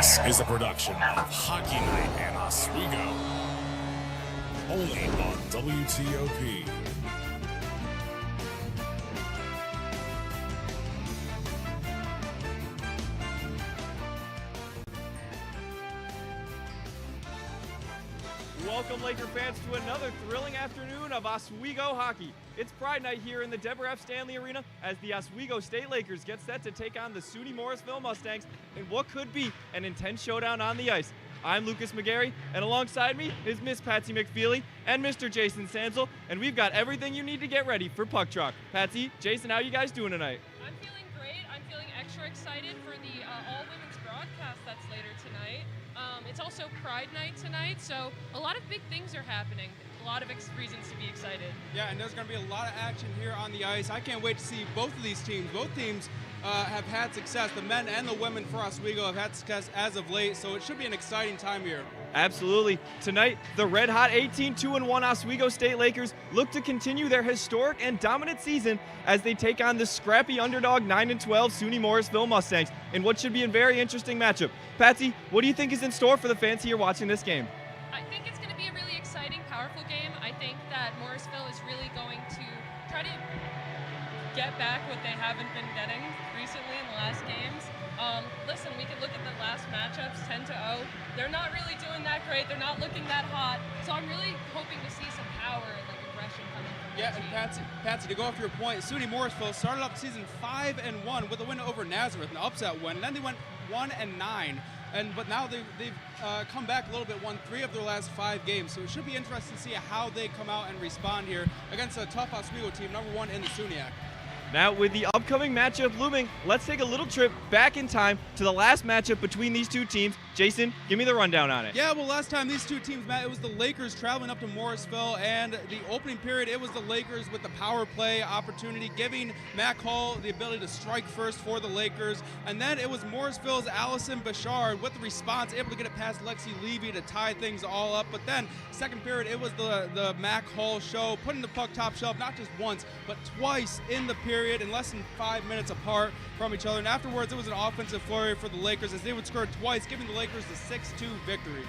This is a production of Hockey Night in Oswego, only on WTOP. Welcome, Laker fans, to another thrilling afternoon of Oswego hockey. It's Pride Night here in the Deborah F. Stanley Arena as the Oswego State Lakers get set to take on the SUNY Morrisville Mustangs in what could be an intense showdown on the ice. I'm Lucas McGarry, and alongside me is Miss Patsy McFeely and Mr. Jason Sanzel, and we've got everything you need to get ready for Puck Truck. Patsy, Jason, how you guys doing tonight? I'm feeling great. I'm feeling extra excited for the all-women's broadcast that's later tonight. It's also Pride Night tonight, so a lot of big things are happening. A lot of reasons to be excited. Yeah, and there's going to be a lot of action here on the ice. I can't wait to see both of these teams. Both teams have had success. The men and the women for Oswego have had success as of late, so it should be an exciting time here. Absolutely. Tonight, the red-hot 18-2-1 Oswego State Lakers look to continue their historic and dominant season as they take on the scrappy underdog 9-12 SUNY Morrisville Mustangs in what should be a very interesting matchup. Patsy, what do you think is in store for the fans here watching this game? I think it's going to be a really exciting, powerful game. I think that Morrisville is really going to try to get back what they haven't been getting recently in the last games. Listen, we can look at the last matchups, 10-0. They're not really doing that great. They're not looking that hot. So I'm really hoping to see some power and like aggression coming from Yeah, and Patsy, to go off your point, SUNY Morrisville started off the season 5-1 with a win over Nazareth, an upset win, and then they went 1-9. But now they've come back a little bit, won 3 of their last 5 games. So it should be interesting to see how they come out and respond here against a tough Oswego team, number 1 in the SUNYAC. Now, with the upcoming matchup looming, let's take a little trip back in time to the last matchup between these two teams. Jason, give me the rundown on it. Yeah, well, last time these two teams met, it was the Lakers traveling up to Morrisville, and the opening period, it was the Lakers with the power play opportunity, giving Mac Hall the ability to strike first for the Lakers, and then it was Morrisville's Allison Bouchard with the response, able to get it past Lexi Levy to tie things all up. But then, second period, it was the Mac Hall show, putting the puck top shelf, not just once, but twice in the period, in less than 5 minutes apart from each other. And afterwards, it was an offensive flurry for the Lakers as they would score twice, giving the Lakers the 6-2 victory.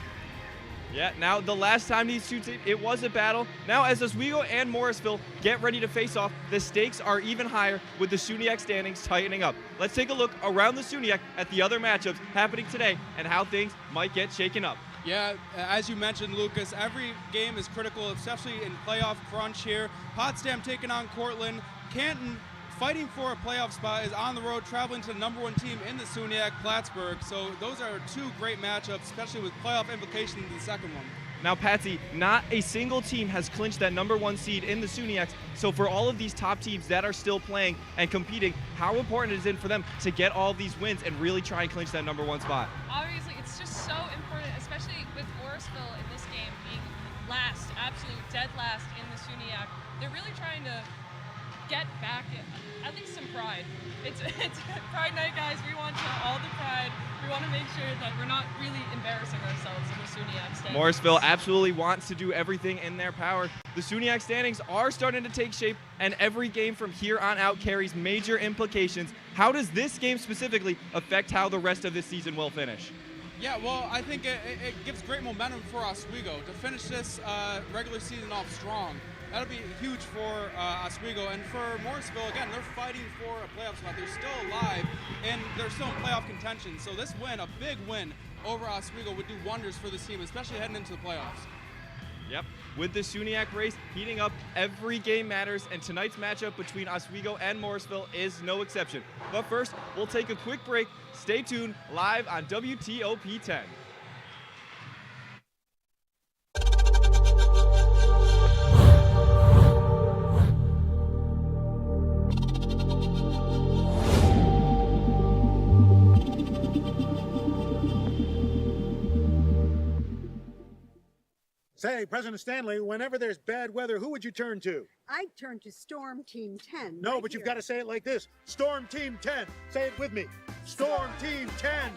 Yeah, now the last time these two teams, it was a battle. Now as Oswego and Morrisville get ready to face off, the stakes are even higher with the SUNYAC standings tightening up. Let's take a look around the SUNYAC at the other matchups happening today and how things might get shaken up. Yeah, as you mentioned, Lucas, every game is critical, especially in playoff crunch here. Potsdam taking on Cortland. Canton, fighting for a playoff spot, is on the road traveling to the number 1 team in the SUNYAC, Plattsburgh. So those are 2 great matchups, especially with playoff implications in the second one. Now, Patsy, not a single team has clinched that number 1 seed in the SUNYAC. So for all of these top teams that are still playing and competing, how important is it for them to get all these wins and really try and clinch that number 1 spot? Obviously, it's just so important, especially with Morrisville in this game being last, absolute dead last in the SUNYAC. They're really trying to get back at least some pride. It's Pride Night, guys. We want all the pride. We want to make sure that we're not really embarrassing ourselves in the SUNYAC standings. Morrisville absolutely wants to do everything in their power. The SUNYAC standings are starting to take shape, and every game from here on out carries major implications. How does this game specifically affect how the rest of this season will finish? Yeah, well, I think it gives great momentum for Oswego to finish this regular season off strong. That'll be huge for Oswego. And for Morrisville, again, they're fighting for a playoff spot. They're still alive, and they're still in playoff contention. So this win, a big win over Oswego, would do wonders for this team, especially heading into the playoffs. Yep, with the SUNYAC race heating up, every game matters, and tonight's matchup between Oswego and Morrisville is no exception. But first, we'll take a quick break. Stay tuned, live on WTOP 10. Say, President Stanley, whenever there's bad weather, who would you turn to? I'd turn to Storm Team 10. No, right but you've here. got to say it like this. Storm Team 10. Say it with me. Storm Team 10.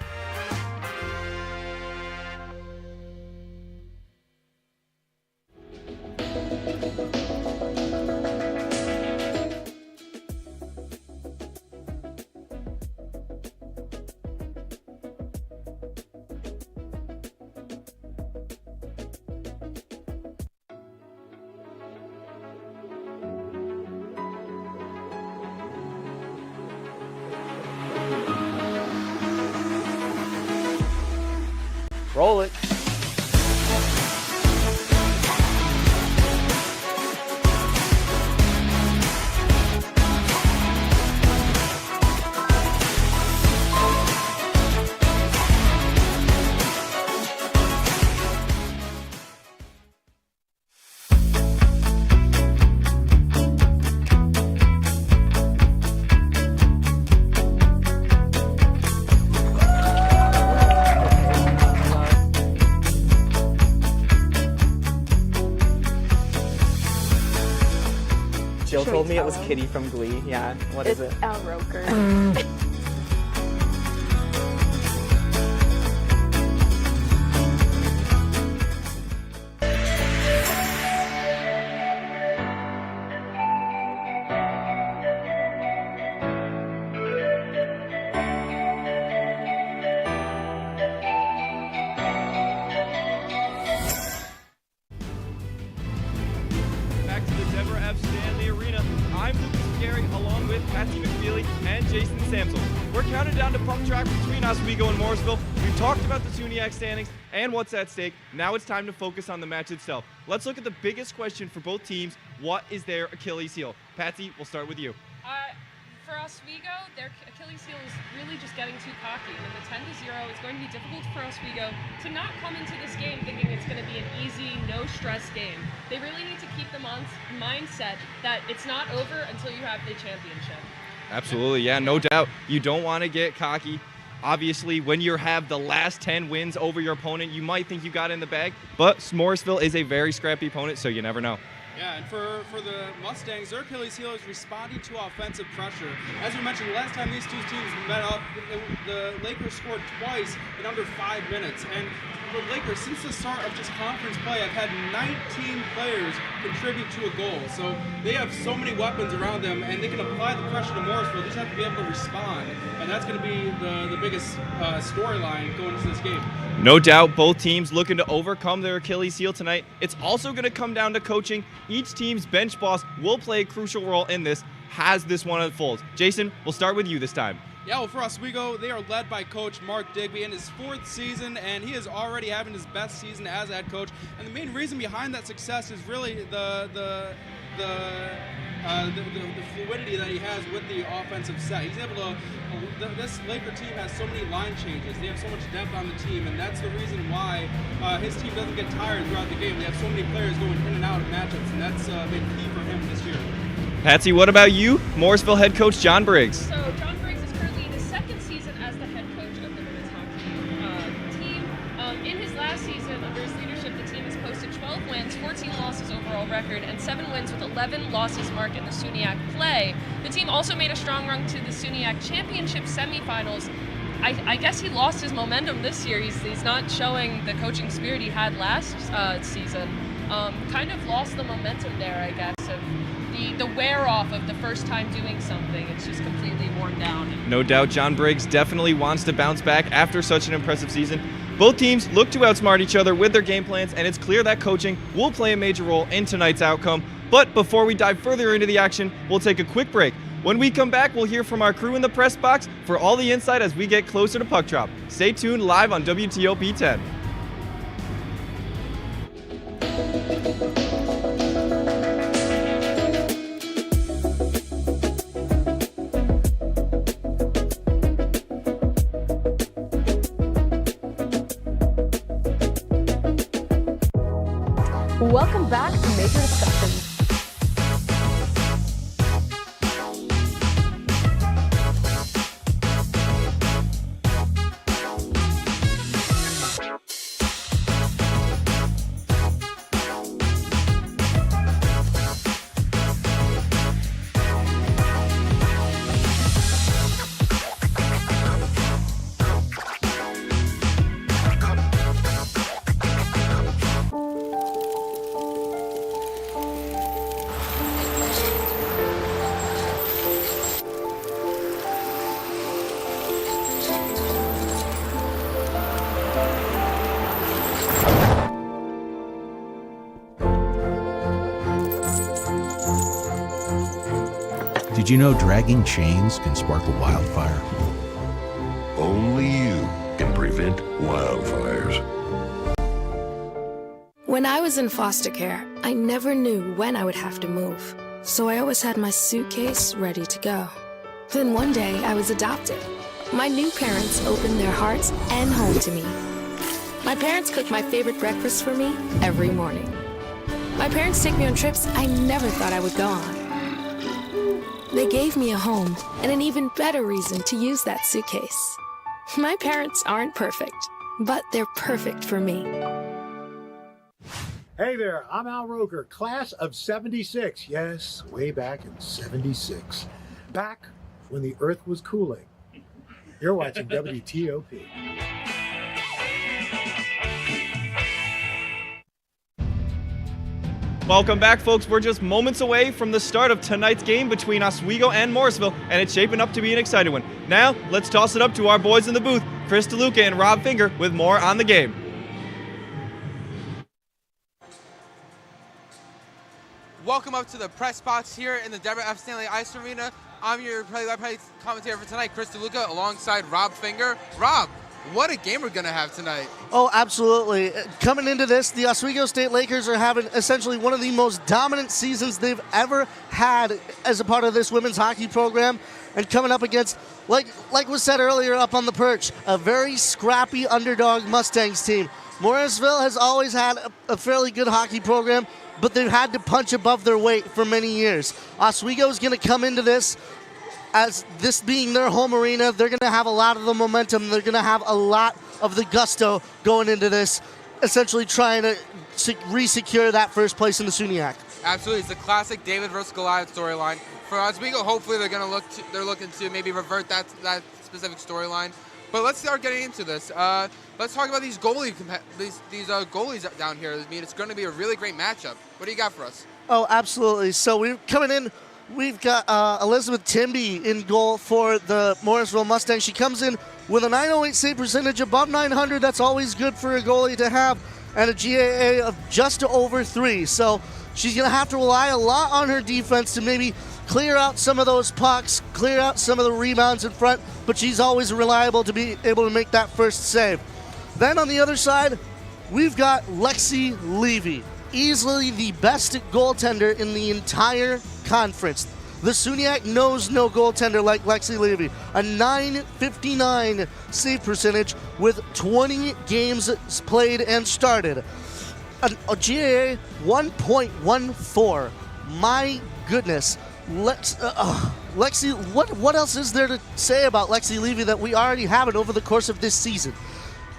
Jill Should told we me it tell was him? Kitty from Glee. Yeah, what is it? It's Al Roker. Back to the Deborah F. Stanley Arena. I'm Lucas Gary, along with Patsy McFeely and Jason Samsel. We're counted down to pump track between Oswego and Morrisville. We've talked about the SUNY standings and what's at stake. Now it's time to focus on the match itself. Let's look at the biggest question for both teams. What is their Achilles heel? Patsy, we'll start with you. For Oswego, their Achilles heel is really just getting too cocky. And in the 10-0, it's going to be difficult for Oswego to not come into this game thinking it's going to be an easy, no-stress game. They really need to keep the mindset that it's not over until you have the championship. Absolutely, yeah, no doubt. You don't want to get cocky. Obviously, when you have the last 10 wins over your opponent, you might think you got in the bag, but Morrisville is a very scrappy opponent, so you never know. Yeah, and for the Mustangs, their Achilles heel is responding to offensive pressure. As we mentioned, the last time these two teams met up, the Lakers scored twice in under 5 minutes. And the Lakers, since the start of just conference play, have had 19 players contribute to a goal. So they have so many weapons around them, and they can apply the pressure to Morrisville. They just have to be able to respond. And that's going to be the biggest storyline going into this game. No doubt, both teams looking to overcome their Achilles heel tonight. It's also going to come down to coaching. Each team's bench boss will play a crucial role in this. Has this one unfolds? Jason, we'll start with you this time. Yeah, well, for Oswego, they are led by Coach Mark Digby in his 4th season, and he is already having his best season as a head coach. And the main reason behind that success is really the fluidity that he has with the offensive set. He's able to. This Laker team has so many line changes. They have so much depth on the team, and that's the reason why his team doesn't get tired throughout the game. They have so many players going in and out of matchups, and that's been key for him this year. Patsy, what about you? Morrisville head coach John Briggs. So John Briggs is currently in his 2nd season as the head coach of the women's hockey team. In his last season, under his leadership, the team has posted 12 wins, 14 losses overall record, and 7 wins with 11 losses marked in the SUNY play. The team also made a strong run to the SUNY Championship semifinals. I guess he lost his momentum this year. He's not showing the coaching spirit he had last season. Kind of lost the momentum there, I guess, of the wear-off of the first time doing something. It's just completely worn down. No doubt John Briggs definitely wants to bounce back after such an impressive season. Both teams look to outsmart each other with their game plans, and it's clear that coaching will play a major role in tonight's outcome. But before we dive further into the action, we'll take a quick break. When we come back, we'll hear from our crew in the press box for all the insight as we get closer to puck drop. Stay tuned live on WTOP 10. Welcome back to Major Discussions. Did you know dragging chains can spark a wildfire? Only you can prevent wildfires. When I was in foster care, I never knew when I would have to move. So I always had my suitcase ready to go. Then one day I was adopted. My new parents opened their hearts and home to me. My parents cook my favorite breakfast for me every morning. My parents take me on trips I never thought I would go on. They gave me a home and an even better reason to use that suitcase. My parents aren't perfect, but they're perfect for me. Hey there, I'm Al Roker, class of 76. Yes, way back in 76. Back when the earth was cooling. You're watching WTOP. Welcome back, folks. We're just moments away from the start of tonight's game between Oswego and Morrisville, and it's shaping up to be an exciting one. Now, let's toss it up to our boys in the booth, Chris DeLuca and Rob Finger, with more on the game. Welcome up to the press box here in the Deborah F. Stanley Ice Arena. I'm your play-by-play commentator for tonight, Chris DeLuca, alongside Rob Finger. Rob, what a game we're going to have tonight. Oh, absolutely. Coming into this, the Oswego State Lakers are having essentially one of the most dominant seasons they've ever had as a part of this women's hockey program. And coming up against, like was said earlier up on the perch, a very scrappy underdog Mustangs team. Morrisville has always had a fairly good hockey program, but they've had to punch above their weight for many years. Oswego's going to come into this as this being their home arena. They're going to have a lot of the momentum. They're going to have a lot of the gusto going into this, essentially trying to re-secure that first place in the SUNY. Absolutely. It's the classic David versus Goliath storyline. For Oswego, hopefully they're looking to maybe revert that specific storyline. But let's start getting into this. Let's talk about these goalies down here. I mean, it's going to be a really great matchup. What do you got for us? Oh, absolutely. So we're coming in. We've got Elizabeth Timby in goal for the Morrisville Mustangs. She comes in with a .908 save percentage above 900. That's always good for a goalie to have, and a GAA of just over 3. So she's going to have to rely a lot on her defense to maybe clear out some of those pucks, clear out some of the rebounds in front, but she's always reliable to be able to make that first save. Then on the other side, we've got Lexi Levy, easily the best goaltender in the entire conference. The SUNY knows no goaltender like Lexi Levy. A .959 save percentage with 20 games played and started. A GAA 1.14. My goodness. Lexi, what else is there to say about Lexi Levy that we already haven't over the course of this season?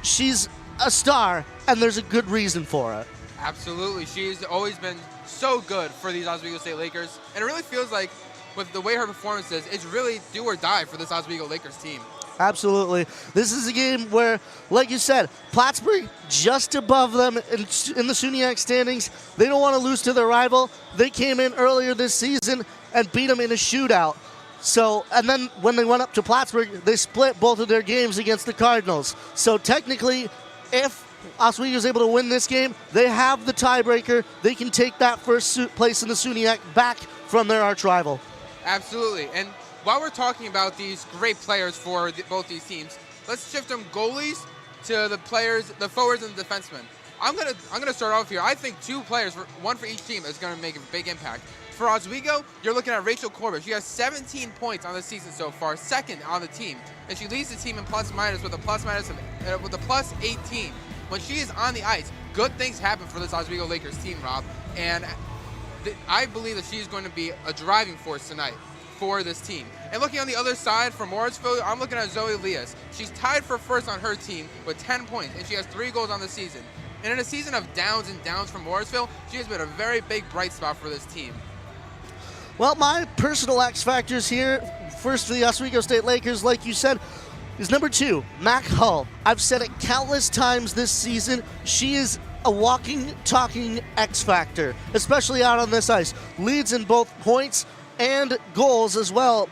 She's a star, and there's a good reason for it. Absolutely. She's always been so good for these Oswego State Lakers, and it really feels like with the way her performance is, it's really do or die for this Oswego Lakers team. Absolutely. This is a game where, like you said, Plattsburgh just above them in the SUNY standings. They don't want to lose to their rival. They came in earlier this season and beat them in a shootout. So, and then when they went up to Plattsburgh, they split both of their games against the Cardinals. So technically, if Oswego is able to win this game, they have the tiebreaker. They can take that first place in the SUNY back from their arch rival. Absolutely. And while we're talking about these great players for both these teams, let's shift from goalies to the players, the forwards and the defensemen. I'm gonna start off here. I think 2 players, one for each team, is gonna make a big impact. For Oswego, you're looking at Rachel Corbett. She has 17 points on the season so far, second on the team, and she leads the team in plus minus with a plus 18. When she is on the ice, good things happen for this Oswego Lakers team, Rob, and I believe that she's going to be a driving force tonight for this team. And looking on the other side for Morrisville, I'm looking at Zoe Elias. She's tied for first on her team with 10 points, and she has 3 goals on the season. And in a season of downs and downs for Morrisville, she has been a very big bright spot for this team. Well, my personal X factors here, first for the Oswego State Lakers, like you said, is number 2, Mac Hull. I've said it countless times this season. She is a walking, talking X factor, especially out on this ice. Leads in both points and goals as well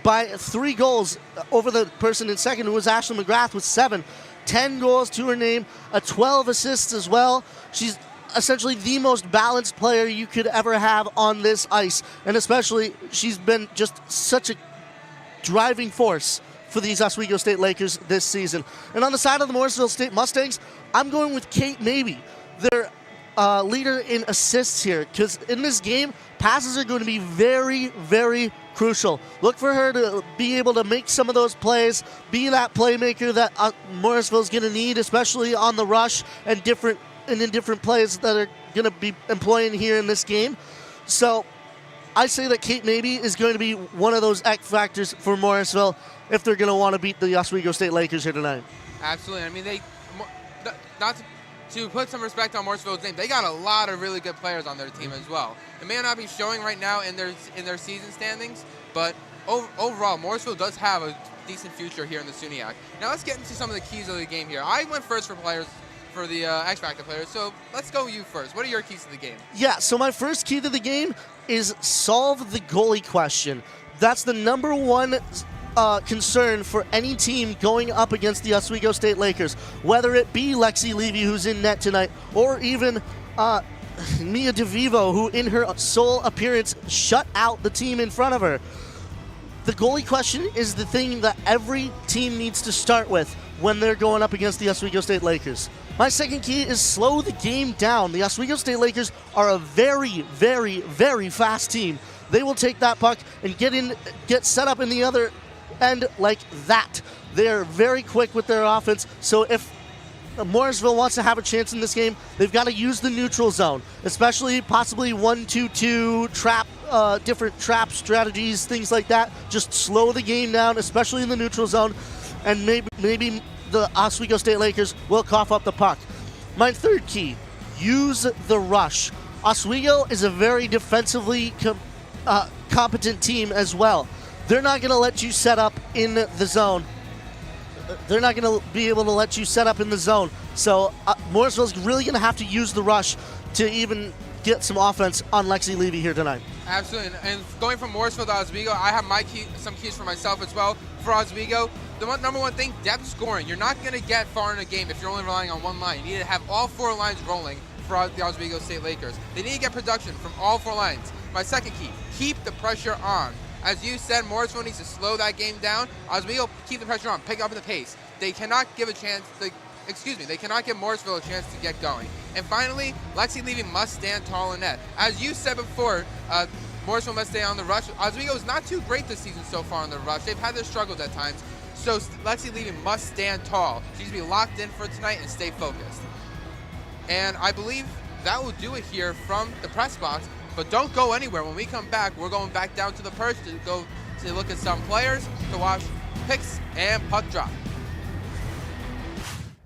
by 3 goals over the person in second, who was Ashley McGrath with 7. 10 goals to her name, 12 assists as well. She's essentially the most balanced player you could ever have on this ice, and especially she's been just such a driving force for these Oswego State Lakers this season. And on the side of the Morrisville State Mustangs, I'm going with Kate Mabey, their leader in assists here, because in this game, passes are going to be very, very crucial. Look for her to be able to make some of those plays, be that playmaker that Morrisville is going to need, especially on the rush and in different plays that are going to be employing here in this game. So I say that Kate Mabey is going to be one of those X factors for Morrisville if they're going to want to beat the Oswego State Lakers here tonight. Absolutely. I mean, to put some respect on Morrisville's name, they got a lot of really good players on their team as well. It may not be showing right now in their season standings, but overall, Morrisville does have a decent future here in the SUNYAC. Now let's get into some of the keys of the game here. I went first for the X Factor players, so let's go you first. What are your keys to the game? Yeah, so my first key to the game is solve the goalie question. That's the number one concern for any team going up against the Oswego State Lakers, whether it be Lexi Levy, who's in net tonight, or even Mia DeVivo, who in her sole appearance shut out the team in front of her. The goalie question is the thing that every team needs to start with when they're going up against the Oswego State Lakers. My second key is slow the game down. The Oswego State Lakers are a very, very, very fast team. They will take that puck and get set up in the other end like that. They're very quick with their offense, so if Morrisville wants to have a chance in this game, they've got to use the neutral zone, especially possibly 1-2-2 trap, different trap strategies, things like that. Just slow the game down, especially in the neutral zone, and maybe the Oswego State Lakers will cough up the puck. My third key, use the rush. Oswego is a very defensively competent team as well. They're not going to let you set up in the zone. They're not going to be able to let you set up in the zone. So Morrisville's really going to have to use the rush to even get some offense on Lexi Levy here tonight. Absolutely, and going from Morrisville to Oswego, I have some keys for myself as well. For Oswego, the number one thing, depth scoring. You're not going to get far in a game if you're only relying on one line. You need to have all four lines rolling for the Oswego State Lakers. They need to get production from all four lines. My second key, keep the pressure on. As you said, Morrisville needs to slow that game down. Oswego, keep the pressure on, pick up the pace. They cannot give they cannot give Morrisville a chance to get going. And finally, Lexi Levy must stand tall in net. As you said before, Morrisville must stay on the rush. Oswego is not too great this season so far on the rush. They've had their struggles at times. So Lexi Levy must stand tall. She needs to be locked in for tonight and stay focused. And I believe that will do it here from the press box. But don't go anywhere. When we come back, we're going back down to the perch to go to look at some players, to watch picks and puck drop.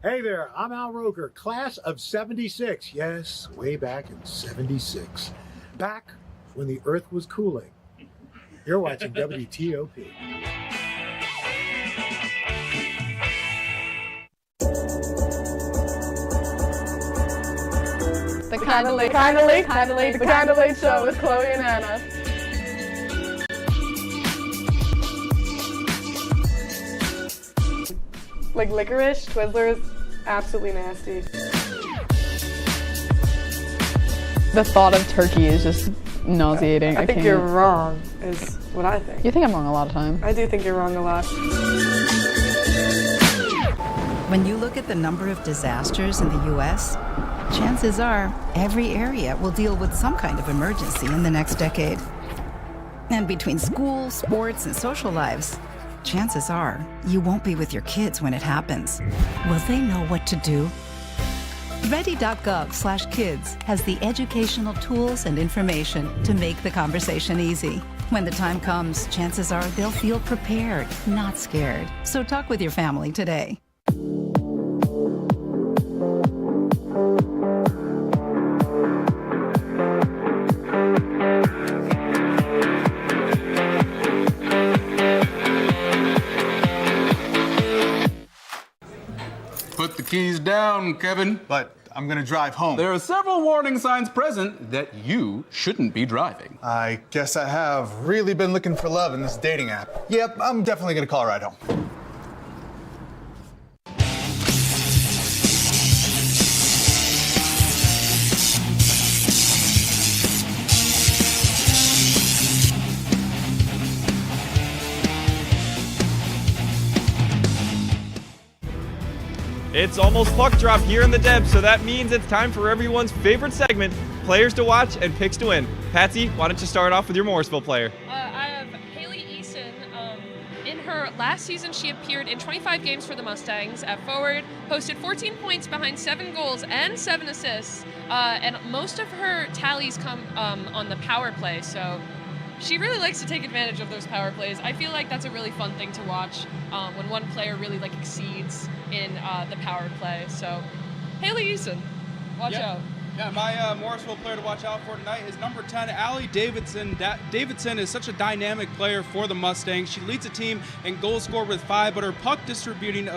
Hey there, I'm Al Roker, class of 76. Yes, way back in 76. Back when the earth was cooling. You're watching WTOP. The Kinda Late Show with Chloe and Anna. Like licorice, Twizzlers, absolutely nasty. The thought of turkey is just nauseating. I think you're wrong, is what I think. You think I'm wrong a lot of times. I do think you're wrong a lot. When you look at the number of disasters in the U.S., chances are every area will deal with some kind of emergency in the next decade. And between school, sports, and social lives, chances are you won't be with your kids when it happens. Will they know what to do? Ready.gov/kids has the educational tools and information to make the conversation easy. When the time comes, chances are they'll feel prepared, not scared. So talk with your family today. Put the keys down, Kevin. But I'm gonna drive home. There are several warning signs present that you shouldn't be driving. I guess I have really been looking for love in this dating app. Yep, I'm definitely gonna call a ride home. It's almost puck drop here in the Deb, so that means it's time for everyone's favorite segment, players to watch and picks to win. Patsy, why don't you start off with your Morrisville player? I have Haley Eason. In her last season, she appeared in 25 games for the Mustangs at forward, posted 14 points behind 7 goals and 7 assists, and most of her tallies come on the power play, so she really likes to take advantage of those power plays. I feel like that's a really fun thing to watch when one player really exceeds in the power play. So, Haley Eason. Watch out. Yeah, my Morrisville player to watch out for tonight is number 10, Allie Davidson. Davidson is such a dynamic player for the Mustangs. She leads the team in goal scored with 5, but her puck distributing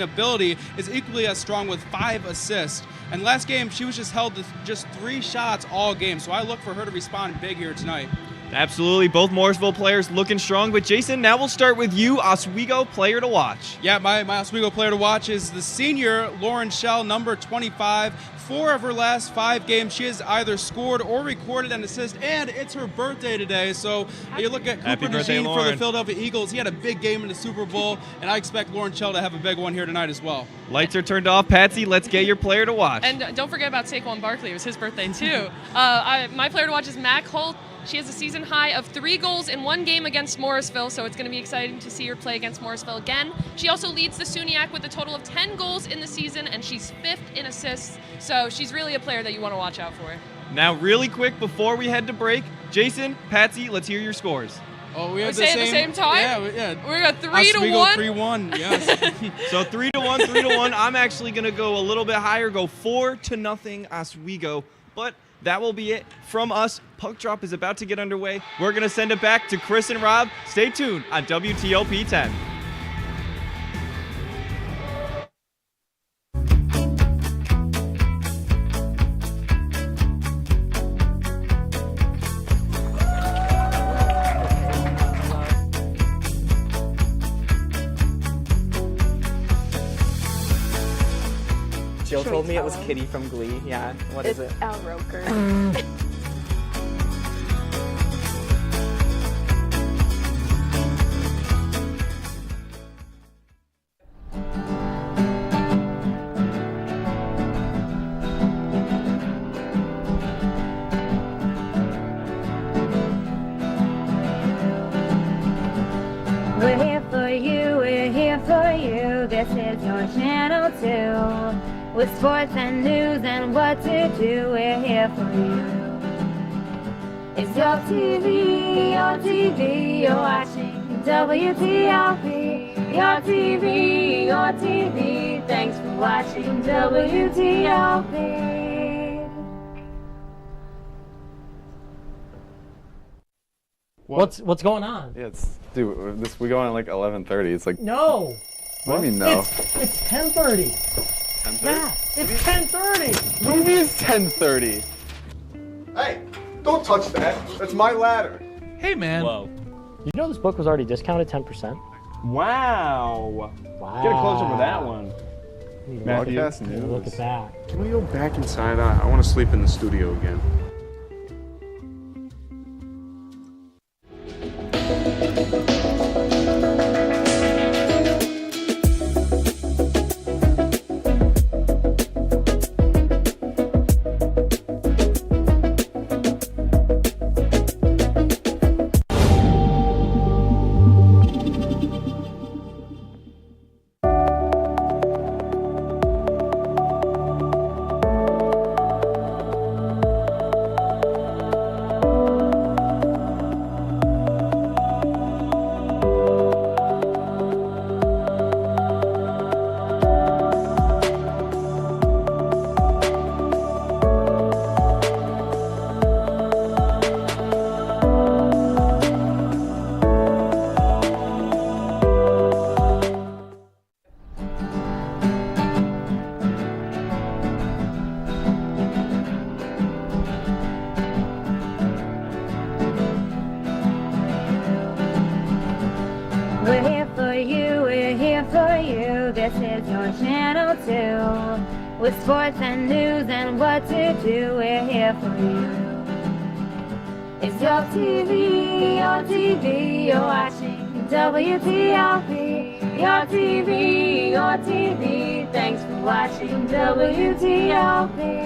ability is equally as strong with 5 assists. And last game, she was just held to just 3 shots all game, so I look for her to respond big here tonight. Absolutely, both Morrisville players looking strong. But Jason, now we'll start with you, Oswego player to watch. Yeah, my Oswego player to watch is the senior Lauren Schell, number 25. 4 of her last 5 games, she has either scored or recorded an assist, and it's her birthday today. So you look at Cooper DeJean for the Philadelphia Eagles. He had a big game in the Super Bowl, and I expect Lauren Schell to have a big one here tonight as well. Lights are turned off. Patsy, let's get your player to watch. And don't forget about Saquon Barkley. It was his birthday, too. My player to watch is Mac Holt. She has a season high of 3 goals in 1 game against Morrisville, so it's going to be exciting to see her play against Morrisville again. She also leads the SUNY with a total of 10 goals in the season, and she's 5th in assists, so she's really a player that you want to watch out for. Now, really quick before we head to break, Jason, Patsy, let's hear your scores. Oh, we have the same time? Yeah. We got 3-1. 3-1, yes. So 3-1, 3-1. I'm actually going to go a little bit higher, go 4-0 Oswego, but that will be it from us. Puck drop is about to get underway. We're going to send it back to Chris and Rob. Stay tuned on WTOP 10. Jill told me it was Kitty from Glee. Yeah, what is it? Al Roker. We're here for you, we're here for you. This is your channel 2. With sports and news and what to do, we're here for you. It's your TV, you're watching WTOP. Your TV, thanks for watching WTOP. What's going on? Yeah, we go on at like 11:30. It's like No. What do you mean no? It's 10:30. 10:30? Yeah, it's 10:30. What do you mean it's 10:30? Hey, don't touch that. That's my ladder. Hey, man. Whoa. You know this book was already discounted 10%? Wow. Get a close up of that one. Matthew, Broadcast news. look at that. Can we go back inside? I want to sleep in the studio again. We're here for you, we're here for you. This is your channel 2. With sports and news and what to do, we're here for you. It's your TV, you're watching WTOP. Your TV, thanks for watching WTOP.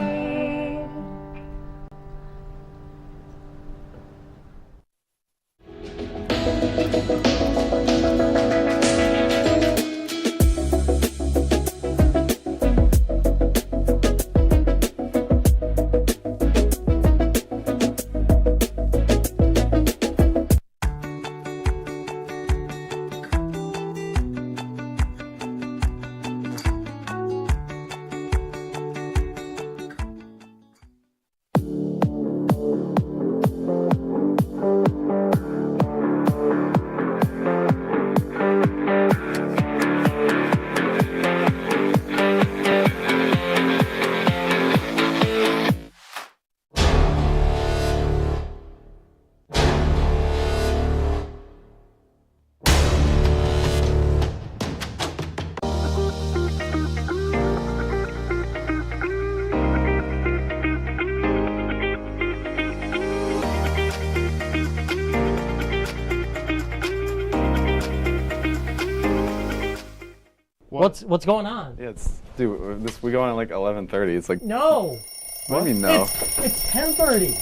What's going on? Yeah, dude, we go on at like 11:30. It's like No. What do you mean no? It's 10:30.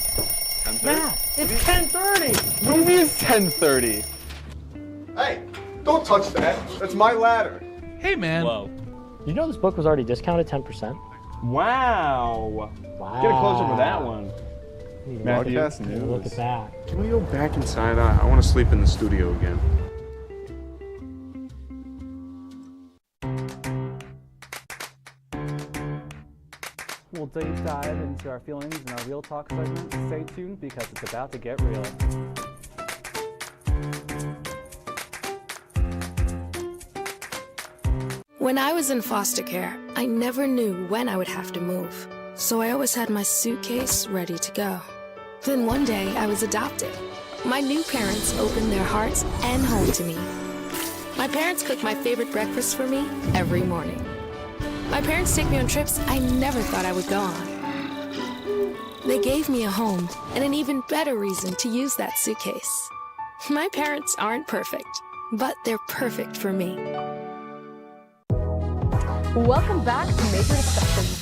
10:30? Yeah, it's 10:30. What do you mean it's 10:30? Hey, don't touch that. That's my ladder. Hey, man. Whoa. You know this book was already discounted 10%? Wow. Get a close up of that one. Matthew, Broadcast news. Look at that. Can we go back inside? I want to sleep in the studio again. We'll deep dive into our feelings in our Real Talk segment. Stay tuned because it's about to get real. When I was in foster care, I never knew when I would have to move. So I always had my suitcase ready to go. Then one day I was adopted. My new parents opened their hearts and home to me. My parents cook my favorite breakfast for me every morning. My parents take me on trips I never thought I would go on. They gave me a home and an even better reason to use that suitcase. My parents aren't perfect, but they're perfect for me. Welcome back to Major Discussions.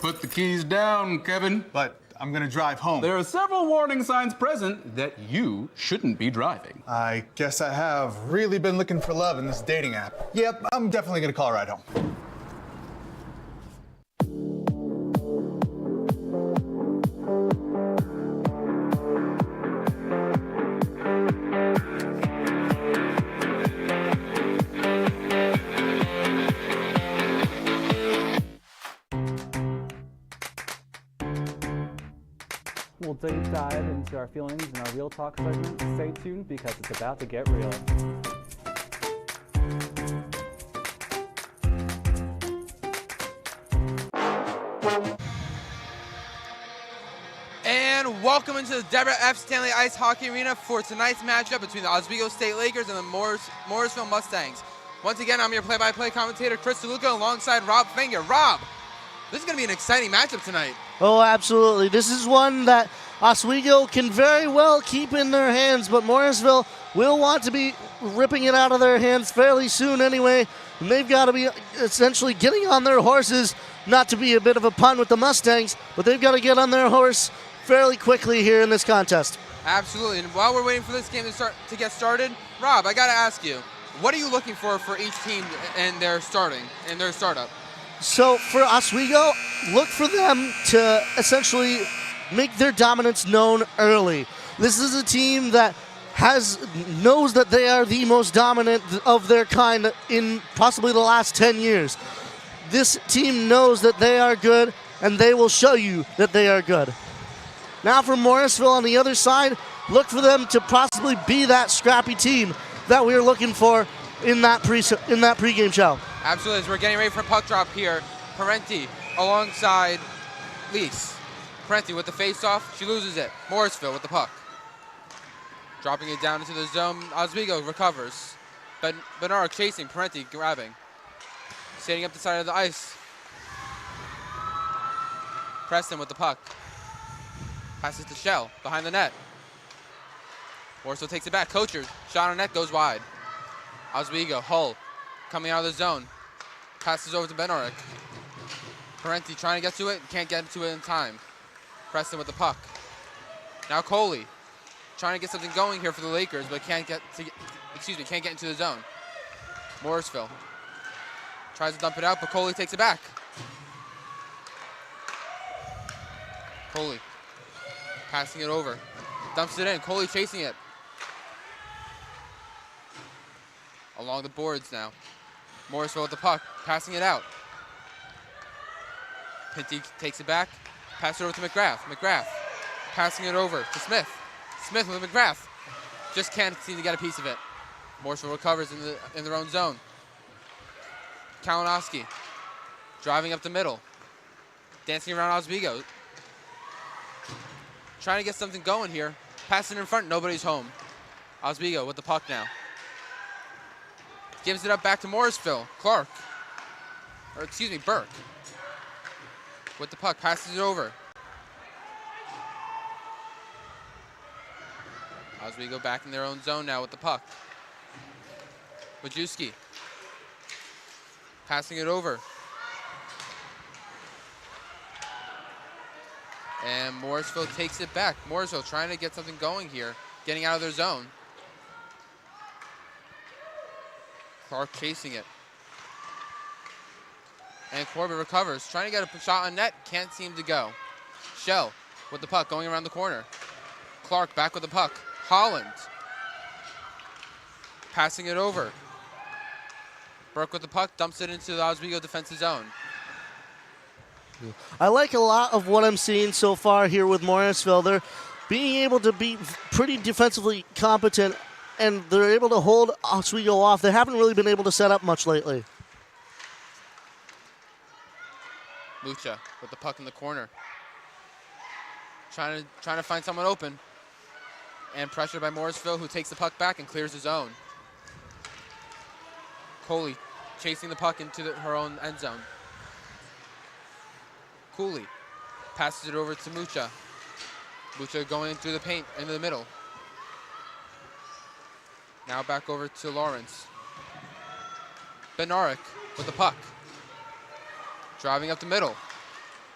Put the keys down, Kevin. But I'm gonna drive home. There are several warning signs present that you shouldn't be driving. I guess I have really been looking for love in this dating app. Yep, I'm definitely gonna call a ride home. We'll deep dive into our feelings in our Real Talk segment. Stay tuned because it's about to get real. And welcome into the Deborah F. Stanley Ice Hockey Arena for tonight's matchup between the Oswego State Lakers and the Morrisville Mustangs. Once again, I'm your play-by-play commentator, Chris DeLuca, alongside Rob Finger. Rob, this is going to be an exciting matchup tonight. Oh, absolutely. This is one that Oswego can very well keep in their hands, but Morrisville will want to be ripping it out of their hands fairly soon anyway. And they've got to be essentially getting on their horses, not to be a bit of a pun with the Mustangs, but they've got to get on their horse fairly quickly here in this contest. Absolutely. And while we're waiting for this game to get started, Rob, I got to ask you, what are you looking for each team in their startup? So for Oswego, look for them to essentially make their dominance known early. This is a team that knows that they are the most dominant of their kind in possibly the last 10 years. This team knows that they are good, and they will show you that they are good. Now for Morrisville on the other side, look for them to possibly be that scrappy team that we're looking for in that pregame show. Absolutely, as we're getting ready for puck drop here, Parenti alongside Lease. Parenti with the face-off, she loses it. Morrisville with the puck. Dropping it down into the zone, Oswego recovers. Bernard chasing, Parenti grabbing. Standing up the side of the ice. Preston with the puck. Passes to Shell, behind the net. Morrisville takes it back, Kocher, shot on net, goes wide. Oswego, Hull, coming out of the zone. Passes over to Benoric. Parenti trying to get to it, can't get to it in time. Preston with the puck. Now Coley, trying to get something going here for the Lakers, but can't get into the zone. Morrisville tries to dump it out, but Coley takes it back. Coley passing it over, dumps it in. Coley chasing it. Along the boards now. Morrisville with the puck, passing it out. Pinty takes it back, passes it over to McGrath. McGrath passing it over to Smith. Smith with McGrath. Just can't seem to get a piece of it. Morrisville recovers in their own zone. Kalinowski driving up the middle. Dancing around Oswego. Trying to get something going here. Passing in front, nobody's home. Oswego with the puck now. Gives it up back to Morrisville. Clark. Or excuse me, Burke. With the puck, passes it over. Oswego back in their own zone now with the puck. Majewski. Passing it over. And Morrisville takes it back. Morrisville trying to get something going here, getting out of their zone. Clark chasing it. And Corbett recovers, trying to get a shot on net, can't seem to go. Shell with the puck, going around the corner. Clark back with the puck. Holland passing it over. Burke with the puck, dumps it into the Oswego defensive zone. I like a lot of what I'm seeing so far here with Morrisville. They're being able to be pretty defensively competent, and they're able to hold Oswego off. They haven't really been able to set up much lately. Lucha with the puck in the corner. Trying to find someone open. And pressured by Morrisville, who takes the puck back and clears his zone. Coley chasing the puck into her own end zone. Cooley passes it over to Mucha. Mucha going through the paint into the middle. Now back over to Lawrence. Bednarik with the puck. Driving up the middle.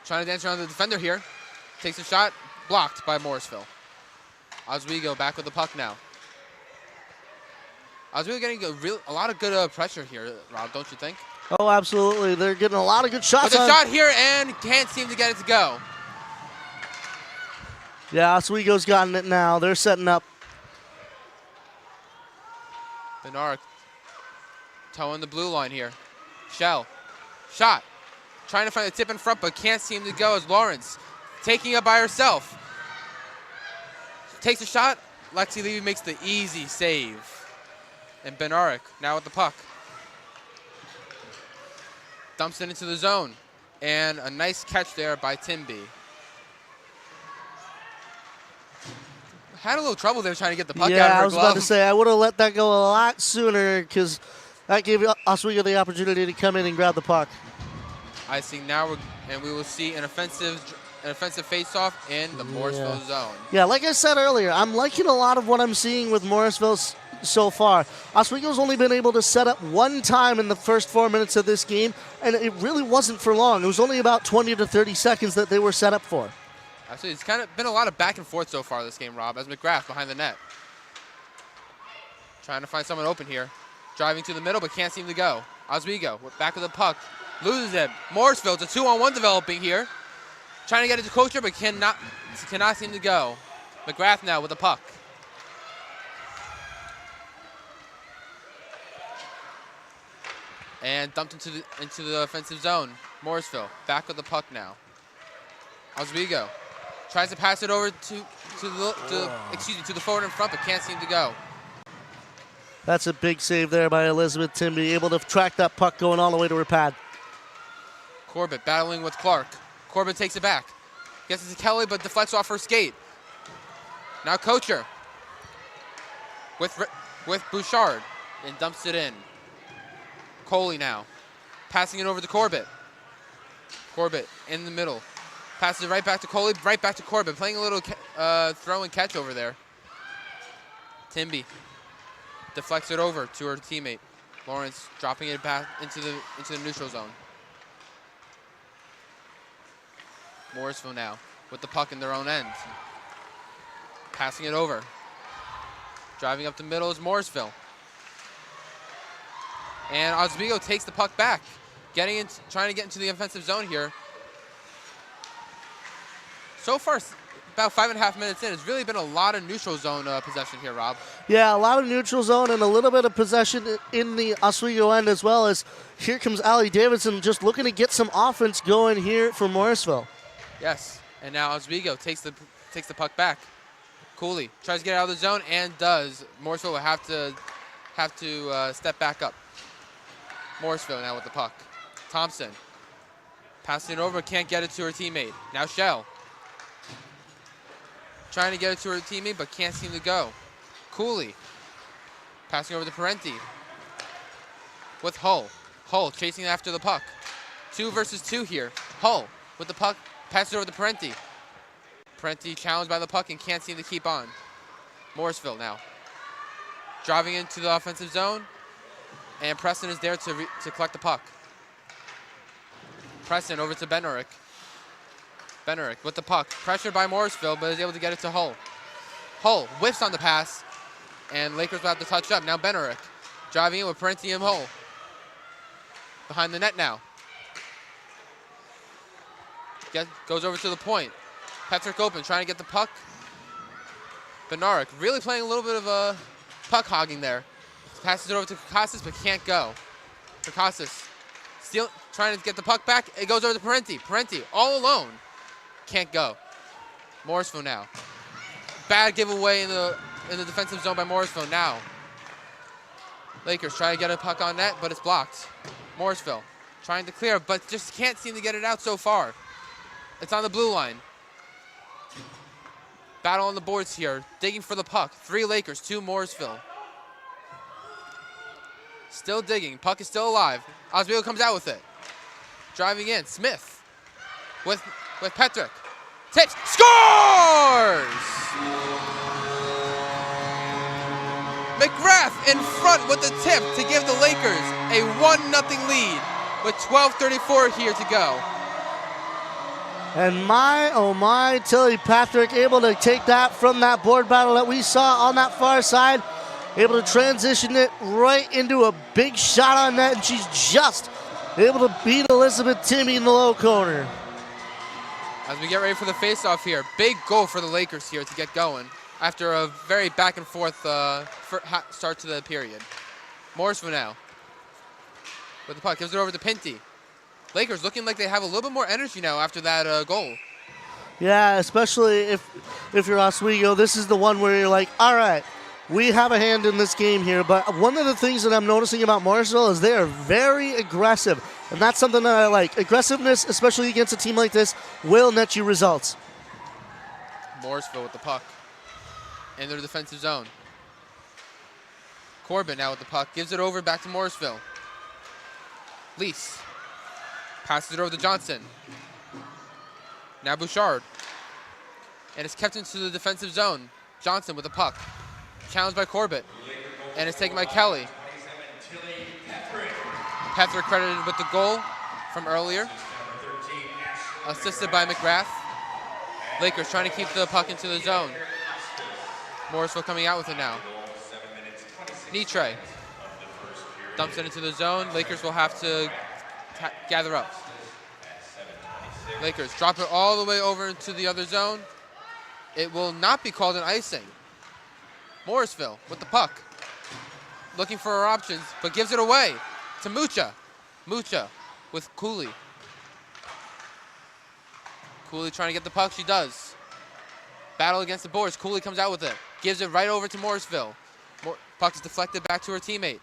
Trying to dance around the defender here. Takes a shot, blocked by Morrisville. Oswego back with the puck now. Oswego getting a lot of good pressure here, Rob, don't you think? Oh, absolutely. They're getting a lot of good shots. With a shot here and can't seem to get it to go. Yeah, Oswego's gotten it now. They're setting up. Bednarik towing the blue line here. Shell. Shot. Trying to find the tip in front, but can't seem to go as Lawrence taking it by herself. Takes a shot. Lexi Levy makes the easy save. And Bednarik now with the puck. Dumps it into the zone. And a nice catch there by Timby. Had a little trouble there trying to get the puck out of her glove. Yeah, I was about to say, I would have let that go a lot sooner because that gave Oswego the opportunity to come in and grab the puck. I see now, and we will see an offensive face-off in the Morrisville zone. Yeah, like I said earlier, I'm liking a lot of what I'm seeing with Morrisville so far. Oswego's only been able to set up one time in the first 4 minutes of this game, and it really wasn't for long. It was only about 20 to 30 seconds that they were set up for. Actually, it's kind of been a lot of back and forth so far this game, Rob, as McGrath behind the net. Trying to find someone open here. Driving to the middle, but can't seem to go. Oswego, back with the puck. Loses it. Morrisville, it's a 2-on-1 developing here. Trying to get it to Kocher, but cannot seem to go. McGrath now with the puck. And dumped into the offensive zone. Morrisville back with the puck now. Oswego tries to pass it over to the forward in front, but can't seem to go. That's a big save there by Elizabeth Timby, able to track that puck going all the way to her pad. Corbett battling with Clark. Corbett takes it back. Gets it to Kelly, but deflects off her skate. Now Kocher with Bouchard and dumps it in. Coley now passing it over to Corbett. Corbett in the middle. Passes it right back to Coley, right back to Corbett. Playing a little throw and catch over there. Timby deflects it over to her teammate. Lawrence dropping it back into the neutral zone. Morrisville now with the puck in their own end. Passing it over. Driving up the middle is Morrisville. And Oswego takes the puck back. Trying to get into the offensive zone here. So far, about 5.5 minutes in. It's really been a lot of neutral zone possession here, Rob. Yeah, a lot of neutral zone and a little bit of possession in the Oswego end as well, as here comes Allie Davidson just looking to get some offense going here for Morrisville. Yes, and now Oswego takes the puck back. Cooley tries to get out of the zone and does. Morrisville will have to step back up. Morrisville now with the puck. Thompson passing it over, can't get it to her teammate. Now Shell trying to get it to her teammate, but can't seem to go. Cooley passing over to Parenti with Hull. Hull chasing after the puck. 2 versus 2 here. Hull with the puck, passes over to Parenti. Parenti challenged by the puck and can't seem to keep on. Morrisville now driving into the offensive zone, and Preston is there to collect the puck. Preston over to Benorick. Benorick with the puck, pressured by Morrisville, but is able to get it to Hull. Hull whiffs on the pass, and Lakers will have to touch up. Now Benorick driving in with Parenti and Hull. Behind the net now. Goes over to the point. Patrick open, trying to get the puck. Benorick really playing a little bit of a puck hogging there. Passes it over to Kakassis, but can't go. Kakassis still trying to get the puck back. It goes over to Parenti. Parenti all alone. Can't go. Morrisville now. Bad giveaway in the defensive zone by Morrisville now. Lakers try to get a puck on net, but it's blocked. Morrisville trying to clear, but just can't seem to get it out so far. It's on the blue line. Battle on the boards here. Digging for the puck. 3 Lakers, 2 Morrisville. Still digging. Puck is still alive. Oswego comes out with it. Driving in. Smith with Petrick. Tips. Scores! McGrath in front with the tip to give the Lakers a 1-0 lead with 12:34 here to go. And my, oh my, Tilly Patrick able to take that from that board battle that we saw on that far side. Able to transition it right into a big shot on net, and she's just able to beat Elizabeth Timmy in the low corner. As we get ready for the face-off here, big goal for the Lakers here to get going after a very back-and-forth start to the period. Morrisville now with the puck, gives it over to Pinty. Lakers looking like they have a little bit more energy now after that goal. Yeah, especially if you're Oswego, this is the one where you're like, all right, we have a hand in this game here. But one of the things that I'm noticing about Morrisville is they are very aggressive. And that's something that I like. Aggressiveness, especially against a team like this, will net you results. Morrisville with the puck in their defensive zone. Corbin now with the puck, gives it over back to Morrisville. Lease passes it over to Johnson. Now Bouchard. And it's kept into the defensive zone. Johnson with the puck. Challenged by Corbett. And it's taken by Kelly. Petherick credited with the goal from earlier. Assisted by McGrath. Lakers trying to keep the puck into the zone. Morrisville coming out with it now. Nitre dumps it into the zone. Lakers will have to gather up. Lakers drop it all the way over into the other zone. It will not be called an icing. Morrisville with the puck. Looking for her options, but gives it away to Mucha. Mucha with Cooley. Cooley trying to get the puck, she does. Battle against the boards, Cooley comes out with it. Gives it right over to Morrisville. Puck is deflected back to her teammate.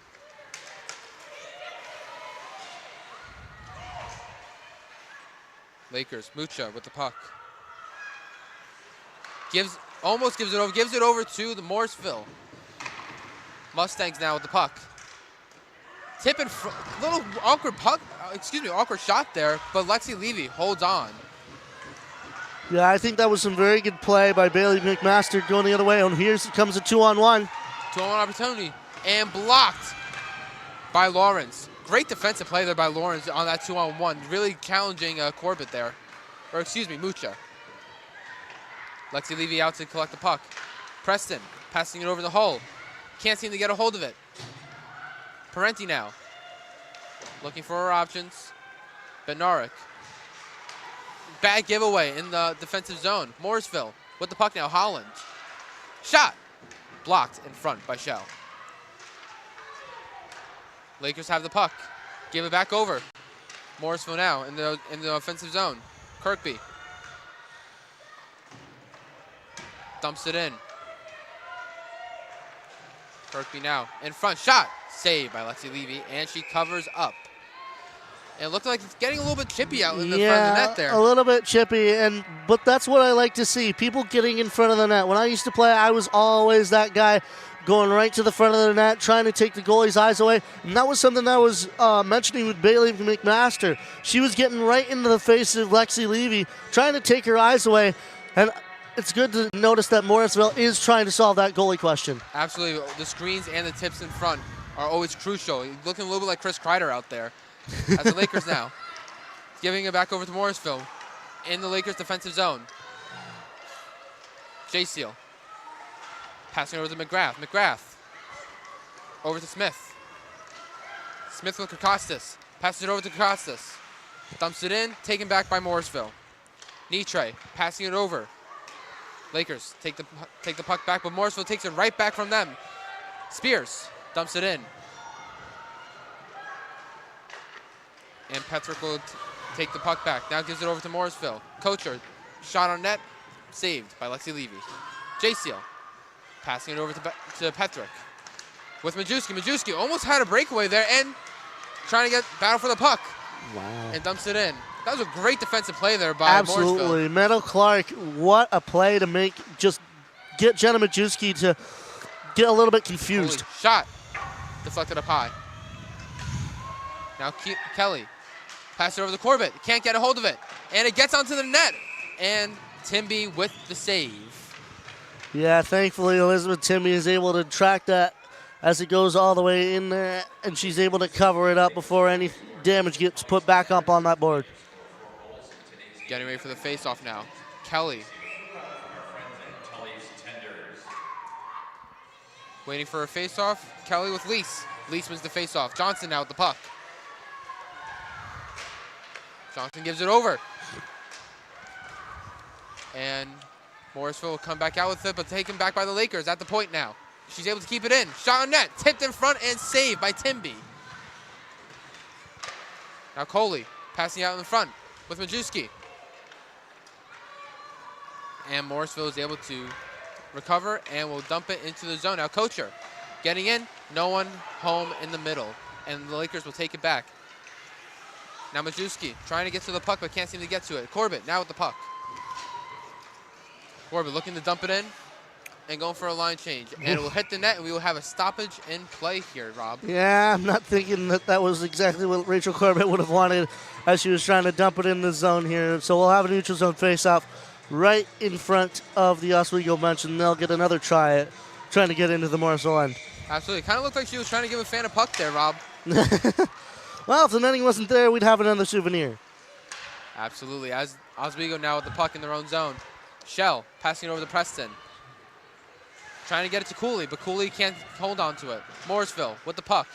Lakers, Mucha with the puck. Almost gives it over to the Morrisville. Mustangs now with the puck. Tip in front, little awkward awkward shot there, but Lexi Levy holds on. Yeah, I think that was some very good play by Bailey McMaster going the other way. And here comes a 2-on-1. 2-on-1 opportunity, and blocked by Lawrence. Great defensive play there by Lawrence on that 2-on-1. Really challenging Corbett there. Or excuse me, Mucha. Lexi Levy out to collect the puck. Preston passing it over the Hull. Can't seem to get a hold of it. Parenti now. Looking for her options. Bednarik. Bad giveaway in the defensive zone. Morrisville with the puck now. Holland. Shot. Blocked in front by Shell. Lakers have the puck. Give it back over. Morrisville now in the offensive zone. Kirkby. Dumps it in. Kirkby now in front. Shot. Saved by Lexi Levy, and she covers up. And it looked like it's getting a little bit chippy out in the front of the net there. A little bit chippy, but that's what I like to see. People getting in front of the net. When I used to play, I was always that guy going right to the front of the net, trying to take the goalie's eyes away. And that was something that I was mentioning with Bailey McMaster. She was getting right into the face of Lexi Levy, trying to take her eyes away. And it's good to notice that Morrisville is trying to solve that goalie question. Absolutely. The screens and the tips in front are always crucial. He's looking a little bit like Chris Kreider out there. As the Lakers now, giving it back over to Morrisville in the Lakers defensive zone. J-Seal. Passing over to McGrath. McGrath. Over to Smith. Smith with Kakostas. Passes it over to Kakostas. Dumps it in. Taken back by Morrisville. Nitre passing it over. Lakers take the puck back, but Morrisville takes it right back from them. Spears dumps it in. And Petrick will take the puck back. Now gives it over to Morrisville. Kocher, shot on net, saved by Lexi Levy. J-Seal, passing it over to Petrick. With Majewski. Majewski almost had a breakaway there and trying to battle for the puck. Wow. And dumps it in. That was a great defensive play there by Morrisville. Absolutely. Meadow Clark, what a play to make. Just get Jenna Majewski to get a little bit confused. Holy shot. Deflected up high. Now Kelly. Pass it over to Corbett. Can't get a hold of it. And it gets onto the net. And Timby with the save. Yeah, thankfully Elizabeth Timby is able to track that as it goes all the way in there. And she's able to cover it up before any damage gets put back up on that board. Getting ready for the face-off now. Kelly. Waiting for a face-off. Kelly with Lease. Lease wins the face-off. Johnson now with the puck. Johnson gives it over. And Morrisville will come back out with it, but taken back by the Lakers at the point now. She's able to keep it in. Shot on net. Tipped in front and saved by Timby. Now Coley passing out in the front with Majewski. And Morrisville is able to recover and will dump it into the zone. Now Kocher getting in. No one home in the middle. And the Lakers will take it back. Now Majewski trying to get to the puck but can't seem to get to it. Corbett now with the puck. Corbett looking to dump it in and going for a line change. And it will hit the net and we will have a stoppage in play here, Rob. Yeah, I'm not thinking that was exactly what Rachel Corbett would have wanted as she was trying to dump it in the zone here. So we'll have a neutral zone face-off right in front of the Oswego bench, and they'll get another try at trying to get into the Morrisville end. Absolutely. Kind of looked like she was trying to give a fan a puck there, Rob. Well, if the netting wasn't there, we'd have another souvenir. Absolutely. As Oswego now with the puck in their own zone. Shell passing it over to Preston. Trying to get it to Cooley, but Cooley can't hold on to it. Morrisville with the puck.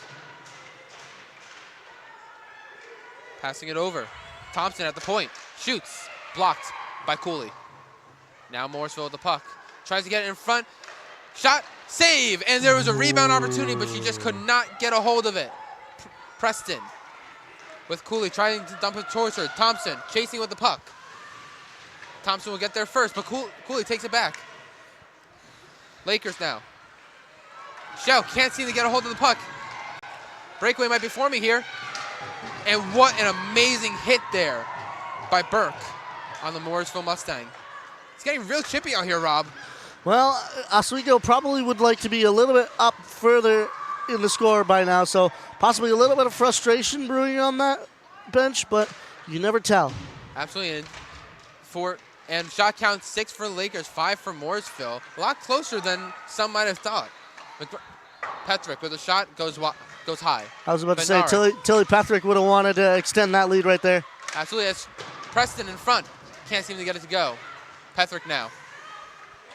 Passing it over. Thompson at the point. Shoots. Blocked by Cooley. Now Morrisville with the puck. Tries to get it in front. Shot. Save. And there was a rebound opportunity, but she just could not get a hold of it. Preston with Cooley trying to dump it towards her. Thompson chasing with the puck. Thompson will get there first, but Cooley takes it back. Lakers now. Shell can't seem to get a hold of the puck. Breakaway might be forming here. And what an amazing hit there by Burke on the Morrisville Mustang. It's getting real chippy out here, Rob. Well, Oswego probably would like to be a little bit up further in the score by now, so possibly a little bit of frustration brewing on that bench, but you never tell. Absolutely. And shot count 6 for the Lakers, 5 for Morrisville. A lot closer than some might have thought. Petrick with a shot goes high. I was about to say, Tilly Petrick would have wanted to extend that lead right there. Absolutely. That's Preston in front. Can't seem to get it to go. Petrick now.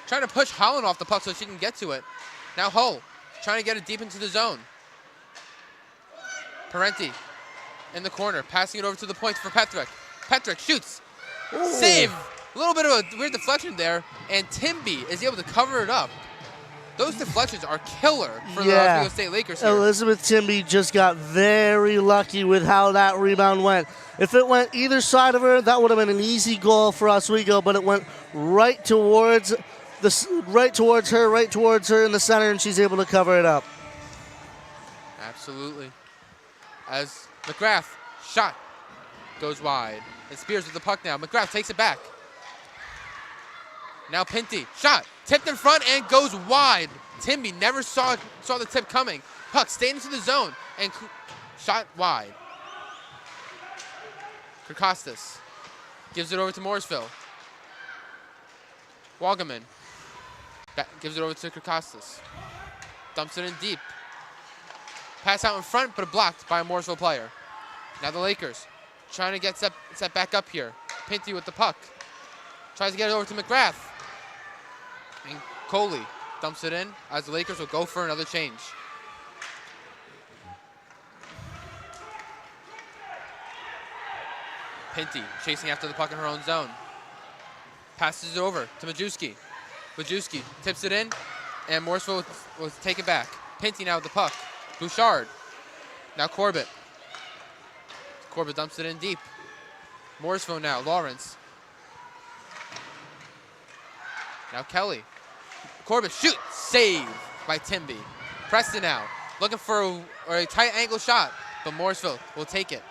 Trying to push Holland off the puck so she can get to it. Now Hull trying to get it deep into the zone. Parenti in the corner, passing it over to the points for Petrick. Petrick shoots. Ooh. Save A little bit of a weird deflection there, and Timby is able to cover it up. Those deflections are killer for the Oswego State Lakers here. Elizabeth Timby just got very lucky with how that rebound went. If it went either side of her, that would have been an easy goal for Oswego, but it went right towards her in the center, and she's able to cover it up. Absolutely. As McGrath, shot, goes wide. And Spears with the puck now. McGrath takes it back. Now Pinty, shot, tipped in front and goes wide. Timby never saw the tip coming. Puck stayed into the zone and shot wide. Kirkostas gives it over to Morrisville. Wagaman gives it over to Kirkostas. Dumps it in deep. Pass out in front, but blocked by a Morrisville player. Now the Lakers trying to get set back up here. Pinty with the puck. Tries to get it over to McGrath. And Coley dumps it in as the Lakers will go for another change. Pinty chasing after the puck in her own zone. Passes it over to Majewski. Majewski tips it in, and Morrisville will take it back. Pinty now with the puck. Bouchard. Now Corbett. Corbett dumps it in deep. Morrisville now. Lawrence. Now Kelly. Corbett shoots. Save by Timby. Preston now. Looking for a tight angle shot, but Morrisville will take it.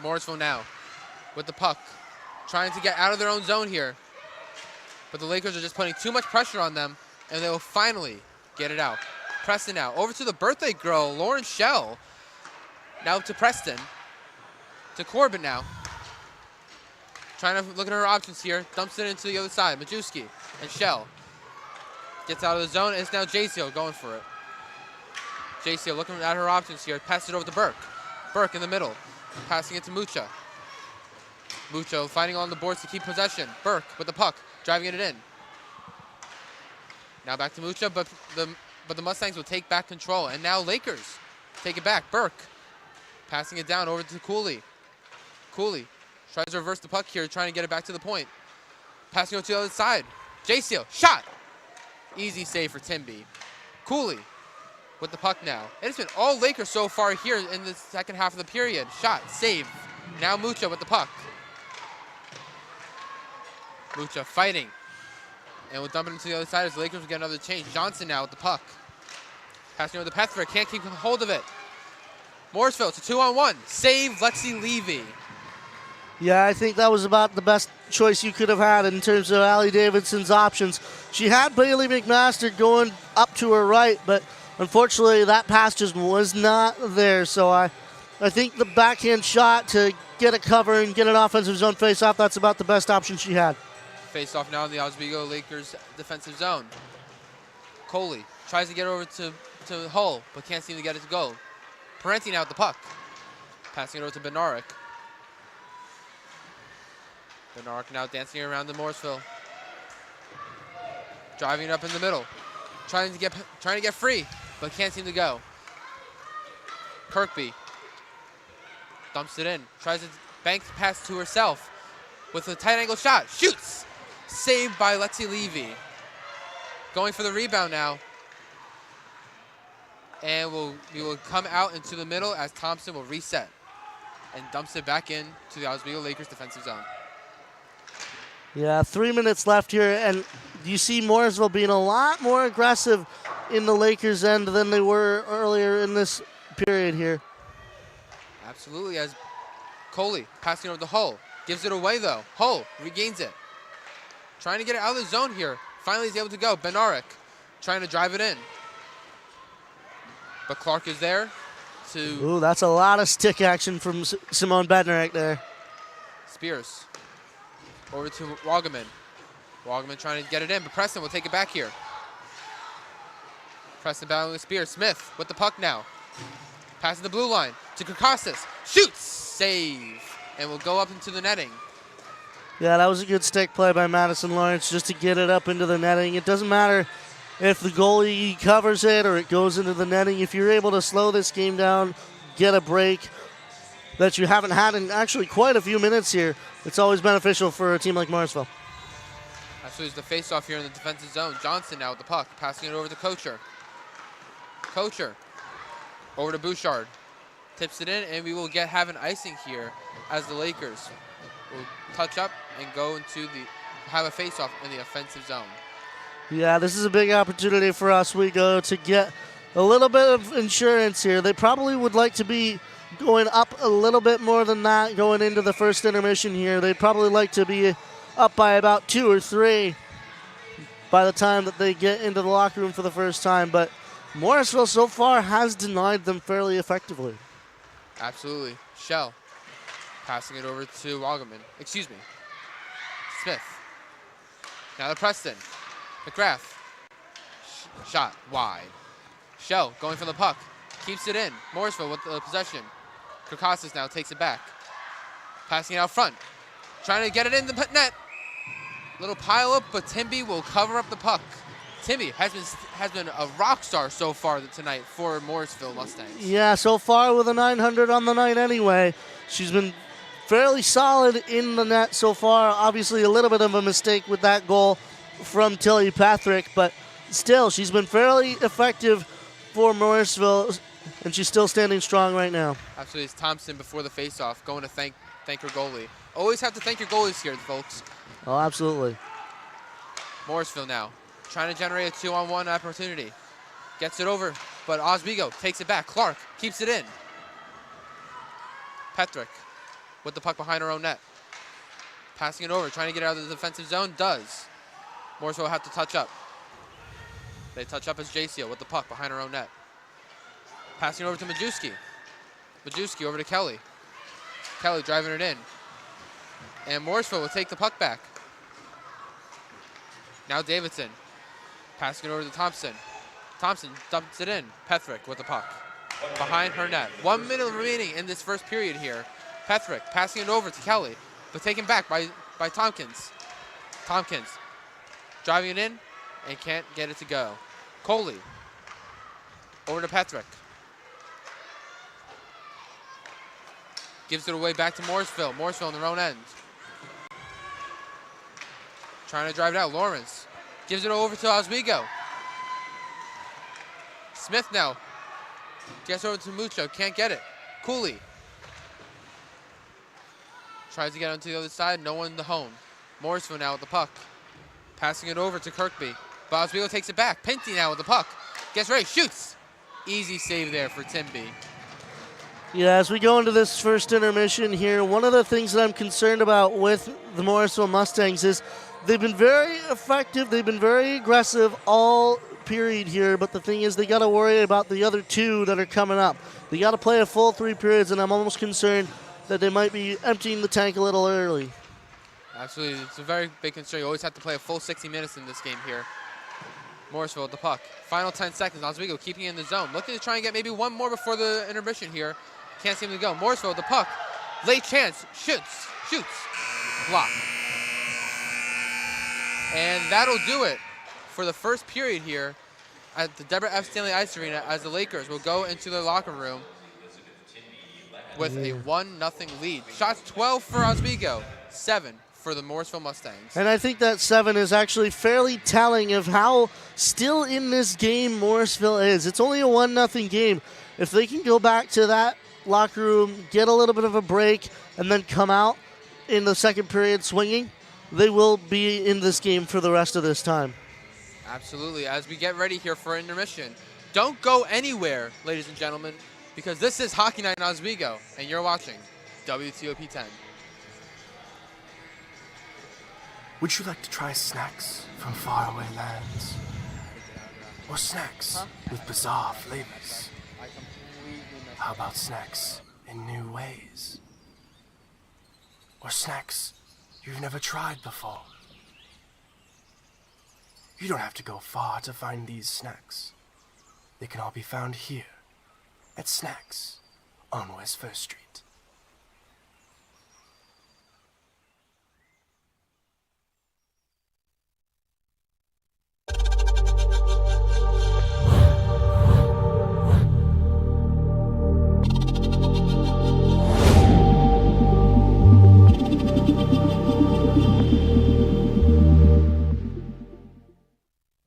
Morrisville now with the puck. Trying to get out of their own zone here. But the Lakers are just putting too much pressure on them, and they will finally get it out. Preston now. Over to the birthday girl, Lauren Shell. Now to Preston. To Corbett now. Trying to look at her options here. Dumps it into the other side. Majewski and Shell. Gets out of the zone, and it's now JCO going for it. JCO looking at her options here. Passes it over to Burke. Burke in the middle. Passing it to Mucha. Mucho fighting on the boards to keep possession. Burke with the puck. Driving it in. Now back to Mucha, but the Mustangs will take back control. And now Lakers take it back. Burke passing it down over to Cooley. Cooley tries to reverse the puck here, trying to get it back to the point. Passing over to the other side. JCO, shot. Easy save for Timby. Cooley with the puck now. And it's been all Lakers so far here in the second half of the period. Shot, save. Now Mucha with the puck. Mucha fighting. And we'll dump it into the other side as the Lakers will get another change. Johnson now with the puck. Passing over to Pethford. Can't keep hold of it. Morrisville to 2-on-1. Save Lexi Levy. Yeah, I think that was about the best choice you could have had in terms of Allie Davidson's options. She had Bailey McMaster going up to her right, but unfortunately that pass just was not there. So I think the backhand shot to get a cover and get an offensive zone face-off, that's about the best option she had. Face-off now in the Oswego Lakers defensive zone. Coley tries to get over to Hull, but can't seem to get it to go. Parenti now with the puck. Passing it over to Bednarik. Bednarik now dancing around the Morrisville. Driving it up in the middle. Trying to get free, but can't seem to go. Kirkby dumps it in. Tries to bank the pass to herself with a tight angle shot. Shoots! Saved by Lexi Levy. Going for the rebound now. And we will come out into the middle as Thompson will reset and dumps it back in to the Oswego Lakers defensive zone. Yeah, 3 minutes left here, and you see Morrisville being a lot more aggressive in the Lakers' end than they were earlier in this period here. Absolutely, as Coley passing over to Hull. Gives it away, though. Hull regains it. Trying to get it out of the zone here. Finally he's able to go. Bednarik trying to drive it in. But Clark is there to... Ooh, that's a lot of stick action from Simone Bednarik there. Spears. Over to Wagaman. Wagaman trying to get it in, but Preston will take it back here. Preston battling with Spears. Smith with the puck now. Passing the blue line to Kirkostas. Shoots! Save. And will go up into the netting. Yeah, that was a good stick play by Madison Lawrence just to get it up into the netting. It doesn't matter if the goalie covers it or it goes into the netting. If you're able to slow this game down, get a break, that you haven't had in actually quite a few minutes here. It's always beneficial for a team like Morrisville. Actually, it's the face-off here in the defensive zone. Johnson now with the puck, passing it over to Kocher. Kocher over to Bouchard. Tips it in, and we will have an icing here as the Lakers will touch up and go into have a face-off in the offensive zone. Yeah, this is a big opportunity for Oswego to get a little bit of insurance here. They probably would like to be going up a little bit more than that going into the first intermission here. They'd probably like to be up by about 2 or 3 by the time that they get into the locker room for the first time. But Morrisville so far has denied them fairly effectively. Absolutely. Shell passing it over to Smith. Now to Preston. McGrath. Shot wide. Shell going for the puck. Keeps it in. Morrisville with the possession. Kirkostas now takes it back. Passing it out front. Trying to get it in the net. Little pile up, but Timby will cover up the puck. Timby has been a rock star so far tonight for Morrisville Mustangs. Yeah, so far with a 900 on the night anyway. She's been fairly solid in the net so far. Obviously a little bit of a mistake with that goal from Tilly Patrick, but still she's been fairly effective for Morrisville, and she's still standing strong right now. Absolutely, it's Thompson before the faceoff going to thank her goalie. Always have to thank your goalies here, folks. Oh, absolutely. Morrisville now trying to generate a 2-on-1 opportunity. Gets it over, but Oswego takes it back. Clark keeps it in. Patrick with the puck behind her own net. Passing it over, trying to get out of the defensive zone, does. Morrisville will have to touch up. They touch up as Jacio with the puck behind her own net. Passing over to Majewski. Majewski over to Kelly. Kelly driving it in. And Morrisville will take the puck back. Now Davidson. Passing it over to Thompson. Thompson dumps it in. Pethrick with the puck. Behind her net. 1 minute remaining in this first period here. Pethrick passing it over to Kelly, but taken back by Tompkins. Tompkins driving it in and can't get it to go. Coley over to Pethrick. Gives it away back to Morrisville. Morrisville on their own end. Trying to drive it out. Lawrence gives it over to Oswego. Smith now gets over to Mucho. Can't get it. Cooley tries to get onto the other side. No one to home. Morrisville now with the puck. Passing it over to Kirkby. But Oswego takes it back. Pinty now with the puck. Gets ready. Shoots. Easy save there for Timby. Yeah, as we go into this first intermission here, one of the things that I'm concerned about with the Morrisville Mustangs is they've been very effective. They've been very aggressive all period here, but the thing is they got to worry about the other two that are coming up. They got to play a full 3 periods, and I'm almost concerned that they might be emptying the tank a little early. Absolutely. It's a very big concern. You always have to play a full 60 minutes in this game here. Morrisville with the puck. Final 10 seconds. Oswego keeping it in the zone. Looking to try and get maybe one more before the intermission here. Can't seem to go. Morrisville with the puck. Late chance. Shoots. Block. And that'll do it for the first period here at the Deborah F. Stanley Ice Arena, as the Lakers will go into their locker room with a 1-0 lead. Shots 12 for Oswego, 7 for the Morrisville Mustangs. And I think that 7 is actually fairly telling of how still in this game Morrisville is. It's only a 1-0 game. If they can go back to that locker room, get a little bit of a break, and then come out in the second period swinging, they will be in this game for the rest of this time. Absolutely. As we get ready here for intermission, don't go anywhere, ladies and gentlemen, because this is Hockey Night in Oswego, and you're watching WTOP 10. Would you like to try snacks from faraway lands? Or snacks with bizarre flavors? How about snacks in new ways? Or snacks you've never tried before? You don't have to go far to find these snacks. They can all be found here at Snacks on West 1st Street.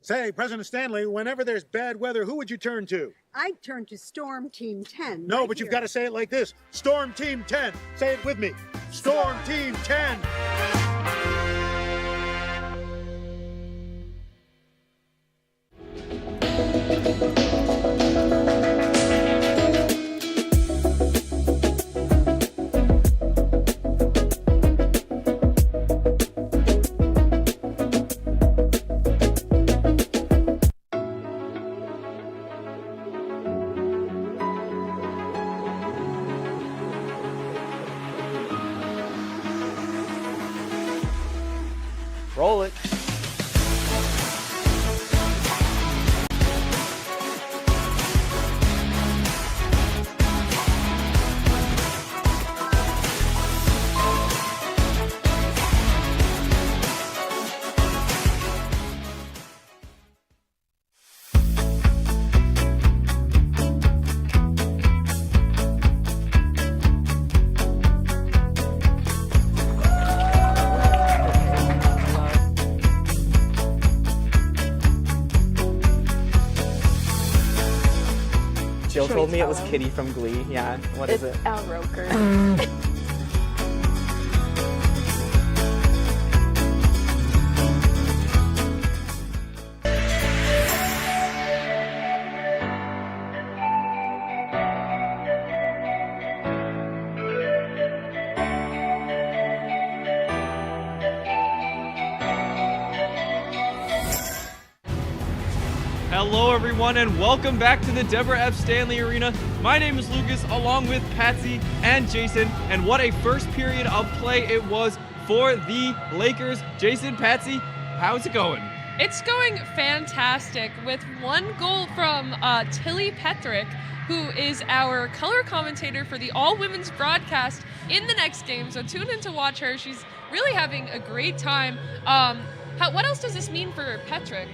Say, President Stanley, whenever there's bad weather, who would you turn to? I'd turn to Storm Team 10. No, but you've got to say it like this. Storm Team 10. Say it with me. Storm Team 10. Roll it. Jill told me it was Kitty from Glee. Yeah, what is it? It's Al Roker. Hello, everyone, and welcome back to the Deborah F. Stanley Arena. My name is Lucas, along with Patsy and Jason, and what a first period of play it was for the Lakers. Jason, Patsy, how's it going? It's going fantastic with one goal from Tilly Petrick, who is our color commentator for the all-women's broadcast in the next game. So tune in to watch her. She's really having a great time. What else does this mean for Petrick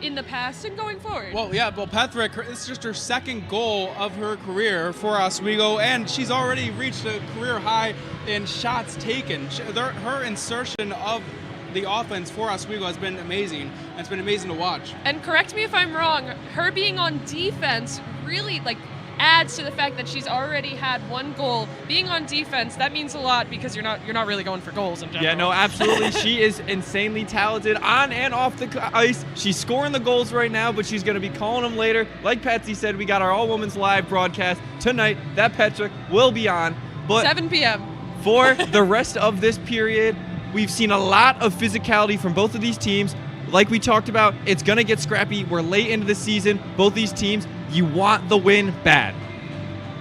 in the past and going forward? Well, Petrick, it's just her second goal of her career for Oswego, and she's already reached a career high in shots taken. Her insertion of the offense for Oswego has been amazing, and it's been amazing to watch. And correct me if I'm wrong, her being on defense really adds to the fact that she's already had one goal. Being on defense, that means a lot because you're not really going for goals in general. Yeah, no, absolutely. She is insanely talented on and off the ice. She's scoring the goals right now, but she's going to be calling them later. Like Patsy said, we got our all-women's live broadcast tonight that Petrick will be on. But 7 p.m. For the rest of this period, we've seen a lot of physicality from both of these teams. Like we talked about, it's going to get scrappy. We're late into the season. Both these teams, you want the win bad.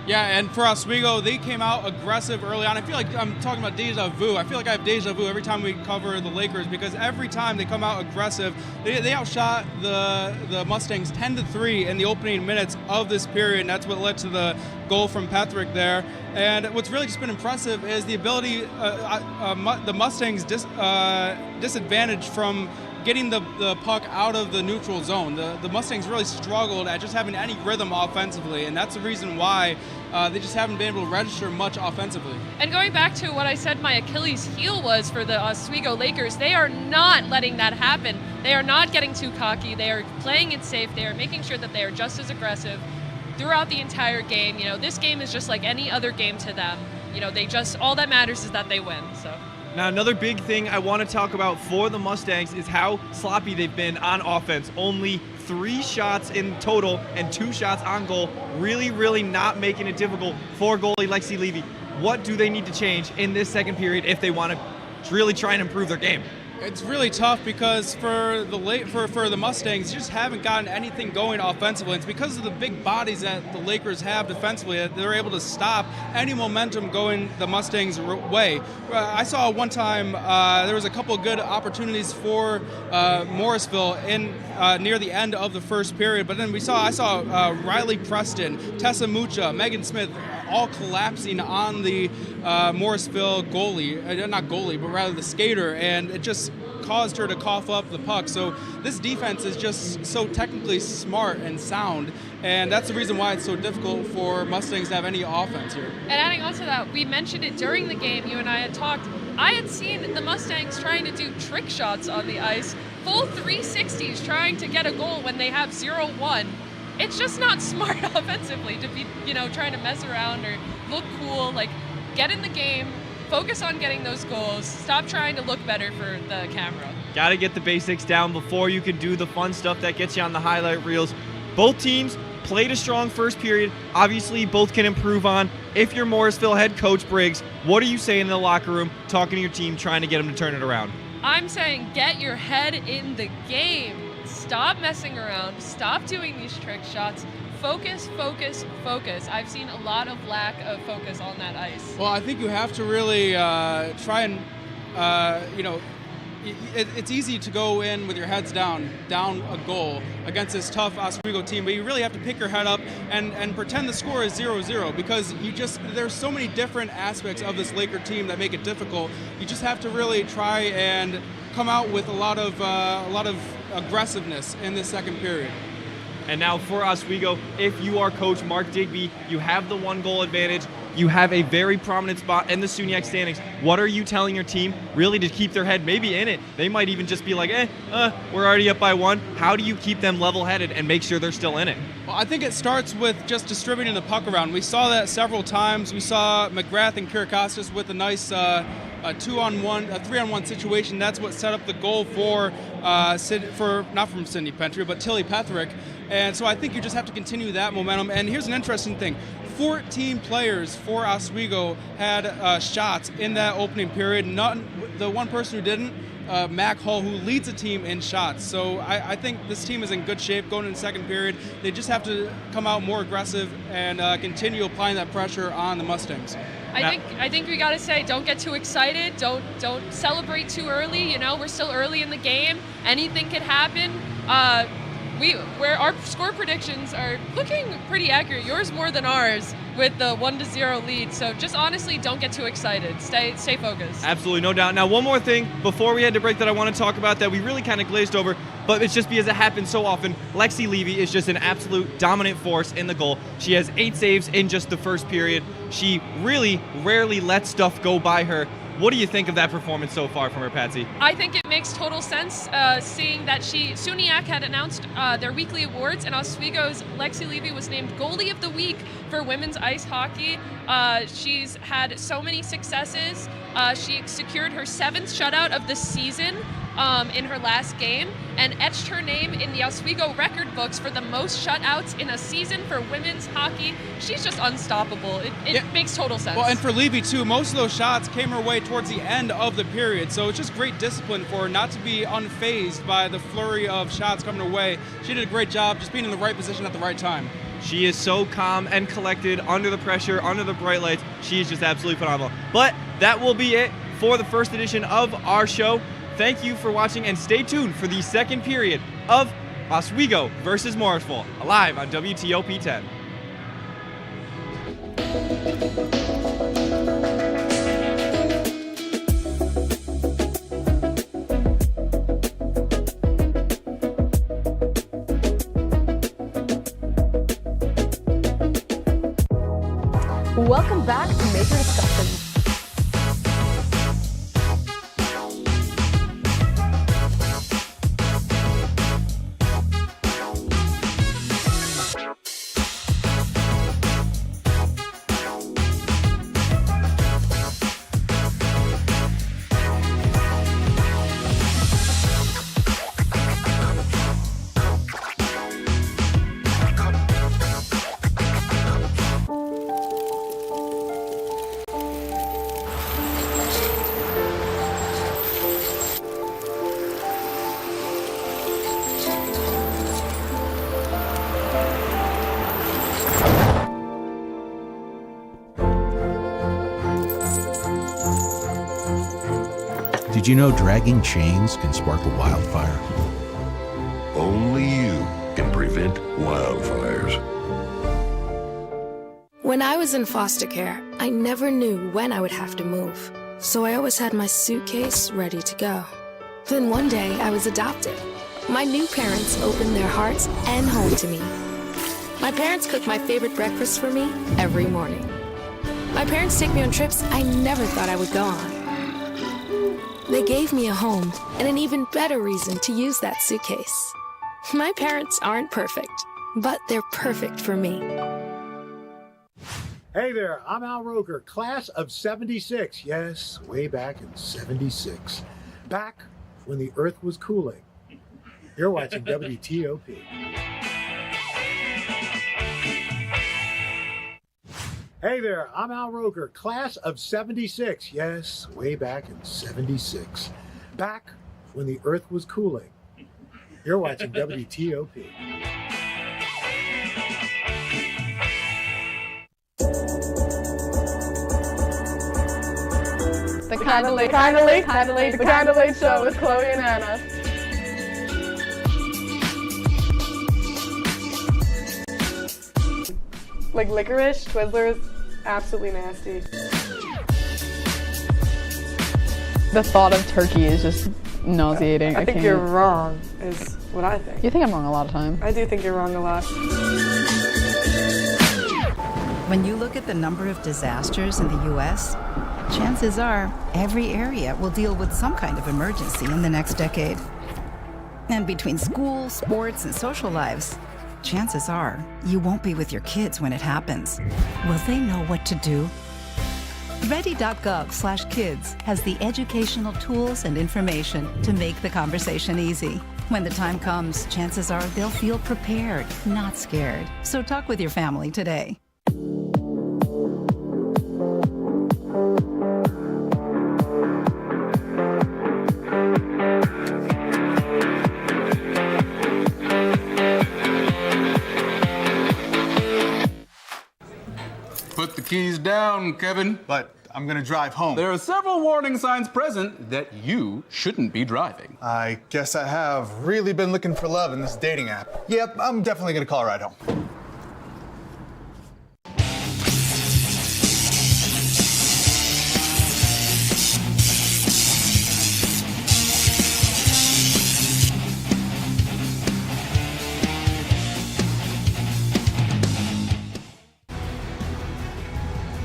Yeah, and for Oswego, they came out aggressive early on. I feel like I'm talking about deja vu. I feel like I have deja vu every time we cover the Lakers because every time they come out aggressive, they outshot the Mustangs 10-3 in the opening minutes of this period, and that's what led to the goal from Petrick there. And what's really just been impressive is the ability, the Mustangs' disadvantage from getting the puck out of the neutral zone. The Mustangs really struggled at just having any rhythm offensively, and that's the reason why they just haven't been able to register much offensively. And going back to what I said my Achilles heel was for the Oswego Lakers, they are not letting that happen. They are not getting too cocky. They are playing it safe. They are making sure that they are just as aggressive throughout the entire game. You know, this game is just like any other game to them. You know, all that matters is that they win, so. Now, another big thing I want to talk about for the Mustangs is how sloppy they've been on offense. Only 3 shots in total and 2 shots on goal. Really, really not making it difficult for goalie Lexi Levy. What do they need to change in this second period if they want to really try and improve their game? It's really tough because for the Mustangs, you just haven't gotten anything going offensively. It's because of the big bodies that the Lakers have defensively that they're able to stop any momentum going the Mustangs' way. I saw one time there was a couple of good opportunities for Morrisville in near the end of the first period, but then I saw Riley Preston, Tessa Mucha, Megan Smith, all collapsing on the Morrisville goalie, not goalie, but rather the skater, and it just caused her to cough up the puck. So this defense is just so technically smart and sound, and that's the reason why it's so difficult for Mustangs to have any offense here. And adding on to that, we mentioned it during the game, you and I had talked, I had seen the Mustangs trying to do trick shots on the ice, full 360s trying to get a goal when they have 0-1. It's just not smart offensively to be, trying to mess around or look cool. Like, get in the game, focus on getting those goals, stop trying to look better for the camera. Got to get the basics down before you can do the fun stuff that gets you on the highlight reels. Both teams played a strong first period. Obviously, both can improve on. If you're Morrisville head coach Briggs, what are you saying in the locker room, talking to your team, trying to get them to turn it around? I'm saying get your head in the game. Stop messing around. Stop doing these trick shots. Focus, focus, focus. I've seen a lot of lack of focus on that ice. Well, I think you have to really try and, it's easy to go in with your heads down a goal against this tough Oswego team, but you really have to pick your head up and pretend the score is 0-0 because there's so many different aspects of this Laker team that make it difficult. You just have to really try and come out with a lot of aggressiveness in this second period. And now for Oswego, if you are Coach Mark Digby, you have the 1-goal advantage. You have a very prominent spot in the SUNY standings. What are you telling your team really to keep their head maybe in it? They might even just be like, we're already up by 1. How do you keep them level-headed and make sure they're still in it? Well, I think it starts with just distributing the puck around. We saw that several times. We saw McGrath and Kirikostas with a nice 3-on-1 situation. That's what set up the goal for not from Cindy Pentry, but Tilly Petherick. And so I think you just have to continue that momentum. And here's an interesting thing. 14 players for Oswego had shots in that opening period. The one person who didn't, Mac Hull, who leads the team in shots. So I think this team is in good shape going into the second period. They just have to come out more aggressive and continue applying that pressure on the Mustangs. I think we gotta say, don't get too excited. Don't celebrate too early. We're still early in the game. Anything could happen. Where our score predictions are looking pretty accurate. Yours more than ours with the 1-0 lead. So just honestly, don't get too excited. Stay focused. Absolutely, no doubt. Now, one more thing before we head to break that I want to talk about that we really kind of glazed over, but it's just because it happens so often. Lexi Levy is just an absolute dominant force in the goal. She has 8 saves in just the first period. She really rarely lets stuff go by her. What do you think of that performance so far from her, Patsy? I think it makes total sense, seeing that SUNYAC had announced their weekly awards, and Oswego's Lexi Levy was named Goalie of the Week for women's ice hockey. She's had so many successes. She secured her 7th shutout of the season in her last game and etched her name in the Oswego record books for the most shutouts in a season for women's hockey. She's just unstoppable. It makes total sense. Well, and for Levy too, most of those shots came her way towards the end of the period, so it's just great discipline for her not to be unfazed by the flurry of shots coming her way. She did a great job just being in the right position at the right time. She is so calm and collected under the pressure, under the bright lights. She is just absolutely phenomenal. But that will be it for the first edition of our show. Thank you for watching, and stay tuned for the second period of Oswego versus Morrisville, live on WTOP 10. Welcome back to Major Discussions. Did you know dragging chains can spark a wildfire? Only you can prevent wildfires. When I was in foster care, I never knew when I would have to move. So I always had my suitcase ready to go. Then one day I was adopted. My new parents opened their hearts and home to me. My parents cook my favorite breakfast for me every morning. My parents take me on trips I never thought I would go on. They gave me a home and an even better reason to use that suitcase. My parents aren't perfect, but they're perfect for me. Hey there, I'm Al Roker, class of 76. Yes, way back in 76. Back when the Earth was cooling. You're watching WTOP. Hey there, I'm Al Roker, class of 76. Yes, way back in 76. Back when the Earth was cooling. You're watching WTOP. The Kinda Late Show with Chloe and Anna. Like licorice, Twizzlers, absolutely nasty. The thought of turkey is just nauseating. I think you're wrong, is what I think. You think I'm wrong a lot of time. I do think you're wrong a lot. When you look at the number of disasters in the U.S., chances are every area will deal with some kind of emergency in the next decade. And between school, sports, and social lives, chances are you won't be with your kids when it happens. Will they know what to do? Ready.gov/kids has the educational tools and information to make the conversation easy. When the time comes, chances are they'll feel prepared, not scared. So talk with your family today. Put the keys down, Kevin. But I'm gonna drive home. There are several warning signs present that you shouldn't be driving. I guess I have really been looking for love in this dating app. Yep, I'm definitely gonna call a ride home.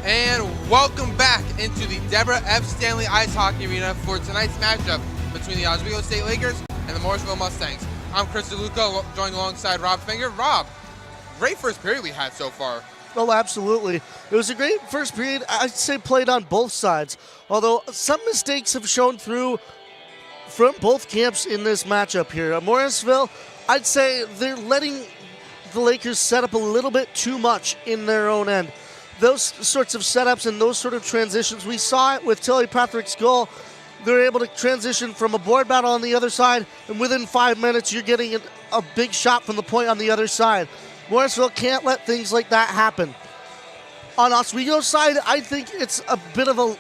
And welcome back into the Deborah F. Stanley Ice Hockey Arena for tonight's matchup between the Oswego State Lakers and the Morrisville Mustangs. I'm Chris DeLuca, joined alongside Rob Finger. Rob, great first period we had so far. Oh, absolutely. It was a great first period, I'd say played on both sides, although some mistakes have shown through from both camps in this matchup here. Morrisville, I'd say they're letting the Lakers set up a little bit too much in their own end. Those sorts of setups and those sort of transitions, we saw it with Tilly Patrick's goal. They're able to transition from a board battle on the other side, and within 5 minutes, you're getting a big shot from the point on the other side. Morrisville can't let things like that happen. On Oswego's side, I think it's a bit of a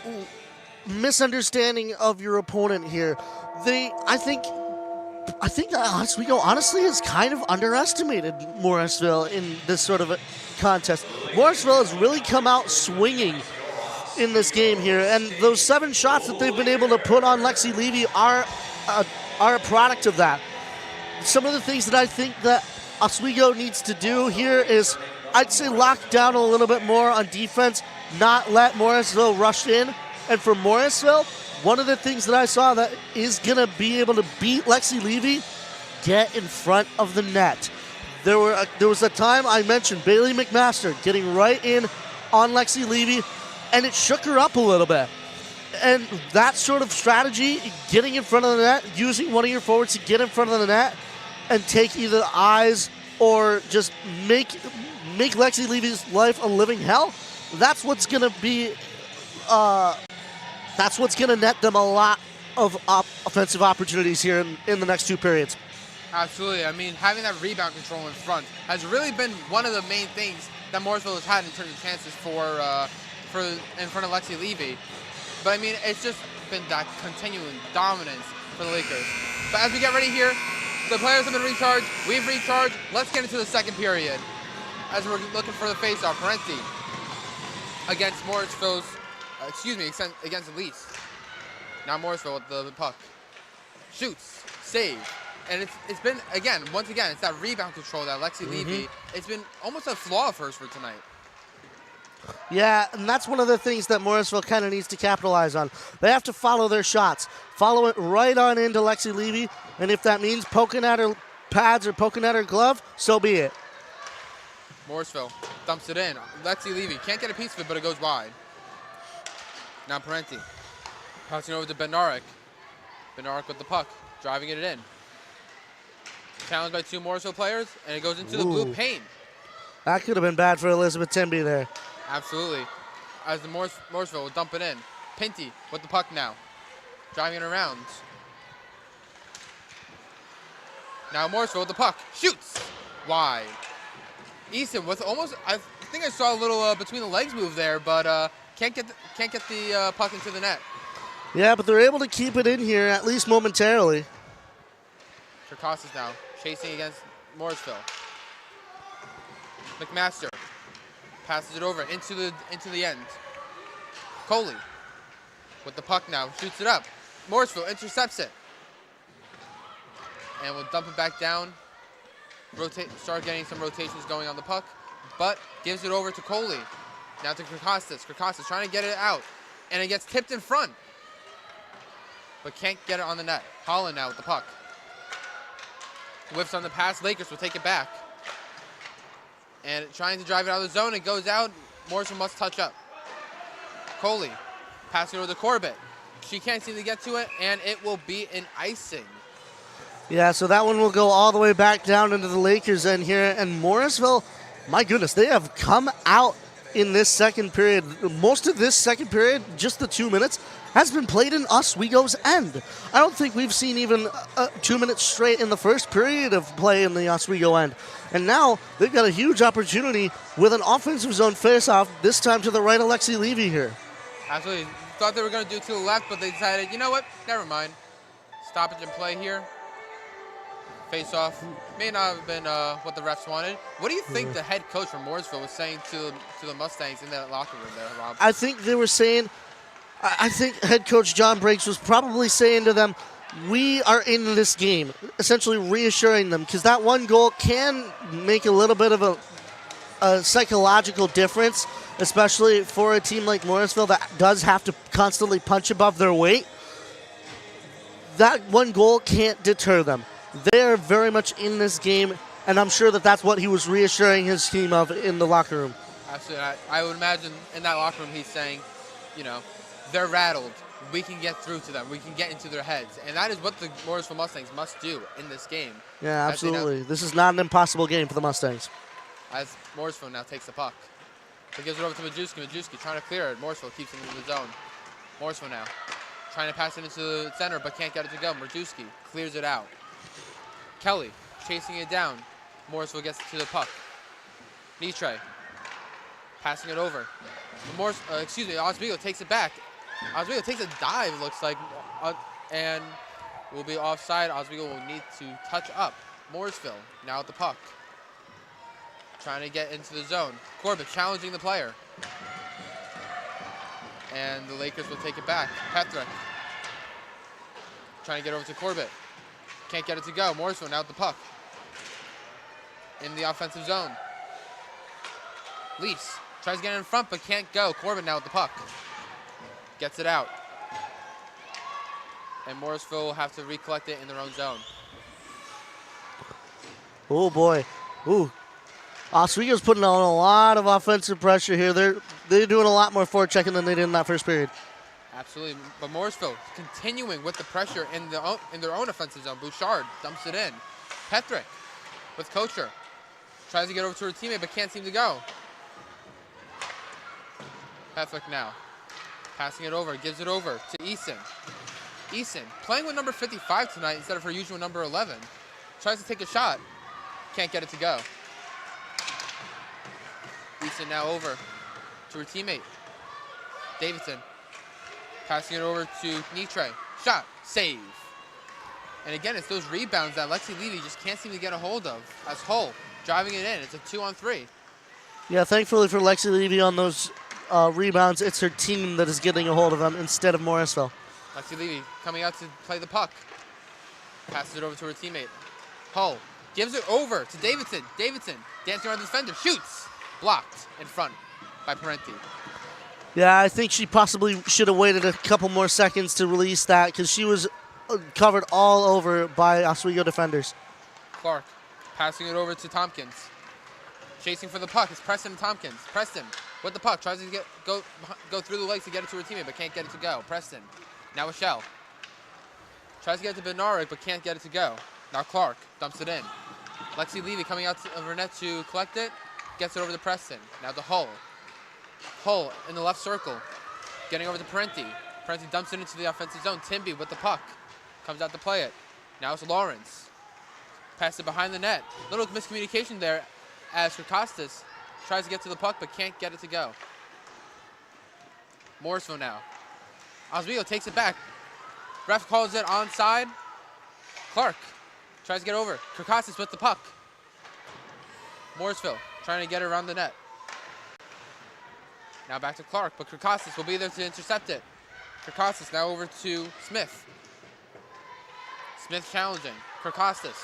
misunderstanding of your opponent here. I think Oswego honestly has kind of underestimated Morrisville in this sort of a contest. Morrisville has really come out swinging in this game here, and those 7 shots that they've been able to put on Lexi Levy are a product of that. Some of the things that I think that Oswego needs to do here is, I'd say, lock down a little bit more on defense, not let Morrisville rush in. And for Morrisville, one of the things that I saw that is going to be able to beat Lexi Levy, get in front of the net. There was a time I mentioned Bailey McMaster getting right in on Lexi Levy, and it shook her up a little bit. And that sort of strategy, getting in front of the net, using one of your forwards to get in front of the net and take either the eyes or just make Lexi Levy's life a living hell, that's what's going to be that's what's going to net them a lot of offensive opportunities here in the next 2 periods. Absolutely. I mean, having that rebound control in front has really been one of the main things that Morrisville has had in terms of chances for in front of Lexi Levy. But I mean, it's just been that continuing dominance for the Lakers. But as we get ready here, the players have been recharged. We've recharged. Let's get into the second period as we're looking for the faceoff. Parenti against Morrisville's, against Elise. Now Morrisville with the puck. Shoots, save. And it's been, once again, it's that rebound control that Lexi Levy, it's been almost a flaw of hers for tonight. Yeah, and that's one of the things that Morrisville kind of needs to capitalize on. They have to follow their shots. Follow it right on into Lexi Levy, and if that means poking at her pads or poking at her glove, so be it. Morrisville dumps it in. Lexi Levy can't get a piece of it, but it goes wide. Now Parenti passing over to Bednarik. Bednarik with the puck, driving it in. Challenged by 2 Morrisville players, and it goes into the blue paint. That could have been bad for Elizabeth Timby there. Absolutely. As the Morrisville will dump it in. Pinty with the puck now. Driving it around. Now Morrisville with the puck. Shoots! Wide. Easton with almost, I think I saw a little between the legs move there, but can't get the puck into the net. Yeah, but they're able to keep it in here, at least momentarily. Cherkasas now chasing against Morrisville. McMaster passes it over into the end. Coley with the puck now, shoots it up. Morrisville intercepts it. And will dump it back down. Start getting some rotations going on the puck, but gives it over to Coley. Now to Cherkasas. Cherkasas trying to get it out, and it gets tipped in front, but can't get it on the net. Holland now with the puck. Whiffs on the pass. Lakers will take it back. And trying to drive it out of the zone. It goes out. Morrison must touch up. Coley passing over to Corbett. She can't seem to get to it, and it will be an icing. Yeah, so that one will go all the way back down into the Lakers' end here. And Morrisville, my goodness, they have come out in this second period. Most of this second period, just the 2 minutes, has been played in Oswego's end. I don't think we've seen even 2 minutes straight in the first period of play in the Oswego end. And now they've got a huge opportunity with an offensive zone faceoff, this time to the right of Lexi Levy here. Absolutely. Thought they were going to do to the left, but they decided, you know what, never mind. Stoppage and play here. Face-off may not have been what the refs wanted. What do you think the head coach from Morrisville was saying to the Mustangs in that locker room there, Rob? I think they were saying, I think head coach John Briggs was probably saying to them, we are in this game, essentially reassuring them, because that one goal can make a little bit of a psychological difference, especially for a team like Morrisville that does have to constantly punch above their weight. That one goal can't deter them. They are very much in this game, and I'm sure that that's what he was reassuring his team of in the locker room. Absolutely. I would imagine in that locker room he's saying, you know, they're rattled. We can get through to them. We can get into their heads. And that is what the Morrisville Mustangs must do in this game. Yeah, absolutely. This is not an impossible game for the Mustangs. As Morrisville now takes the puck. He gives it over to Majewski. Majewski trying to clear it. Morrisville keeps it in the zone. Morrisville now trying to pass it into the center, but can't get it to go. Majewski clears it out. Kelly chasing it down. Morrisville gets to the puck. Nitre passing it over. Oswego takes it back. Oswego takes a dive, looks like, and will be offside. Oswego will need to touch up. Morrisville now at the puck. Trying to get into the zone. Corbett challenging the player. And the Lakers will take it back. Petrick trying to get over to Corbett. Can't get it to go. Morrisville now at the puck. In the offensive zone. Leafs tries to get in front, but can't go. Corbett now at the puck. Gets it out. And Morrisville will have to recollect it in their own zone. Oh, boy. Ooh. Oswego's putting on a lot of offensive pressure here. They're doing a lot more forechecking than they did in that first period. Absolutely. But Morrisville continuing with the pressure in their own offensive zone. Bouchard dumps it in. Petrick with Kocher. Tries to get over to her teammate, but can't seem to go. Petrick now. Passing it over. Gives it over to Eason. Eason playing with number 55 tonight instead of her usual number 11. Tries to take a shot. Can't get it to go. Eason now over to her teammate. Davidson. Passing it over to Nitre. Shot. Save. And again, it's those rebounds that Lexi Levy just can't seem to get a hold of. As Hull driving it in. It's a 2-on-3. Yeah, thankfully for Lexi Levy on those rebounds, it's her team that is getting a hold of them instead of Morrisville. Lexi Levy coming out to play the puck. Passes it over to her teammate. Hull gives it over to Davidson. Davidson dancing around the defender. Shoots. Blocked in front. by Parenti. Yeah, I think she possibly should have waited a couple more seconds to release that because she was covered all over by Oswego defenders. Clark passing it over to Tompkins. Chasing for the puck is Preston and Tompkins. Preston with the puck, tries to go through the legs to get it to her teammate, but can't get it to go. Preston, now Michelle. Tries to get it to Bednarik, but can't get it to go. Now Clark dumps it in. Lexi Levy coming out of her net to collect it, gets it over to Preston. Now to Hull. Hull in the left circle, getting over to Parenti. Parenti dumps it into the offensive zone. Timby with the puck, comes out to play it. Now it's Lawrence. Pass it behind the net. Little miscommunication there as Krakostas tries to get to the puck but can't get it to go. Morrisville now. Oswego takes it back. Ref calls it onside. Clark tries to get over. Krakostas with the puck. Morrisville trying to get it around the net. Now back to Clark, but Krakostas will be there to intercept it. Krakostas now over to Smith. Smith challenging. Krakostas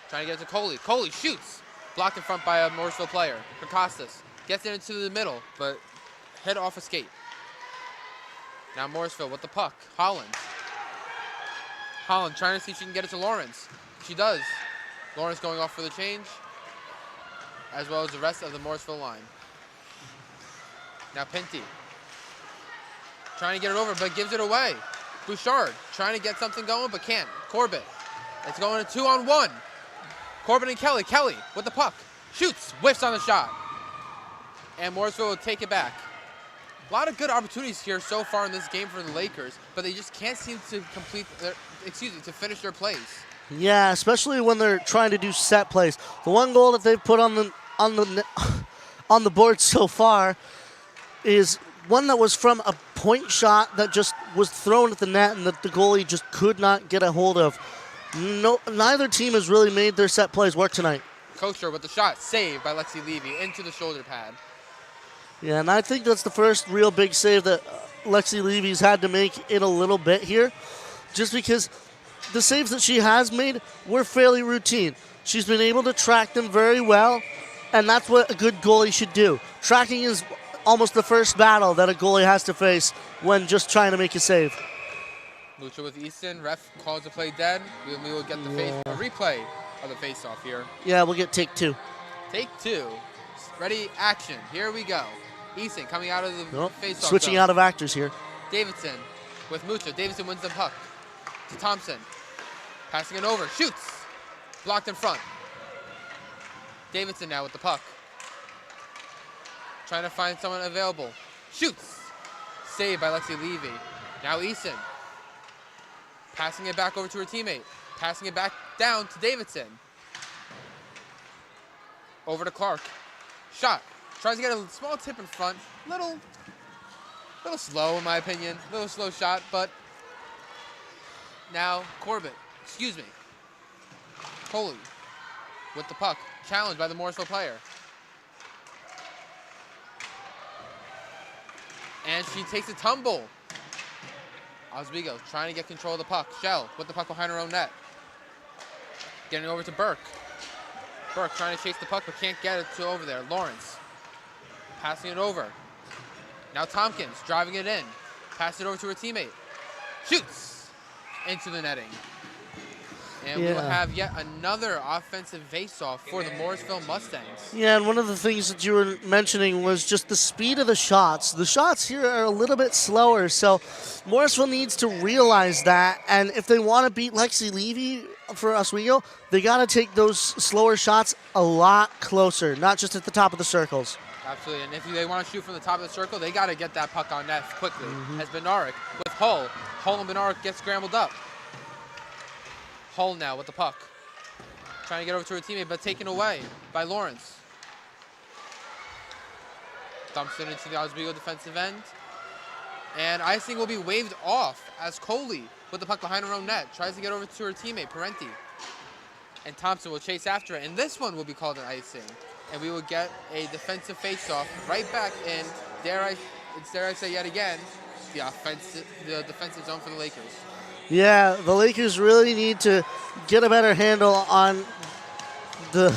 trying to get it to Coley. Coley shoots. Blocked in front by a Morrisville player. Krakostas gets it into the middle, but head off a skate. Now Morrisville with the puck. Holland. Holland trying to see if she can get it to Lawrence. She does. Lawrence going off for the change, as well as the rest of the Morrisville line. Now Pinty trying to get it over, but gives it away. Bouchard trying to get something going, but can't. Corbett. It's going to 2-on-1. Corbett and Kelly. Kelly with the puck. Shoots. Whiffs on the shot. And Morrisville will take it back. A lot of good opportunities here so far in this game for the Lakers, but they just can't seem to to finish their plays. Yeah, especially when they're trying to do set plays. The one goal that they've put on the board so far is one that was from a point shot that just was thrown at the net and that the goalie just could not get a hold of. Neither team has really made their set plays work tonight. Kosher with the shot, saved by Lexi Levy into the shoulder pad. Yeah, and I think that's the first real big save that Lexi Levy's had to make in a little bit here, just because the saves that she has made were fairly routine. She's been able to track them very well, and that's what a good goalie should do. Tracking is almost the first battle that a goalie has to face when just trying to make a save. Lucha with Easton. Ref calls the play dead. We will get a replay of the face-off here. Yeah, we'll get take two. Take two. Ready, action. Here we go. Easton coming out of the face-off Switching zone. out of actors here. Davidson with Mucha. Davidson wins the puck to Thompson. Passing it over. Shoots. Blocked in front. Davidson now with the puck. Trying to find someone available. Shoots. Saved by Lexi Levy. Now Easton. Passing it back over to her teammate. Passing it back down to Davidson. Over to Clark. Shot. Tries to get a small tip in front. Little slow in my opinion. Little slow shot, but now Corbett. Excuse me. Coley with the puck. Challenged by the Morrisville player. And she takes a tumble. Oswego trying to get control of the puck. Shell with the puck behind her own net. Getting over to Burke. Burke trying to chase the puck but can't get it to over there. Lawrence passing it over. Now Tompkins driving it in. Pass it over to her teammate. Shoots into the netting. And we will have yet another offensive face-off for the Morrisville Mustangs. Yeah, and one of the things that you were mentioning was just the speed of the shots. The shots here are a little bit slower, so Morrisville needs to realize that. And if they want to beat Lexi Levy for Oswego, they got to take those slower shots a lot closer, not just at the top of the circles. Absolutely, and if they want to shoot from the top of the circle, they got to get that puck on net quickly. As Bednarik with Hull. Hull and Bednarik get scrambled up. Hull now with the puck. Trying to get over to her teammate, but taken away by Lawrence. Dumps it into the Oswego defensive end. And icing will be waved off as Coley with the puck behind her own net. Tries to get over to her teammate, Parenti. And Thompson will chase after it. And this one will be called an icing. And we will get a defensive face-off right back in, dare I say yet again, the defensive zone for the Lakers. Yeah, the Lakers really need to get a better handle on the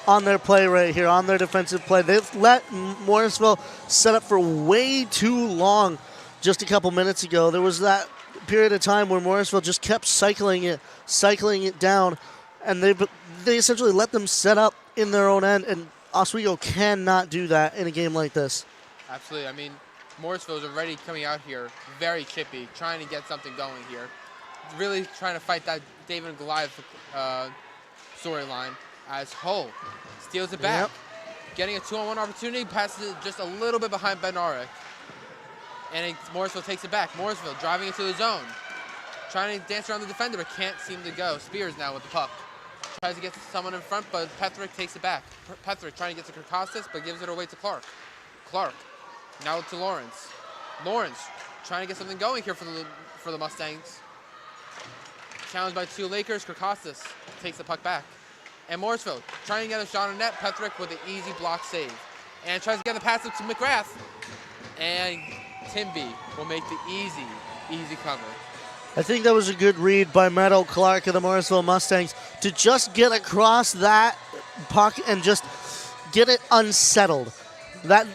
on their play right here, on their defensive play. They've let Morrisville set up for way too long just a couple minutes ago. There was that period of time where Morrisville just kept cycling it down, and they essentially let them set up in their own end, and Oswego cannot do that in a game like this. Absolutely. I mean, Morrisville is already coming out here very chippy, trying to get something going here. Really trying to fight that David and Goliath storyline as Hull steals it back. Yep. Getting a 2-on-1 opportunity, passes it just a little bit behind Bednarik. And Morrisville takes it back. Morrisville driving into the zone. Trying to dance around the defender, but can't seem to go. Spears now with the puck. Tries to get someone in front, but Petherick takes it back. Petherick trying to get to Kirkostas, but gives it away to Clark. Clark now to Lawrence. Lawrence trying to get something going here for the Mustangs. Challenged by 2 Lakers. Kirkostas takes the puck back. And Morrisville trying to get a shot on net. Petherick with an easy block save. And tries to get the pass up to McGrath. And Timby will make the easy cover. I think that was a good read by Meadow Clark of the Morrisville Mustangs to just get across that puck and just get it unsettled. That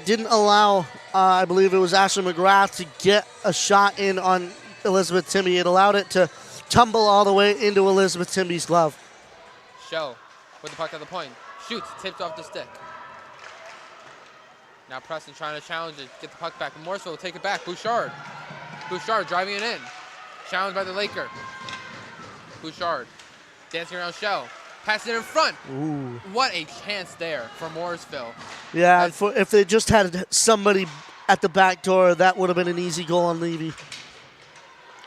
didn't allow, I believe it was Ashley McGrath, to get a shot in on Elizabeth Timby. It allowed it to tumble all the way into Elizabeth Timby's glove. Shell with the puck at the point. Shoots, tipped off the stick. Now Preston trying to challenge it, get the puck back. Morrisville will take it back. Bouchard driving it in. Challenged by the Laker. Bouchard dancing around Shell. Passing it in front. Ooh. What a chance there for Morrisville. Yeah, if they just had somebody at the back door, that would have been an easy goal on Levy.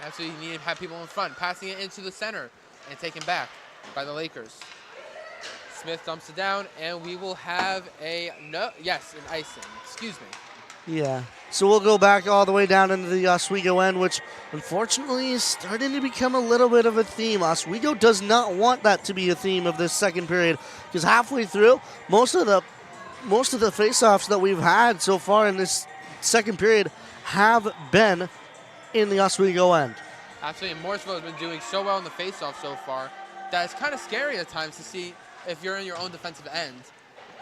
Absolutely, you need to have people in front. Passing it into the center and taken back by the Lakers. Smith dumps it down, and we will have an icing. Excuse me. Yeah. So we'll go back all the way down into the Oswego end, which unfortunately is starting to become a little bit of a theme. Oswego does not want that to be a theme of this second period, because halfway through, most of the face-offs that we've had so far in this second period have been in the Oswego end. Absolutely, and Morrisville has been doing so well in the face-off so far that it's kind of scary at times to see if you're in your own defensive end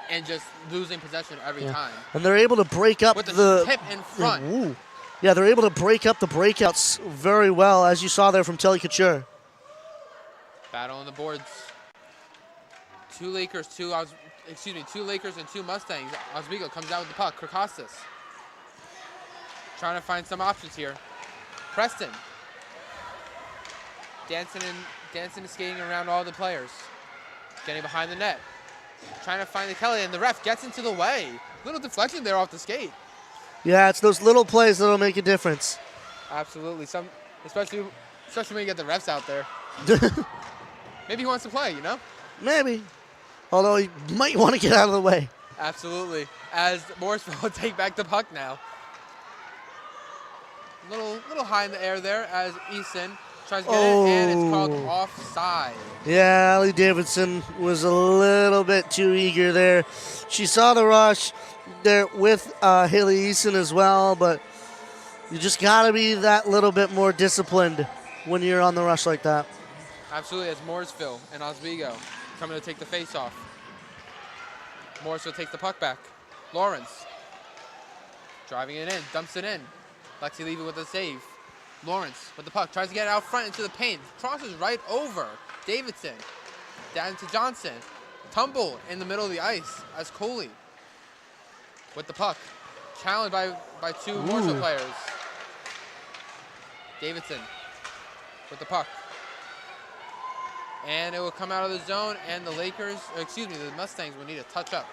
and just losing possession every time. And they're able to break up with the tip in front. Ooh. Yeah, they're able to break up the breakouts very well, as you saw there from Telly Couture. Battle on the boards. 2 Lakers and 2 Mustangs. Oswego comes out with the puck. Kirkostas trying to find some options here. Preston dancing and skating around all the players. Getting behind the net. Trying to find the Kelly, and the ref gets into the way. Little deflection there off the skate. Yeah, it's those little plays that'll make a difference. Absolutely. Especially when you get the refs out there. Maybe he wants to play, you know? Maybe. Although he might want to get out of the way. Absolutely. As Morrisville will take back the puck now. Little high in the air there as Easton tries to get it, and it's called offside. Yeah, Allie Davidson was a little bit too eager there. She saw the rush there with Haley Easton as well, but you just got to be that little bit more disciplined when you're on the rush like that. Absolutely, as Morrisville and Oswego coming to take the face-off. Morrisville takes the puck back. Lawrence driving it in, dumps it in. Lexi Levy with the save. Lawrence with the puck, tries to get it out front into the paint. Crosses right over Davidson. Down to Johnson. Tumble in the middle of the ice as Coley with the puck. Challenged by 2 Morrisville players. Davidson with the puck. And it will come out of the zone, and the Mustangs will need a touch up.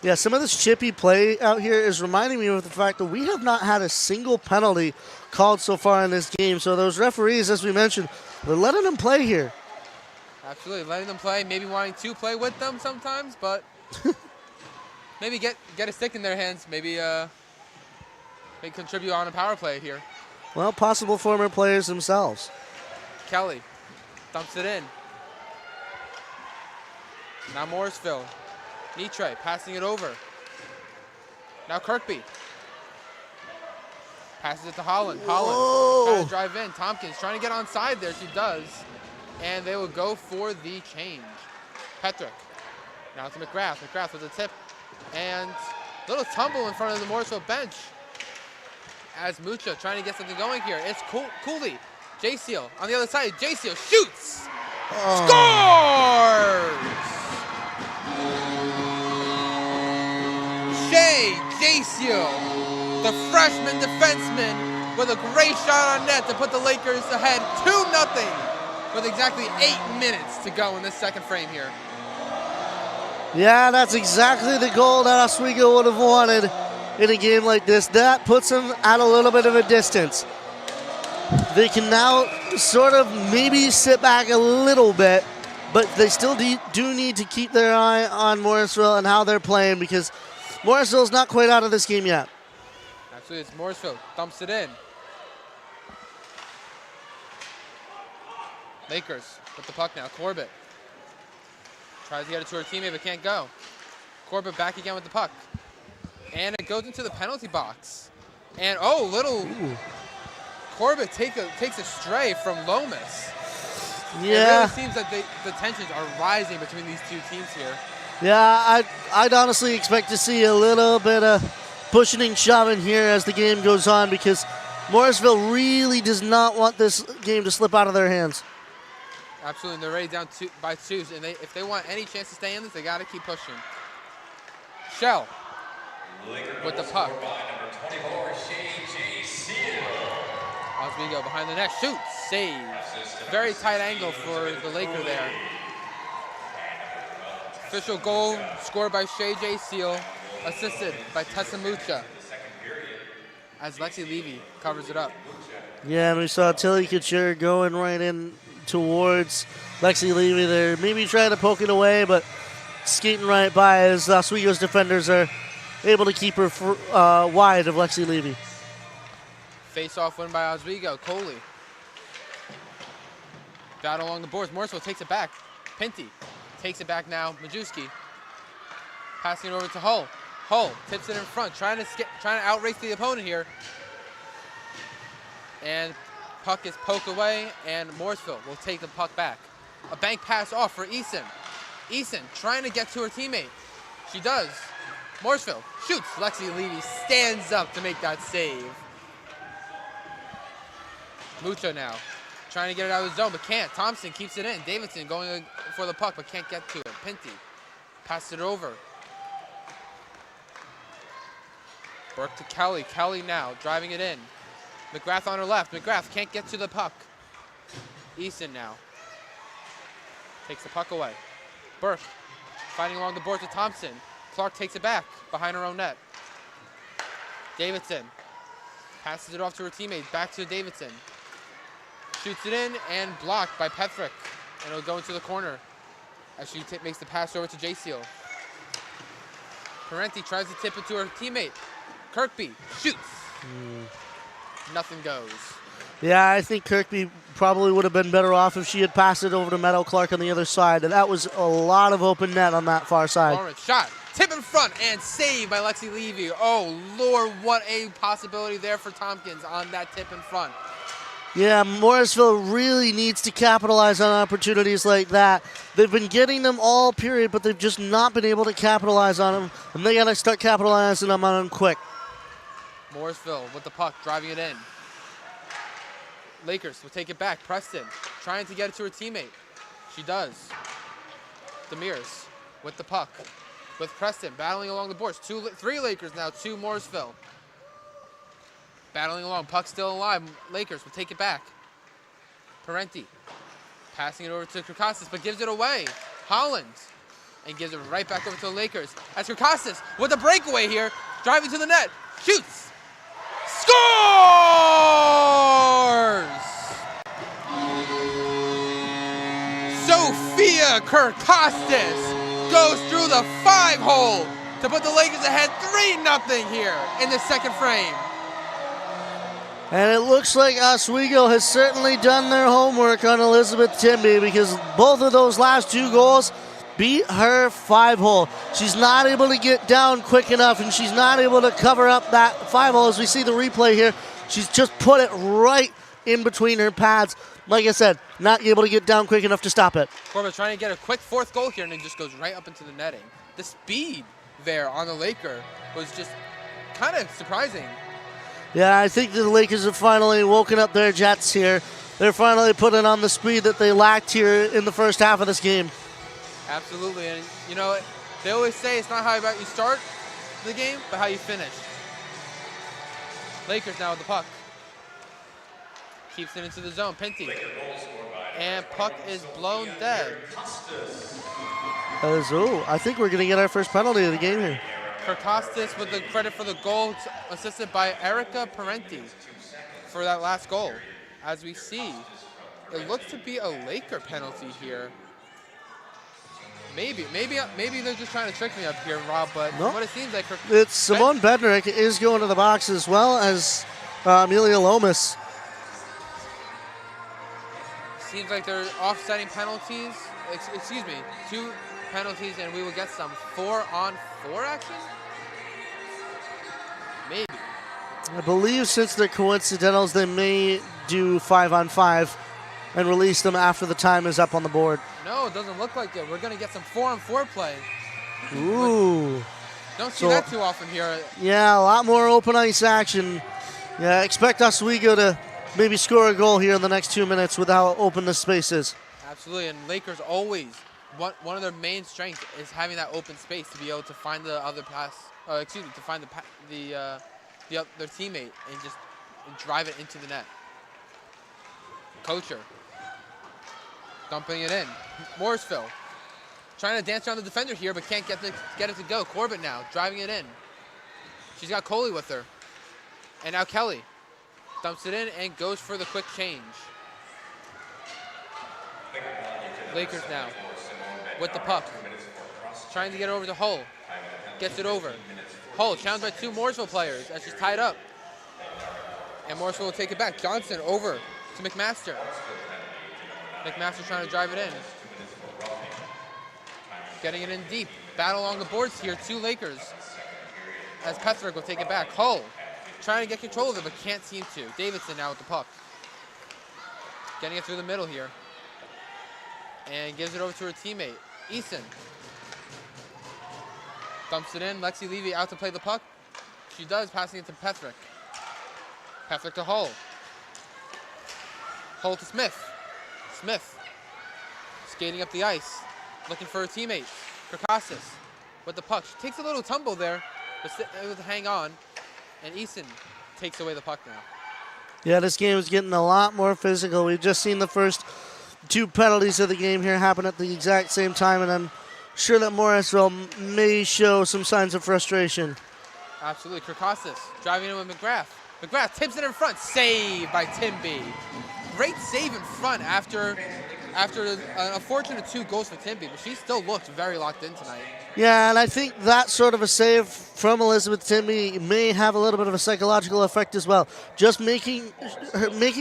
Yeah, some of this chippy play out here is reminding me of the fact that we have not had a single penalty called so far in this game. So those referees, as we mentioned, they're letting them play here. Absolutely, letting them play, maybe wanting to play with them sometimes, but maybe get a stick in their hands, maybe contribute on a power play here. Well, possible former players themselves. Kelly dumps it in. Now Morrisville. Nitre passing it over. Now Kirkby. Passes it to Holland. Holland trying to drive in. Tompkins trying to get onside there. She does. And they will go for the change. Petrick Now to McGrath. McGrath with a tip. And a little tumble in front of the Morrisville bench. As Mucha trying to get something going here. It's Cooley. J Seal on the other side. J Seal shoots. Scores! J Seal, the freshman defenseman, with a great shot on net to put the Lakers ahead 2-0 with exactly 8 minutes to go in this second frame here. Yeah, that's exactly the goal that Oswego would have wanted in a game like this. That puts them at a little bit of a distance. They can now sort of maybe sit back a little bit, but they still do need to keep their eye on Morrisville and how they're playing, because Morrisville's not quite out of this game yet. Absolutely, it's Morrisville, dumps it in. Lakers with the puck now, Corbett. Tries to get it to her teammate, but can't go. Corbett back again with the puck. And it goes into the penalty box. And Corbett takes a stray from Lomas. Yeah. It really seems that the tensions are rising between these two teams here. Yeah, I'd honestly expect to see a little bit of pushing and shoving here as the game goes on, because Morrisville really does not want this game to slip out of their hands. Absolutely, and they're already down by 2, and if they want any chance to stay in this, they got to keep pushing. Shell with the puck. Oswego behind the net, shoots, saves. Very tight angle for the Laker there. Official goal scored by J Seal, assisted by Tessa Mucha, as Lexi Levy covers it up. Yeah, and we saw Tilly Couture going right in towards Lexi Levy there. Maybe trying to poke it away, but skating right by as Oswego's defenders are able to keep her wide of Lexi Levy. Face-off win by Oswego. Coley. Battle along the boards. Morrisville takes it back. Pinty takes it back now. Majewski passing it over to Hull. Hull tips it in front, trying to outrace the opponent here. And puck is poked away, and Morrisville will take the puck back. A bank pass off for Eason. Eason trying to get to her teammate. She does. Morrisville shoots. Lexi Levy stands up to make that save. Mucho now trying to get it out of the zone, but can't. Thompson keeps it in. Davidson going for the puck, but can't get to it. Pinty passes it over. Burke to Kelly. Kelly now driving it in. McGrath on her left. McGrath can't get to the puck. Eason now takes the puck away. Burke fighting along the boards with Thompson. Clark takes it back behind her own net. Davidson passes it off to her teammate. Back to Davidson. Shoots it in and blocked by Pethrick. And it'll go into the corner as she makes the pass over to J Seal. Parenti tries to tip it to her teammate. Kirkby shoots. Nothing goes. Yeah, I think Kirkby probably would have been better off if she had passed it over to Meadow Clark on the other side. And that was a lot of open net on that far side. Lawrence shot. Tip in front and saved by Lexi Levy. Oh, Lord, what a possibility there for Tompkins on that tip in front. Yeah, Morrisville really needs to capitalize on opportunities like that. They've been getting them all period, but they've just not been able to capitalize on them. And they got to start capitalizing on them quick. Morrisville with the puck, driving it in. Lakers will take it back. Preston trying to get it to her teammate. She does. Demirs with the puck. With Preston battling along the boards. 3 Lakers now, 2 Morrisville. Battling along, puck still alive. Lakers will take it back. Parenti passing it over to Kirkostas, but gives it away. Holland, and gives it right back over to the Lakers. As Kirkostas with a breakaway here, driving to the net, shoots, scores! Sophia Kirkostas goes through the 5-hole to put the Lakers ahead 3-0 here in the second frame. And it looks like Oswego has certainly done their homework on Elizabeth Timby, because both of those last 2 goals beat her 5-hole. She's not able to get down quick enough, and she's not able to cover up that 5-hole. As we see the replay here, she's just put it right in between her pads. like I said, not able to get down quick enough to stop it. Corbett trying to get a quick fourth goal here, and it just goes right up into the netting. The speed there on the Laker was just kind of surprising. Yeah, I think the Lakers have finally woken up their Jets here. They're finally putting on the speed that they lacked here in the first half of this game. Absolutely, and you know, they always say it's not how about you start the game, but how you finish. Lakers now with the puck. Keeps it into the zone, Pinty. And puck is blown dead. I think we're going to get our first penalty of the game here. Kirkostas with the credit for the goal, assisted by Erica Parenti for that last goal. As we see, it looks to be a Laker penalty here. Maybe they're just trying to trick me up here, Rob, but Nope. what it seems like... It's Simone Bednarik is going to the box as well as Amelia Lomas. Seems like they're offsetting penalties. Excuse me, 2 penalties, and we will get some 4-on-4 action? Maybe. I believe since they're coincidentals, they may do 5-on-5 and release them after the time is up on the board. No, it doesn't look like it. We're going to get some 4-on-4 play. Ooh. Don't see that too often here. Yeah, a lot more open ice action. Yeah, expect Oswego to maybe score a goal here in the next 2 minutes with how open the space is. Absolutely, and Lakers always, one of their main strengths is having that open space to be able to find the other pass, to find their teammate and just drive it into the net. Kocher dumping it in. Morrisville trying to dance around the defender here, but can't get it to go. Corbett now driving it in. She's got Coley with her. And now Kelly dumps it in and goes for the quick change. Lakers now with the puck. Trying to get it over to Hull. Gets it over. Hull challenged by 2 Morrisville players as she's tied up. And Morrisville will take it back. Johnson over to McMaster. McMaster trying to drive it in. Getting it in deep. Battle along the boards here. 2 Lakers. As Petherick will take it back. Hull trying to get control of it, but can't seem to. Davidson now with the puck. Getting it through the middle here. And gives it over to her teammate, Eason. Dumps it in. Lexi Levy out to play the puck. She does, passing it to Petherick. Petherick to Hull. Hull to Smith. Smith skating up the ice, looking for her teammate, Kirkostas with the puck. She takes a little tumble there, but able to hang on, and Eason takes away the puck now. Yeah, this game is getting a lot more physical. We've just seen the first 2 penalties of the game here happen at the exact same time, and I'm sure that Morrisville may show some signs of frustration. Absolutely. Kirkostas driving in with McGrath. McGrath tips it in front. Save by Timby. Great save in front after an unfortunate 2 goals for Timby, but she still looks very locked in tonight. Yeah, and I think that sort of a save from Elizabeth Timby may have a little bit of a psychological effect as well. Just making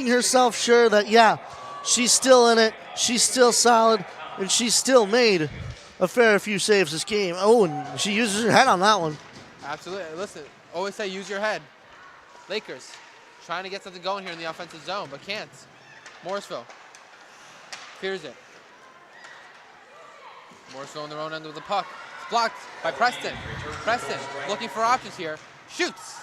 herself sure that, yeah, she's still in it, she's still solid, and she's still made a fair few saves this game. Oh, and she uses her head on that one. Absolutely. Listen, always say use your head. Lakers trying to get something going here in the offensive zone, but can't. Morrisville clears it. Morrisville on their own end with the puck. It's blocked by Preston. Preston looking for options here. Shoots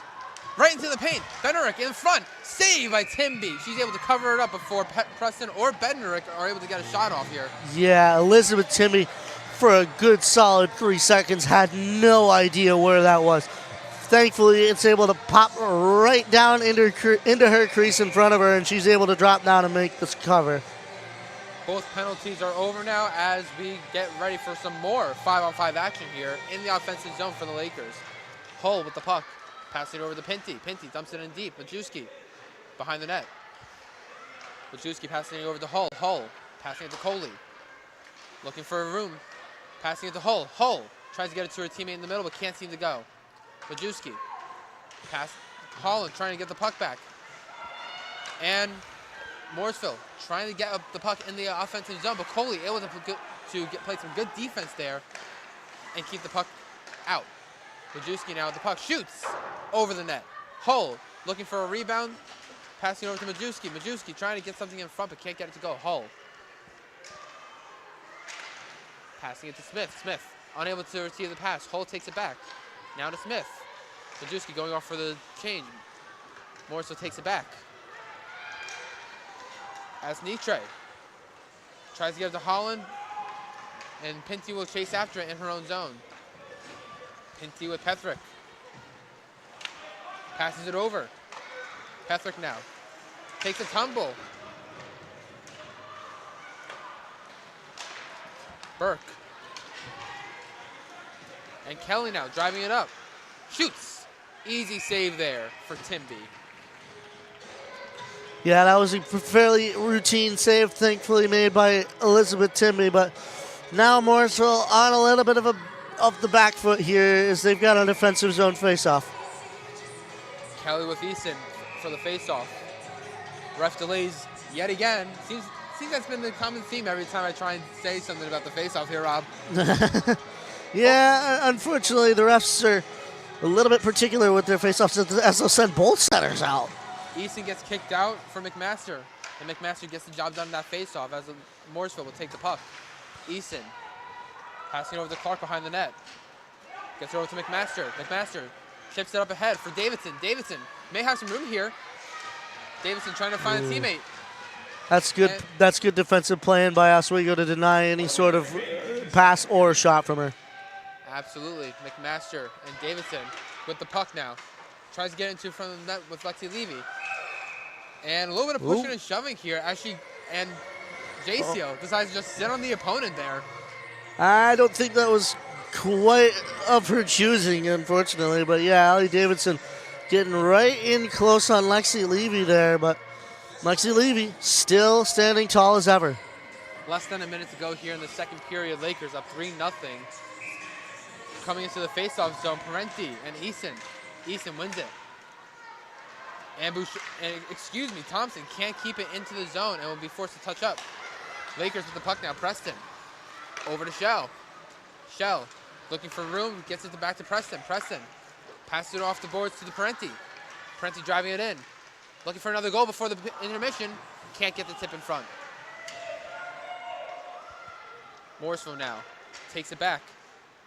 right into the paint. Bednarik in front. Save by Timby. She's able to cover it up before Preston or Bednarik are able to get a shot off here. Yeah, Elizabeth Timby, for a good solid 3 seconds, had no idea where that was. Thankfully, it's able to pop right down into her crease in front of her, and she's able to drop down and make this cover. Both penalties are over now as we get ready for some more 5-on-5 action here in the offensive zone for the Lakers. Hull with the puck. Passing it over to Pinty. Pinty dumps it in deep. Majewski behind the net. Majewski passing it over to Hull. Hull passing it to Coley. Looking for a room. Passing it to Hull. Hull tries to get it to her teammate in the middle, but can't seem to go. Majewski. Pass Holland trying to get the puck back. And Morrisville trying to get up the puck in the offensive zone, but Coley able to play some good defense there and keep the puck out. Majewski now with the puck. Shoots over the net. Hull looking for a rebound. Passing over to Majewski. Majewski trying to get something in front, but can't get it to go. Hull. Passing it to Smith. Smith unable to receive the pass. Hull takes it back. Now to Smith. Majewski going off for the change. Morrisville takes it back. As Nitre tries to get it to Holland, and Pinty will chase after it in her own zone. Pinty with Pethrick. Passes it over. Pethrick now takes a tumble. Burke. And Kelly now driving it up. Shoots. Easy save there for Timby. Yeah, that was a fairly routine save, thankfully made by Elizabeth Timby. But now Morrisville on a little bit of the back foot here as they've got a defensive zone faceoff. Kelly with Eason for the faceoff. Ref delays yet again. Seems that's been the common theme every time I try and say something about the faceoff here, Rob. Yeah, unfortunately, the refs are a little bit particular with their faceoffs as they'll send both centers out. Easton gets kicked out for McMaster, and McMaster gets the job done in that faceoff as Morrisville will take the puck. Easton passing over to Clark behind the net. Gets it over to McMaster. McMaster chips it up ahead for Davidson. Davidson may have some room here. Davidson trying to find a teammate. That's good. That's good defensive playing by Oswego to deny any sort of pass or shot from her. Absolutely. McMaster and Davidson with the puck now. Tries to get into front of the net with Lexi Levy. And a little bit of pushing and shoving here as JCO decides to just sit on the opponent there. I don't think that was quite of her choosing, unfortunately. But yeah, Allie Davidson getting right in close on Lexi Levy there. But Lexi Levy still standing tall as ever. Less than a minute to go here in the second period. Lakers up 3-0. Coming into the faceoff zone, Parenti and Eason. Eason wins it. Thompson can't keep it into the zone and will be forced to touch up. Lakers with the puck now. Preston over to Shell. Shell looking for room, gets it back to Preston. Preston passes it off the boards to the Parenti. Parenti driving it in. Looking for another goal before the intermission. Can't get the tip in front. Morrisville now takes it back.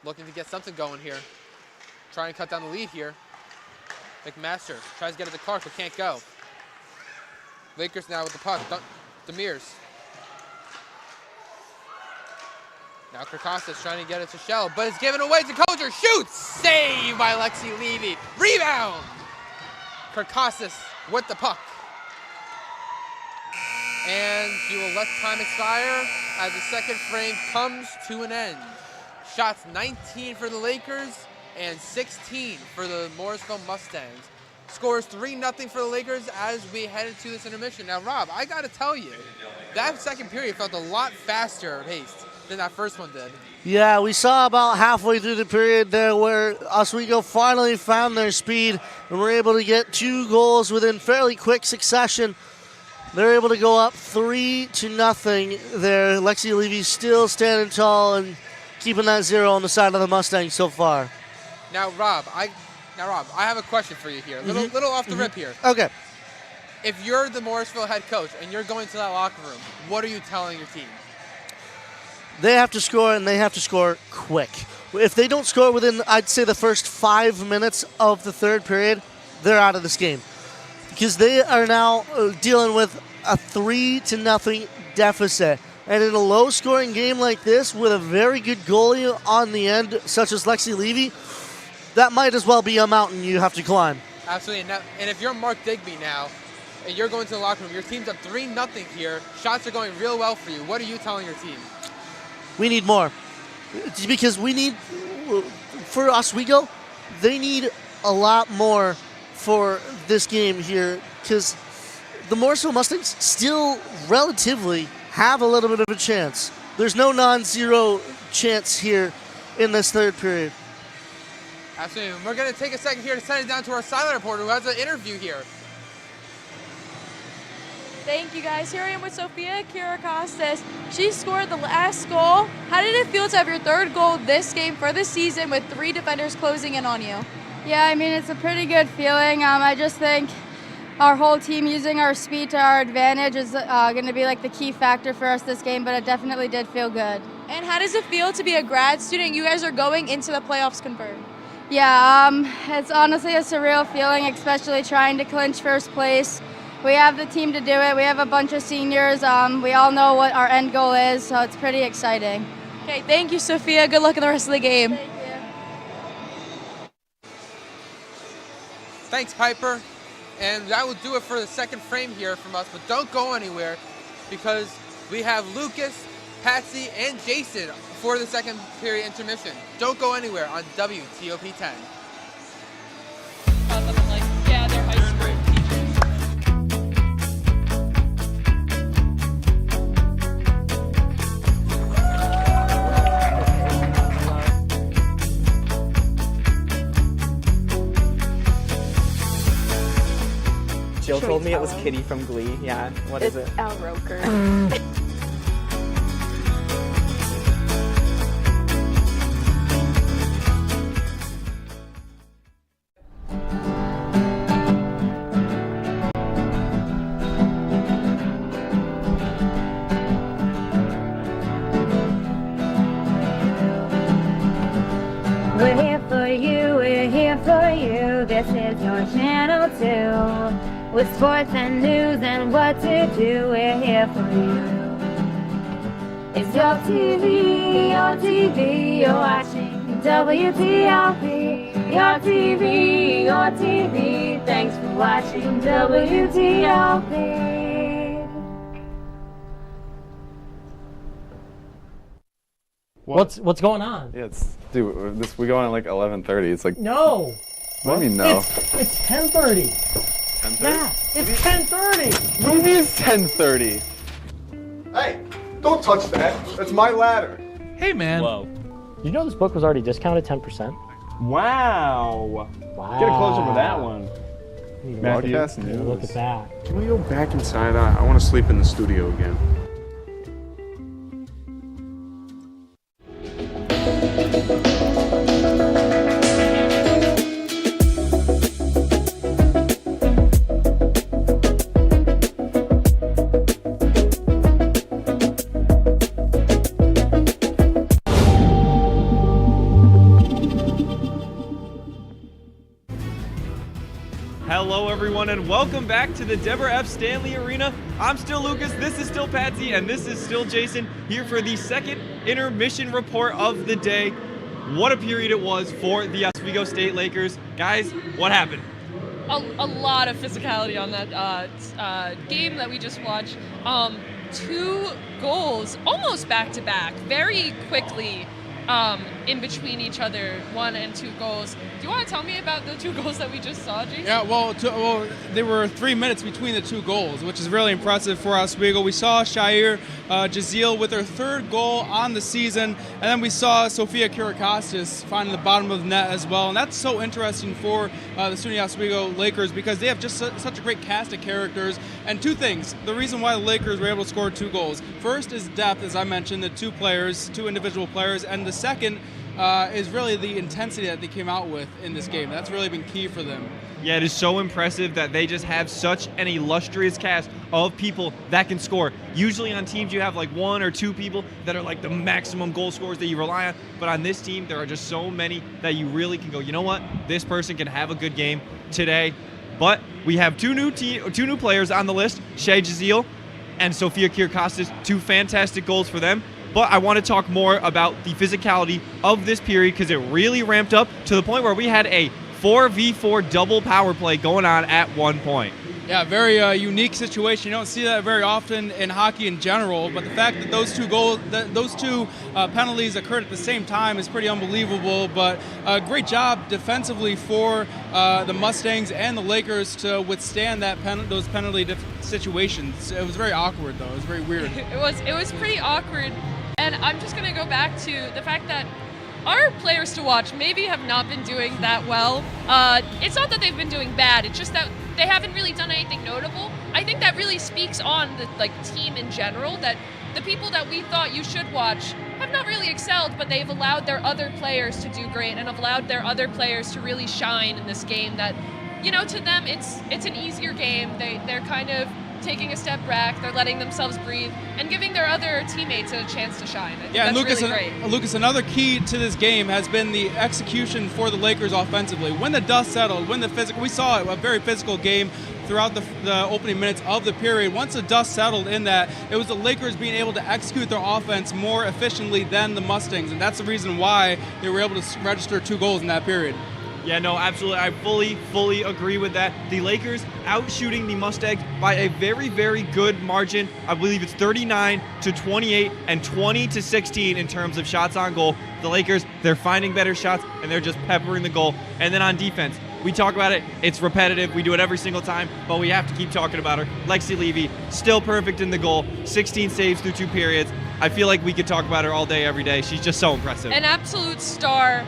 Looking to get something going here. Trying to cut down the lead here. McMaster tries to get it to Clark, but can't go. Lakers now with the puck. Demirs. Now Kirkostas trying to get it to Shell, but it's given away to Kocher. Shoots! Save by Lexi Levy. Rebound! Kirkostas with the puck. And she will let time expire as the second frame comes to an end. Shots 19 for the Lakers and 16 for the Morrisville Mustangs. Scores 3-0 for the Lakers as we head into this intermission. Now, Rob, I got to tell you, that second period felt a lot faster paced than that first one did. Yeah, we saw about halfway through the period there where Oswego finally found their speed and were able to get 2 goals within fairly quick succession. They're able to go up 3-0 there. Lexi Levy still standing tall and keeping that 0 on the side of the Mustangs so far. Now, Rob, I have a question for you here. Little off the rip here. Okay. If you're the Morrisville head coach and you're going to that locker room, what are you telling your team? They have to score, and they have to score quick. If they don't score within, I'd say, the first 5 minutes of the third period, they're out of this game. Because they are now dealing with a 3-0 deficit. And in a low-scoring game like this, with a very good goalie on the end, such as Lexi Levy, that might as well be a mountain you have to climb. Absolutely. And if you're Mark Digby now, and you're going to the locker room, your team's up 3-0 here, shots are going real well for you. What are you telling your team? We need more. Because for Oswego, they need a lot more for this game here. Because the Morrisville Mustangs still relatively have a little bit of a chance. There's no non-zero chance here in this third period. Absolutely. We're going to take a second here to send it down to our silent reporter who has an interview here. Thank you, guys. Here I am with Sophia Kirkostas. She scored the last goal. How did it feel to have your third goal this game for the season with 3 defenders closing in on you? Yeah, I mean, it's a pretty good feeling. I just think our whole team using our speed to our advantage is going to be like the key factor for us this game, but it definitely did feel good. And how does it feel to be a grad student? You guys are going into the playoffs confirmed. Yeah, it's honestly a surreal feeling, especially trying to clinch first place. We have the team to do it. We have a bunch of seniors. We all know what our end goal is, so it's pretty exciting. Okay, thank you, Sophia. Good luck in the rest of the game. Thank you. Thanks, Piper. And that will do it for the second frame here from us, but don't go anywhere because we have Lucas, Patsy, and Jason for the second period intermission. Don't go anywhere on WTOP 10. Yeah, they're high school Jill told me it was Kitty from Glee. Yeah, what is it? It's Al Roker. We're here for you, we're here for you. This is your channel too. With sports and news and what to do, we're here for you. It's your TV, you're watching WTOP. Your TV, thanks for watching WTOP. What's going on? Yeah, dude, we go on at like 11:30. It's like No. What do you mean no? It's 10:30. 10:30? Yeah, it's 10:30. Maybe it's 10:30. Hey, don't touch that. That's my ladder. Hey, man. Whoa. You know this book was already discounted 10%? Wow. Wow. Get a close-up of that one. Matthew, Broadcast news. look at that. Can we go back inside? I want to sleep in the studio again. Hello everyone and welcome back to the Deborah F. Stanley Arena. I'm still Lucas, this is still Patsy, and this is still Jason, here for the second intermission report of the day. What a period it was for the Oswego State Lakers. Guys, what happened? A lot of physicality on that game that we just watched. 2 goals, almost back-to-back, very quickly in between each other, 1 and 2 goals. Do you want to tell me about the 2 goals that we just saw, Jason? Yeah, well, there were 3 minutes between the 2 goals, which is really impressive for Oswego. We saw Shair Jazeel with her 3rd goal on the season, and then we saw Sophia Kirakostas finding the bottom of the net as well. And that's so interesting for the SUNY Oswego Lakers because they have just such a great cast of characters. And 2 things. The reason why the Lakers were able to score 2 goals. First is depth, as I mentioned, the 2 individual players, and the second is really the intensity that they came out with in this game. That's really been key for them. Yeah, it is so impressive that they just have such an illustrious cast of people that can score. Usually on teams you have like 1 or 2 people that are like the maximum goal scorers that you rely on, but on this team there are just so many that you really can go, you know what, this person can have a good game today. But we have 2 new players on the list, Shair Jazeel and Sophia Kirakostas, 2 fantastic goals for them. But I want to talk more about the physicality of this period because it really ramped up to the point where we had a 4v4 double power play going on at one point. Yeah, very unique situation. You don't see that very often in hockey in general, but the fact that those 2 penalties occurred at the same time is pretty unbelievable. But great job defensively for the Mustangs and the Lakers to withstand those penalty situations. It was very awkward, though. It was very weird. It was pretty awkward, and I'm just going to go back to the fact that our players to watch maybe have not been doing that well. It's not that they've been doing bad, it's just that they haven't really done anything notable. I think that really speaks on the team in general, that the people that we thought you should watch have not really excelled, but they've allowed their other players to do great and have allowed their other players to really shine in this game that to them, it's an easier game. They're kind of taking a step back. They're letting themselves breathe and giving their other teammates a chance to shine. Yeah, and That's really great. Lucas, another key to this game has been the execution for the Lakers offensively. When the dust settled, we saw a very physical game throughout the opening minutes of the period. Once the dust settled in that, it was the Lakers being able to execute their offense more efficiently than the Mustangs, and that's the reason why they were able to register 2 goals in that period. Yeah, no, absolutely. I fully agree with that. The Lakers outshooting the Mustangs by a very, very good margin. I believe it's 39-28 and 20-16 in terms of shots on goal. The Lakers, they're finding better shots, and they're just peppering the goal. And then on defense, we talk about it. It's repetitive. We do it every single time, but we have to keep talking about her. Lexi Levy, still perfect in the goal. 16 saves through 2 periods. I feel like we could talk about her all day, every day. She's just so impressive. An absolute star.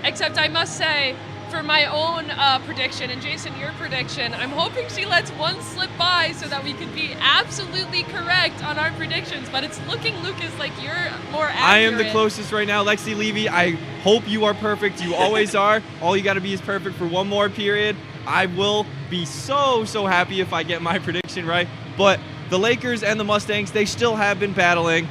Except I must say, for my own prediction, and Jason, your prediction, I'm hoping she lets one slip by so that we could be absolutely correct on our predictions. But it's looking, Lucas, like you're more accurate. I am the closest right now. Lexi Levy, I hope you are perfect. You always are. All you got to be is perfect for one more period. I will be so happy if I get my prediction right. But the Lakers and the Mustangs, they still have been battling.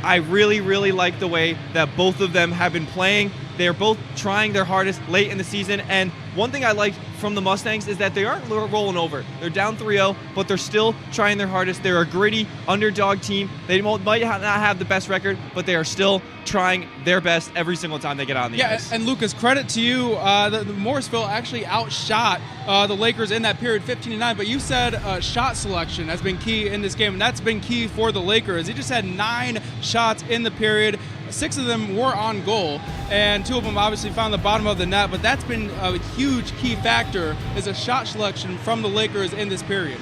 I really like the way that both of them have been playing. They're both trying their hardest late in the season, and one thing I like from the Mustangs is that they aren't rolling over. They're down 3-0, but they're still trying their hardest. They're a gritty underdog team. They might not have the best record, but they are still trying their best every single time they get on the ice. Yeah, and Lucas, credit to you. The Morrisville actually outshot the Lakers in that period 15-9, but you said shot selection has been key in this game, and that's been key for the Lakers. They just had 9 shots in the period. 6 of them were on goal, and 2 of them obviously found the bottom of the net, but that's been a huge key factor is a shot selection from the Lakers in this period.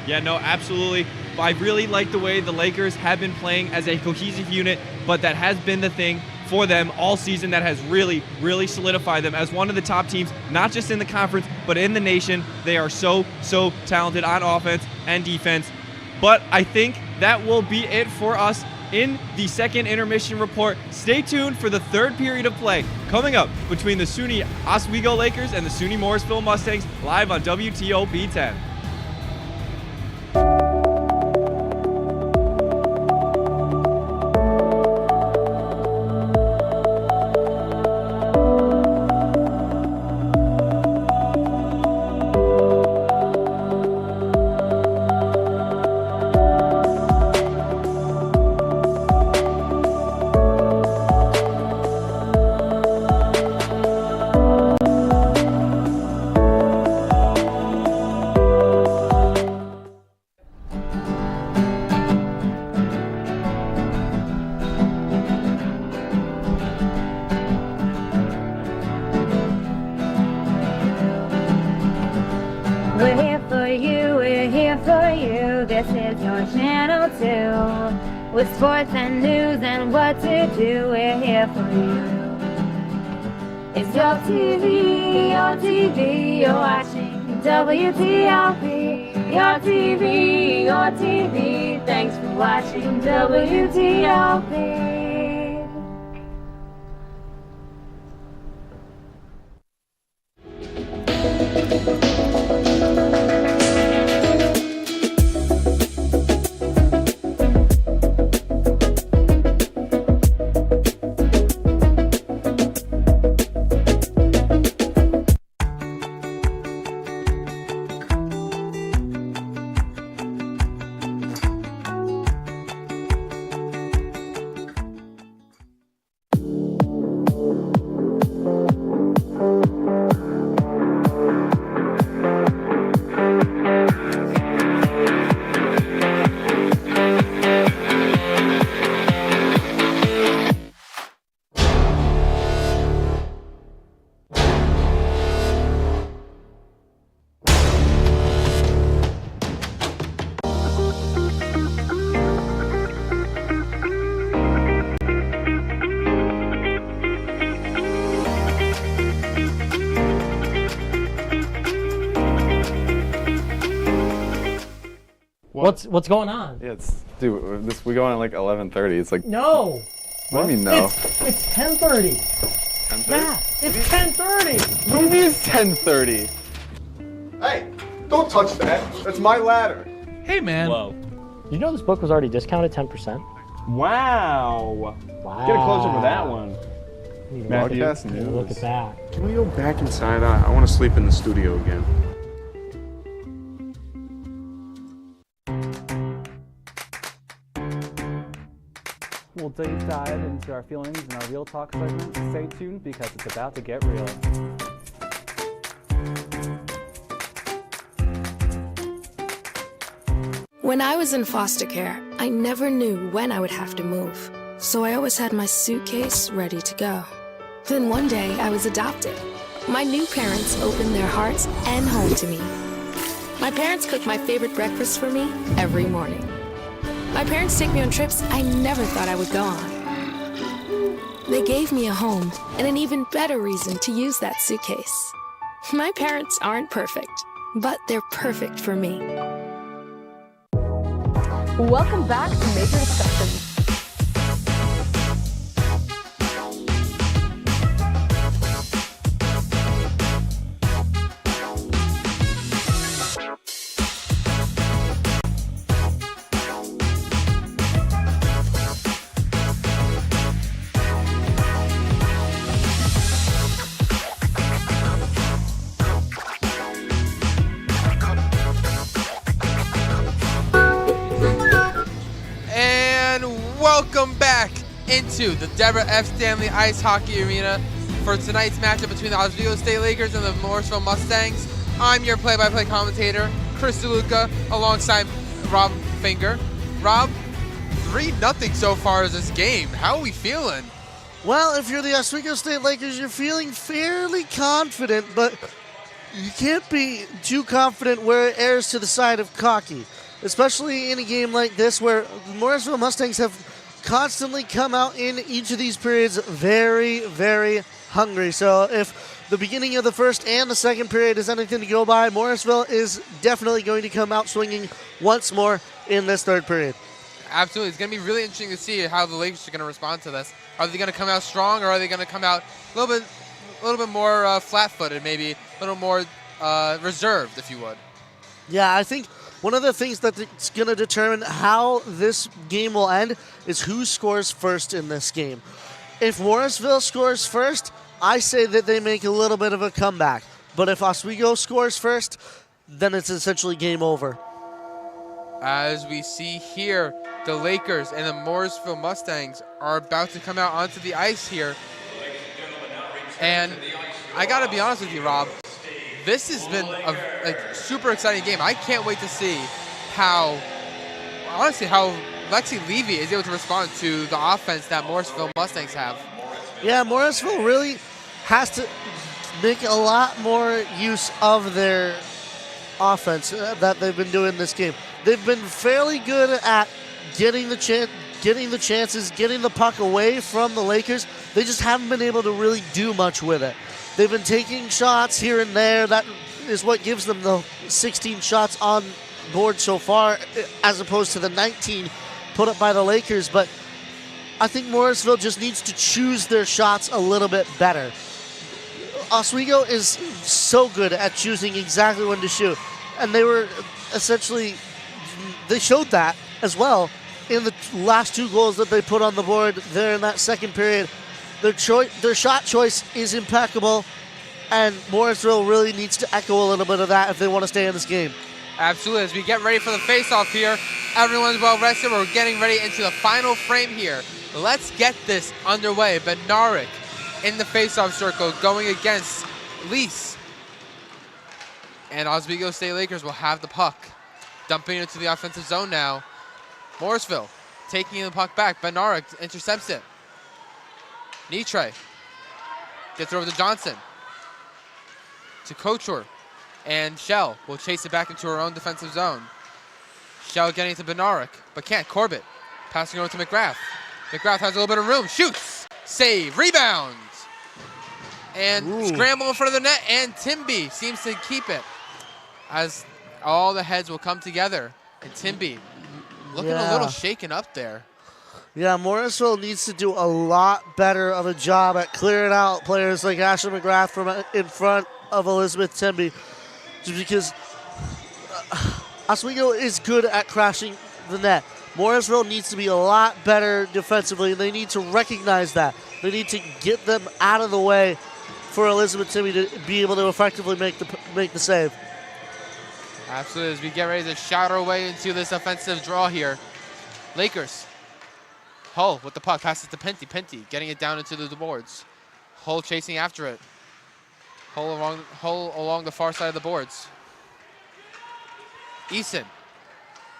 Yeah, no, absolutely. I really like the way the Lakers have been playing as a cohesive unit, but that has been the thing for them all season that has really solidified them as one of the top teams, not just in the conference, but in the nation. They are so talented on offense and defense. But I think that will be it for us in the second intermission report. Stay tuned for the 3rd period of play coming up between the SUNY Oswego Lakers and the SUNY Morrisville Mustangs live on WTOP 10. We're here for you, we're here for you. This is your channel 2. With sports and news and what to do, we're here for you. It's your TV, you're watching WTOP. Your TV, thanks for watching WTOP. What's going on? Yeah, we go on at like 11:30. It's like No. What do you mean no? It's 10:30. 10:30? Yeah, it's 10:30. What do you mean it's 10:30? Hey, don't touch that. That's my ladder. Hey, man. Whoa. You know this book was already discounted 10%? Wow. Get a close up of that one. Matthew, Look at that. Can we go back inside? I want to sleep in the studio again. We'll deep dive into our feelings in our Real Talk segment. Stay tuned because it's about to get real. When I was in foster care, I never knew when I would have to move. So I always had my suitcase ready to go. Then one day I was adopted. My new parents opened their hearts and home to me. My parents cook my favorite breakfast for me every morning. My parents take me on trips I never thought I would go on. They gave me a home and an even better reason to use that suitcase. My parents aren't perfect, but they're perfect for me. Welcome back to Major Discussions. Welcome back into the Deborah F. Stanley Ice Hockey Arena for tonight's matchup between the Oswego State Lakers and the Morrisville Mustangs. I'm your play-by-play commentator, Chris DeLuca, alongside Rob Finger. Rob, 3-0 so far in this game. How are we feeling? Well, if you're the Oswego State Lakers, you're feeling fairly confident, but you can't be too confident where it errs to the side of cocky, especially in a game like this where the Morrisville Mustangs have constantly come out in each of these periods very, very hungry. So if the beginning of the first and the second period is anything to go by, Morrisville is definitely going to come out swinging once more in this third period. Absolutely. It's going to be really interesting to see how the Lakers are going to respond to this. Are they going to come out strong, or are they going to come out a little bit more flat-footed, maybe a little more reserved, if you would? Yeah, I think one of the things that's going to determine how this game will end is who scores first in this game. If Morrisville scores first, I say that they make a little bit of a comeback. But if Oswego scores first, then it's essentially game over. As we see here, the Lakers and the Morrisville Mustangs are about to come out onto the ice here. And I got to be honest with you, Rob. This has been a super exciting game. I can't wait to see how Lexi Levy is able to respond to the offense that Morrisville Mustangs have. Yeah, Morrisville really has to make a lot more use of their offense that they've been doing this game. They've been fairly good at getting the chances, getting the puck away from the Lakers. They just haven't been able to really do much with it. They've been taking shots here and there. That is what gives them the 16 shots on board so far, as opposed to the 19 put up by the Lakers. But I think Morrisville just needs to choose their shots a little bit better. Oswego is so good at choosing exactly when to shoot. And they showed that as well in the last two goals that they put on the board there in that second period. Their shot choice is impeccable, and Morrisville really needs to echo a little bit of that if they want to stay in this game. Absolutely. As we get ready for the face-off here, everyone's well rested. We're getting ready into the final frame here. Let's get this underway. Bednarik in the face-off circle going against Lease. And Oswego State Lakers will have the puck. Dumping into the offensive zone now. Morrisville taking the puck back. Bednarik intercepts it. Nitre gets it over to Johnson, to Couture, and Shell will chase it back into her own defensive zone. Shell getting to Bednarik, but can't. Corbett passing over to McGrath. McGrath has a little bit of room, shoots, save, rebounds, and scramble in front of the net, and Timby seems to keep it as all the heads will come together, and Timby looking a little shaken up there. Yeah, Morrisville needs to do a lot better of a job at clearing out players like Ashley McGrath from in front of Elizabeth Timby. just because Oswego is good at crashing the net. Morrisville needs to be a lot better defensively, and they need to recognize that. They need to get them out of the way for Elizabeth Timmy to be able to effectively make the save. Absolutely, as we get ready to shout our way into this offensive draw here. Lakers. Hull with the puck, passes to Penty. Penty getting it down into the boards. Hull chasing after it. Hull along the far side of the boards. Eason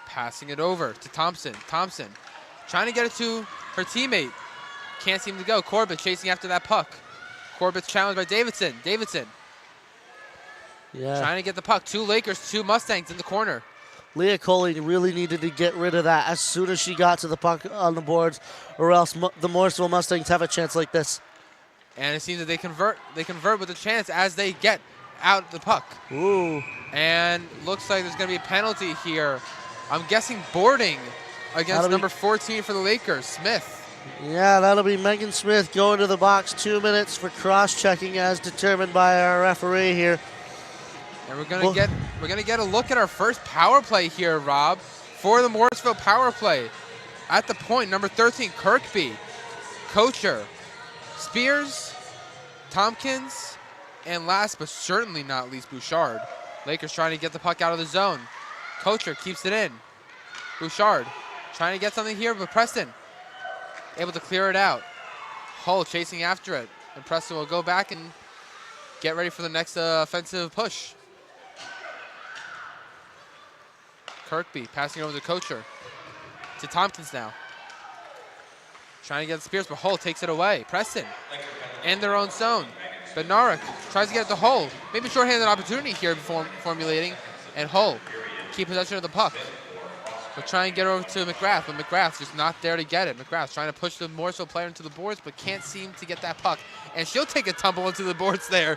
passing it over to Thompson. Thompson trying to get it to her teammate. Can't seem to go. Corbett chasing after that puck. Corbett's challenged by Davidson. Davidson trying to get the puck. 2 Lakers, 2 Mustangs in the corner. Leah Coley really needed to get rid of that as soon as she got to the puck on the boards, or else the Morrisville Mustangs have a chance like this. And it seems that they convert with a chance as they get out the puck. Ooh. And looks like there's going to be a penalty here. I'm guessing boarding against number 14 for the Lakers, Smith. Yeah, that'll be Megan Smith going to the box. 2 minutes for cross-checking as determined by our referee here. And we're gonna get a look at our first power play here, Rob, for the Morrisville power play. At the point, number 13, Kirkby, Kocher, Spears, Tompkins, and last but certainly not least, Bouchard. Lakers trying to get the puck out of the zone. Kocher keeps it in. Bouchard trying to get something here, but Preston able to clear it out. Hull chasing after it, and Preston will go back and get ready for the next offensive push. Kirkby passing over to Kocher. To Tompkins now. Trying to get Spears, but Hull takes it away. Preston in their own zone. Bednarik tries to get it to Hull. Maybe shorthanded opportunity here before formulating. And Hull keep possession of the puck. We'll try and get over to McGrath, but McGrath's just not there to get it. McGrath's trying to push the Morrisville player into the boards, but can't seem to get that puck. And she'll take a tumble into the boards there.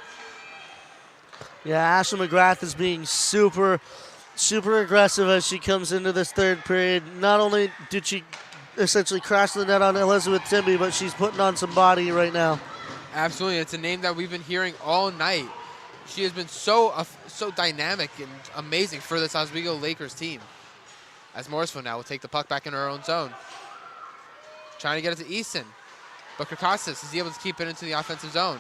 Yeah, Ashley McGrath is being super aggressive as she comes into this third period. Not only did she essentially crash the net on Elizabeth Timby, but she's putting on some body right now. Absolutely. It's a name that we've been hearing all night. She has been so dynamic and amazing for this Oswego Lakers team. As Morrisville now will take the puck back in her own zone. Trying to get it to Easton. But Kirkostas is able to keep it into the offensive zone.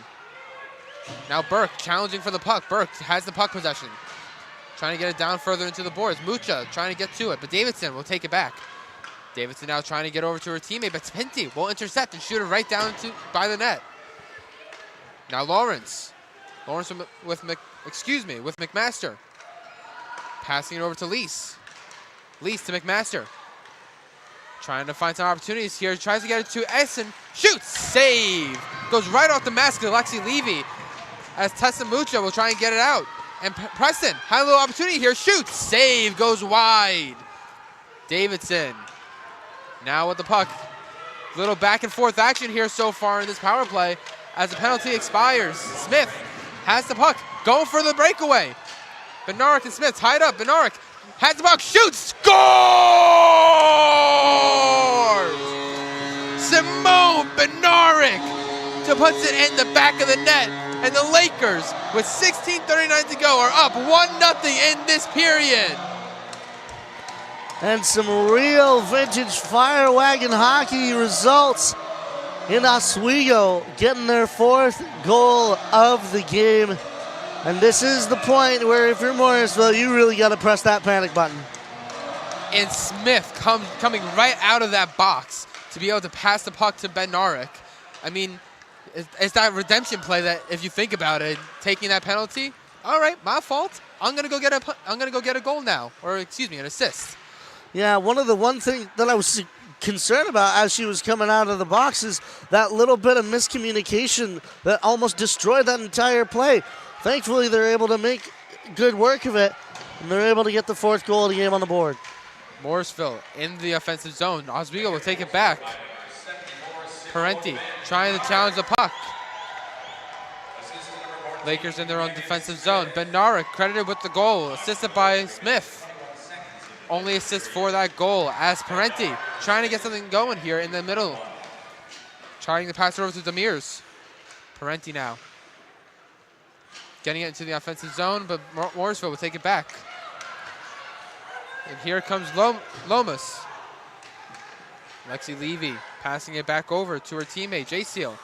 Now Burke challenging for the puck. Burke has the puck possession. Trying to get it down further into the boards. Mucha trying to get to it, but Davidson will take it back. Davidson now trying to get over to her teammate, but Pinty will intercept and shoot it right down by the net. Now Lawrence. Lawrence with McMaster. Passing it over to Lease. Lease to McMaster. Trying to find some opportunities here. Tries to get it to Essen. Shoots! Save! Goes right off the mask of Lexi Levy as Tessa Mucha will try and get it out. And Preston had a little opportunity here. Shoots! Save! Goes wide. Davidson now with the puck. Little back and forth action here so far in this power play as the penalty expires. Smith has the puck. Going for the breakaway. Bednarik and Smith tied up. Bednarik has the puck. Shoots! Scores! Simone Bednarik to puts it in the back of the net. And the Lakers, with 16:39 to go, are up 1-0 in this period. And some real vintage fire wagon hockey results in Oswego, getting their 4th goal of the game. And this is the point where if you're Morrisville, you really got to press that panic button. And Smith coming right out of that box to be able to pass the puck to Bednarik. I mean, it's that redemption play that, if you think about it, taking that penalty. All right, my fault. I'm gonna go get a goal now, or excuse me, an assist. Yeah, one thing that I was concerned about as she was coming out of the box is that little bit of miscommunication that almost destroyed that entire play. Thankfully, they're able to make good work of it, and they're able to get the 4th goal of the game on the board. Morrisville in the offensive zone. Oswego will take it back. Parenti trying to challenge the puck. Lakers in their own defensive zone. Bednarik credited with the goal, assisted by Smith. Only assist for that goal as Parenti trying to get something going here in the middle. Trying to pass it over to Demirs. Parenti now. getting it into the offensive zone, but Morrisville will take it back. And here comes Lomas. Lexi Levy passing it back over to her teammate, J Seal.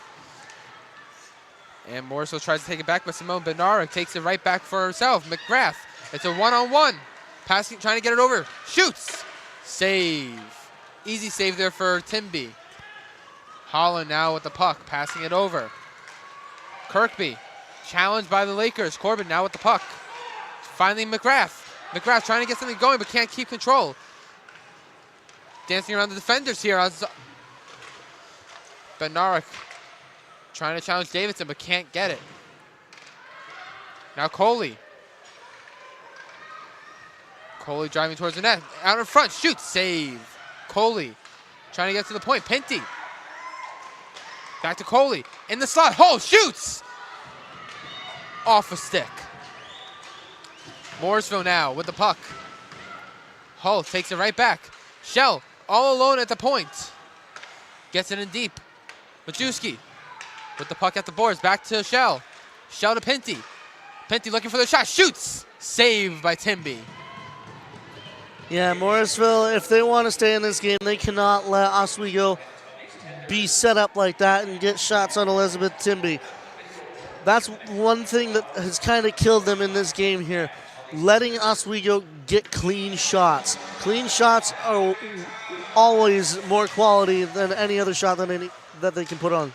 And Morrisville tries to take it back, but Simone Benara takes it right back for herself. McGrath, it's a one-on-one. Passing, trying to get it over. Shoots. Save. Easy save there for Timby. Holland now with the puck, passing it over. Kirkby, challenged by the Lakers. Corbin now with the puck. Finally McGrath. McGrath trying to get something going, but can't keep control. Dancing around the defenders here. Benarek trying to challenge Davidson, but can't get it. Now Coley. Coley driving towards the net. Out in front, shoots, save. Coley trying to get to the point. Pinty. Back to Coley. In the slot. Hull shoots. Off a stick. Morrisville now with the puck. Hull takes it right back. Shell all alone at the point. Gets it in deep. Majewski with the puck at the boards. Back to Shell. Shell to Pinty. Pinty looking for the shot. Shoots. Saved by Timby. Yeah, Morrisville, if they want to stay in this game, they cannot let Oswego be set up like that and get shots on Elizabeth Timby. That's one thing that has kind of killed them in this game here. Letting Oswego get clean shots. Clean shots are always more quality than any other shot that they can put on.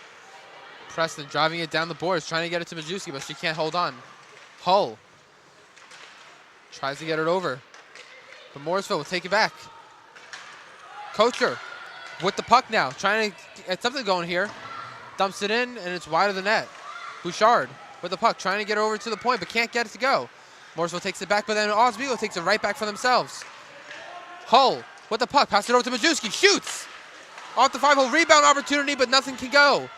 Preston driving it down the boards, trying to get it to Majewski, but she can't hold on. Hull tries to get it over, but Morrisville will take it back. Kocher with the puck now, trying to get something going here. Dumps it in, and it's wide of the net. Bouchard with the puck, trying to get over to the point, but can't get it to go. Morrisville takes it back, but then Oswego takes it right back for themselves. Hull with the puck, pass it over to Majewski, shoots! Off the 5-hole, rebound opportunity, but nothing can go.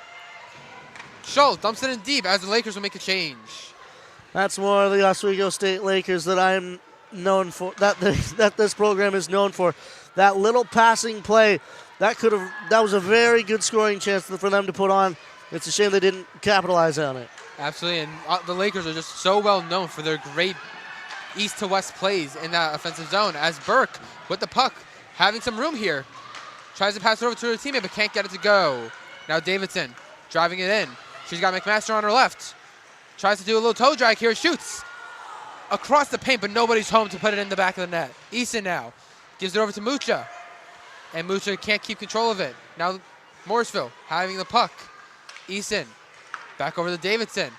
Schultz dumps it in deep as the Lakers will make a change. That's more of the Oswego State Lakers that I'm known for, that this program is known for. That little passing play, that was a very good scoring chance for them to put on. It's a shame they didn't capitalize on it. Absolutely, and the Lakers are just so well known for their great east to west plays in that offensive zone. As Burke with the puck, having some room here, tries to pass it over to her teammate, but can't get it to go. Now Davidson driving it in. She's got McMaster on her left. Tries to do a little toe drag here, shoots across the paint, but nobody's home to put it in the back of the net. Eason now gives it over to Mucha, and Mucha can't keep control of it. Now Morrisville having the puck. Eason back over to Davidson.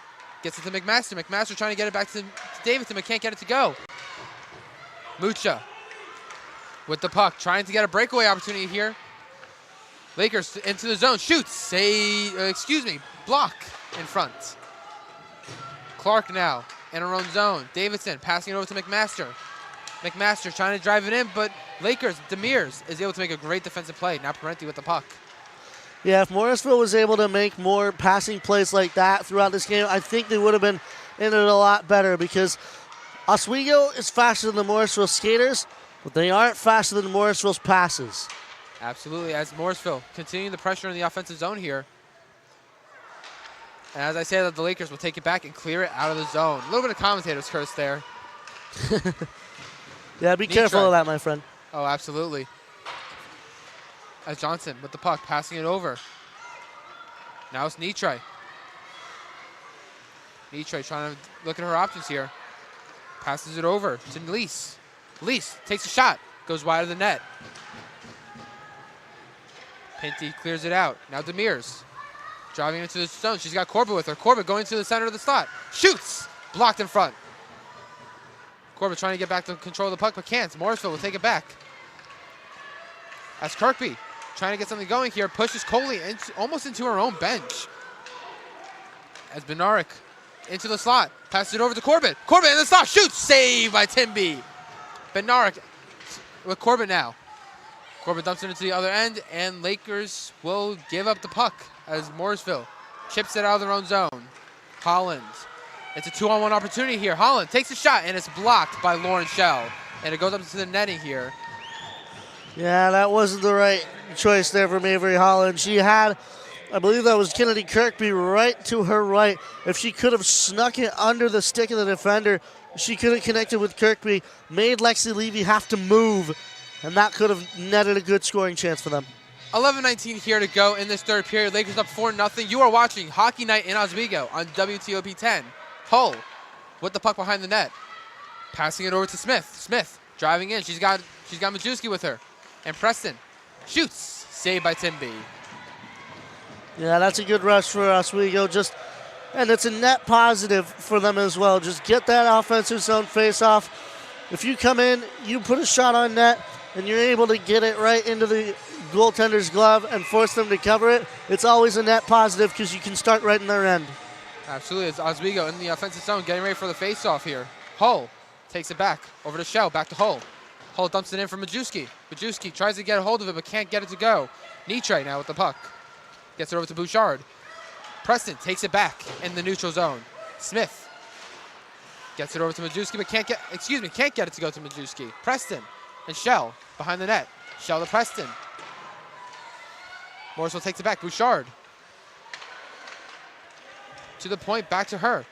Gets it to McMaster. McMaster trying to get it back to Davidson, but can't get it to go. Mucha with the puck, trying to get a breakaway opportunity here. Lakers into the zone, shoots, block in front. Clark now in her own zone. Davidson passing it over to McMaster. McMaster trying to drive it in, but Lakers, Demirs is able to make a great defensive play. Now Parenti with the puck. Yeah, if Morrisville was able to make more passing plays like that throughout this game, I think they would have been in it a lot better, because Oswego is faster than the Morrisville skaters, but they aren't faster than Morrisville's passes. Absolutely, as Morrisville continuing the pressure in the offensive zone here. And as I say, that the Lakers will take it back and clear it out of the zone. A little bit of commentator's curse there. Yeah, be careful of that, my friend. Oh, absolutely. As Johnson with the puck, passing it over. Now it's Nitray. Nitray trying to look at her options here. Passes it over to Lease. Lease takes a shot, goes wide of the net. Pinty clears it out. Now Demirs driving into the zone. She's got Corbett with her. Corbett going to the center of the slot. Shoots! Blocked in front. Corbett trying to get back to control of the puck, but can't. Morrisville will take it back. As Kirkby trying to get something going here, pushes Coley almost into her own bench. As Benarek into the slot, passes it over to Corbett. Corbett in the slot, shoots! Saved by Timby. Benarek with Corbett now. Corbett dumps it into the other end, and Lakers will give up the puck as Morrisville chips it out of their own zone. Holland. It's a 2-on-1 opportunity here. Holland takes a shot, and it's blocked by Lauren Schell. And it goes up to the netting here. Yeah, that wasn't the right choice there from Avery Holland. She had I believe that was Kennedy Kirkby right to her right. If she could have snuck it under the stick of the defender, she could have connected with Kirkby, made Lexi Levy have to move, and that could have netted a good scoring chance for them. 11:19 here to go in this third period. Lakers up 4-0. You are watching Hockey Night in Oswego on WTOP 10. Hull with the puck behind the net. Passing it over to Smith. Smith driving in. She's got Majewski with her. And Preston shoots. Saved by Timby. Yeah, that's a good rush for Oswego. And it's a net positive for them as well. Just get that offensive zone face-off. If you come in, you put a shot on net, and you're able to get it right into the goaltender's glove and force them to cover it, it's always a net positive because you can start right in their end. Absolutely. It's Oswego in the offensive zone getting ready for the face-off here. Hull takes it back over to Shell, back to Hull. Hull dumps it in for Majewski. Majewski tries to get a hold of it but can't get it to go. Nitre now with the puck. Gets it over to Bouchard. Preston takes it back in the neutral zone. Smith gets it over to Majewski but can't get it to go to Majewski. Preston and Shell behind the net. Shell to Preston. Morrisville takes it back. Bouchard. To the point, back to her.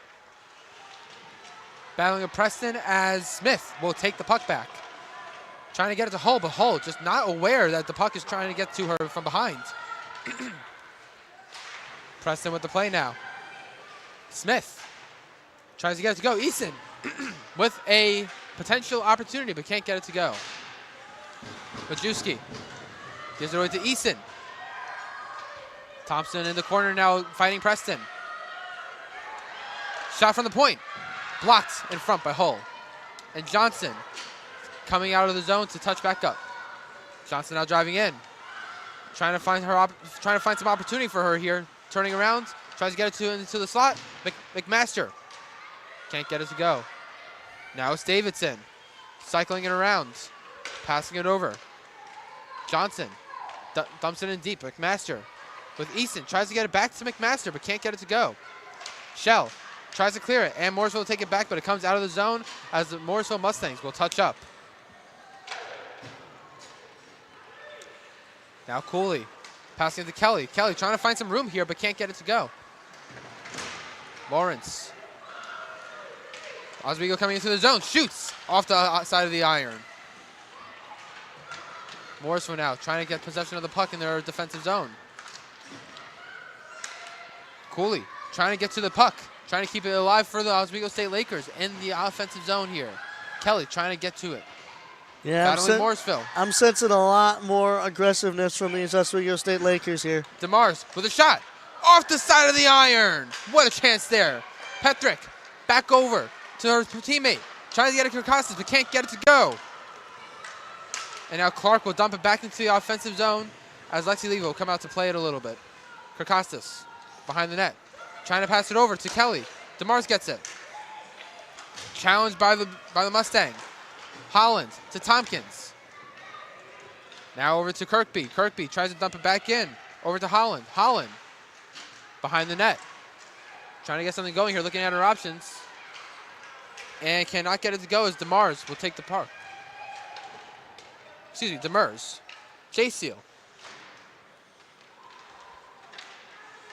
Battling with Preston as Smith will take the puck back. Trying to get it to Hull, but Hull just not aware that the puck is trying to get to her from behind. Preston with the play now. Smith tries to get it to go. Eason with a potential opportunity, but can't get it to go. Majewski gives it away to Eason. Thompson in the corner now fighting Preston. Shot from the point. Blocked in front by Hull. And Johnson coming out of the zone to touch back up. Johnson now driving in. Trying to find some opportunity for her here. Turning around. Tries to get it into the slot. McMaster. Can't get it to go. Now it's Davidson. Cycling it around. Passing it over. Johnson dumps it in deep. McMaster with Easton. Tries to get it back to McMaster, but can't get it to go. Shell tries to clear it, and Morrisville will take it back, but it comes out of the zone as the Morrisville Mustangs will touch up. Now Cooley passing it to Kelly. Kelly trying to find some room here, but can't get it to go. Lawrence. Oswego coming into the zone. Shoots off the side of the iron. Morrisville now trying to get possession of the puck in their defensive zone. Cooley trying to get to the puck. Trying to keep it alive for the Oswego State Lakers in the offensive zone here. Kelly trying to get to it. Yeah, battling Morrisville. I'm sensing a lot more aggressiveness from these Oswego State Lakers here. DeMars with a shot. Off the side of the iron. What a chance there. Petrick back over to her teammate. Trying to get it to Kirkostas, but can't get it to go. And now Clark will dump it back into the offensive zone as Lexi Levy will come out to play it a little bit. Kirkostas behind the net. Trying to pass it over to Kelly. DeMars gets it. Challenged by the Mustang. Holland to Tompkins. Now over to Kirkby. Kirkby tries to dump it back in. Over to Holland. Holland behind the net. Trying to get something going here, looking at her options. And cannot get it to go as DeMars will take the puck. Excuse me, Demers. J-Seal.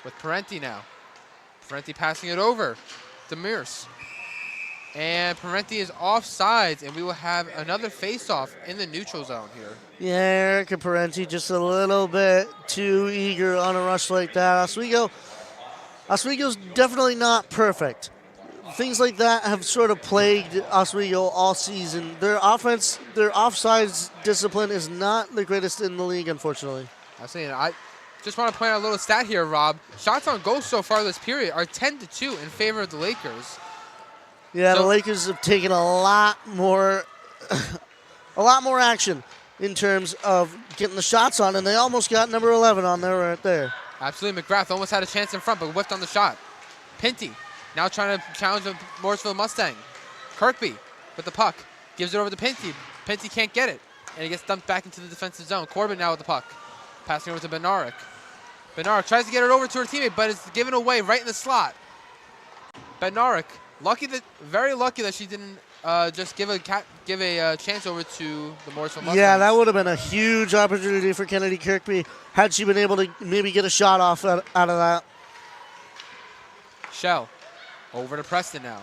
With Parenti now. Parenti passing it over. Demers. And Parenti is offsides, and we will have another face-off in the neutral zone here. Yeah, Erica Parenti just a little bit too eager on a rush like that. Oswego's definitely not perfect. Things like that have sort of plagued Oswego all season. Their offense, their offsides discipline is not the greatest in the league, unfortunately. I just want to point out a little stat here, Rob. Shots on goal so far this period are 10-2 in favor of the Lakers. Yeah, the Lakers have taken a lot more action in terms of getting the shots on, and they almost got number 11 on there right there. Absolutely. McGrath almost had a chance in front, but whiffed on the shot. Pinty now trying to challenge the Morrisville Mustang. Kirkby with the puck. Gives it over to Pinty. Pinty can't get it, and he gets dumped back into the defensive zone. Corbin now with the puck. Passing over to Bednarik. Bednarik tries to get it over to her teammate, but it's given away right in the slot. Bednarik, very lucky that she didn't just give a chance over to the Morrisville Mustangs. Yeah, that would have been a huge opportunity for Kennedy Kirkby had she been able to maybe get a shot off out of that. Shell over to Preston now.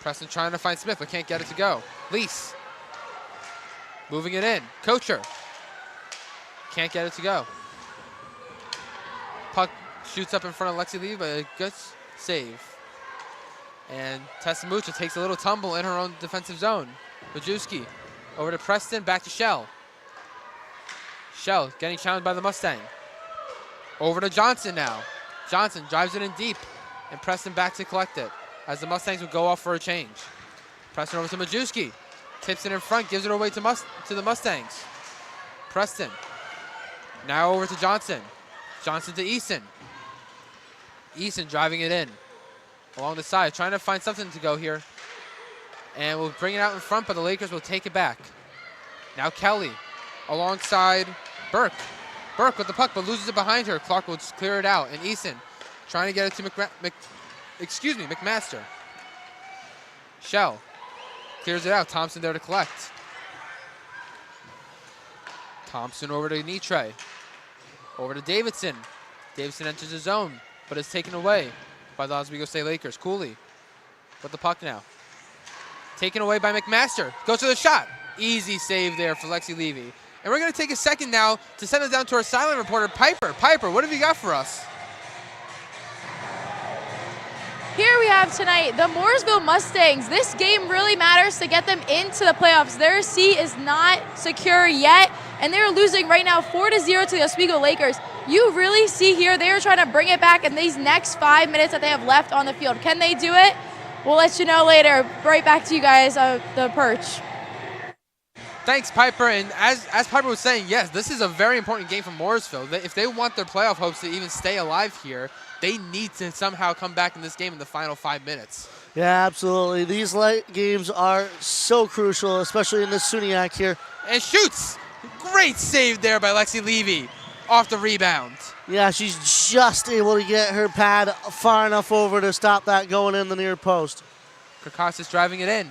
Preston trying to find Smith, but can't get it to go. Lease moving it in. Kocher can't get it to go. Puck shoots up in front of Lexi Lee, but a good save. And Tessa Mucha takes a little tumble in her own defensive zone. Majewski over to Preston, back to Shell. Shell getting challenged by the Mustang. Over to Johnson now. Johnson drives it in deep, and Preston back to collect it as the Mustangs would go off for a change. Preston over to Majewski. Tips it in front, gives it away to the Mustangs. Preston now over to Johnson. Johnson to Eason. Eason driving it in along the side, trying to find something to go here. And we'll bring it out in front, but the Lakers will take it back. Now Kelly alongside Burke. Burke with the puck, but loses it behind her. Clark will just clear it out. And Eason trying to get it to McMaster. Shell clears it out. Thompson there to collect. Thompson over to Nitre. Over to Davidson. Davidson enters the zone, but it's taken away by the Oswego State Lakers. Cooley with the puck now. Taken away by McMaster. Goes to the shot. Easy save there for Lexi Levy. And we're going to take a second now to send it down to our silent reporter, Piper. Piper, what have you got for us? Here we have tonight the Morrisville Mustangs. This game really matters to get them into the playoffs. Their seat is not secure yet, and they're losing right now 4-0 to the Oswego Lakers. You really see here they are trying to bring it back in these next 5 minutes that they have left on the field. Can they do it? We'll let you know later. Right back to you guys, the perch. Thanks, Piper. And as Piper was saying, yes, this is a very important game for Morrisville. If they want their playoff hopes to even stay alive here, they need to somehow come back in this game in the final 5 minutes. Yeah, absolutely. These late games are so crucial, especially in this SUNYAC here. And shoots! Great save there by Lexi Levy off the rebound. Yeah, she's just able to get her pad far enough over to stop that going in the near post. Kirkostas driving it in.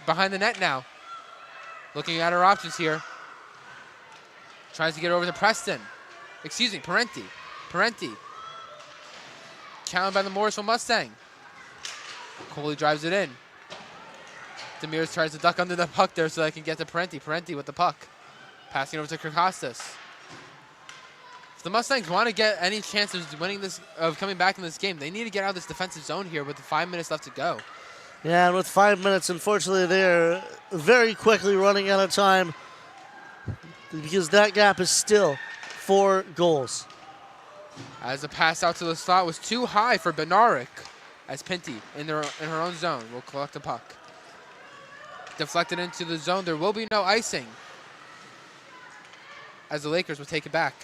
Behind the net now. Looking at her options here. Tries to get over to Preston. Excuse me, Parenti. Parenti. Challenged by the Morrisville Mustang. Coley drives it in. Demirs tries to duck under the puck there so they can get to Parenti. Parenti with the puck. Passing over to Kirkostas. If the Mustangs want to get any chance of winning this, of coming back in this game, they need to get out of this defensive zone here with the 5 minutes left to go. Yeah, and with 5 minutes, unfortunately, they're very quickly running out of time because that gap is still 4 goals. As the pass out to the slot was too high for Benaric, as Pinty in her own zone will collect the puck. Deflected into the zone. There will be no icing as the Lakers will take it back.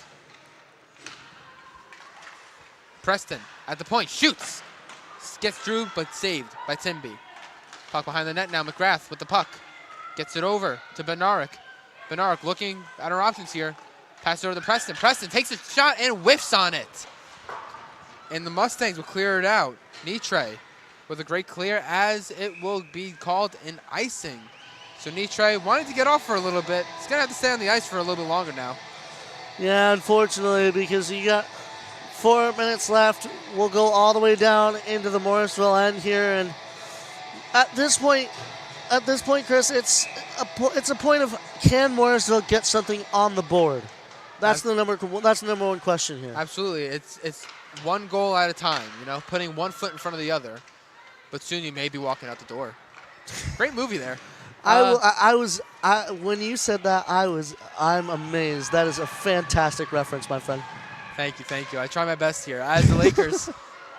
Preston at the point, shoots. Gets through, but saved by Timby. Puck behind the net now. McGrath with the puck. Gets it over to Benaric. Benaric looking at her options here. Pass it over to Preston. Preston takes a shot and whiffs on it. And the Mustangs will clear it out. Nitre with a great clear as it will be called an icing. So Nitre wanted to get off for a little bit. He's going to have to stay on the ice for a little bit longer now. Yeah, unfortunately, because you got 4 minutes left. We'll go all the way down into the Morrisville end here, and at this point, Chris, it's a point of can Morrisville get something on the board? That's the number one question here. Absolutely, it's one goal at a time. You know, putting one foot in front of the other. But soon you may be walking out the door. Great movie there. When you said that, I'm amazed. That is a fantastic reference, my friend. Thank you. I try my best here. As the Lakers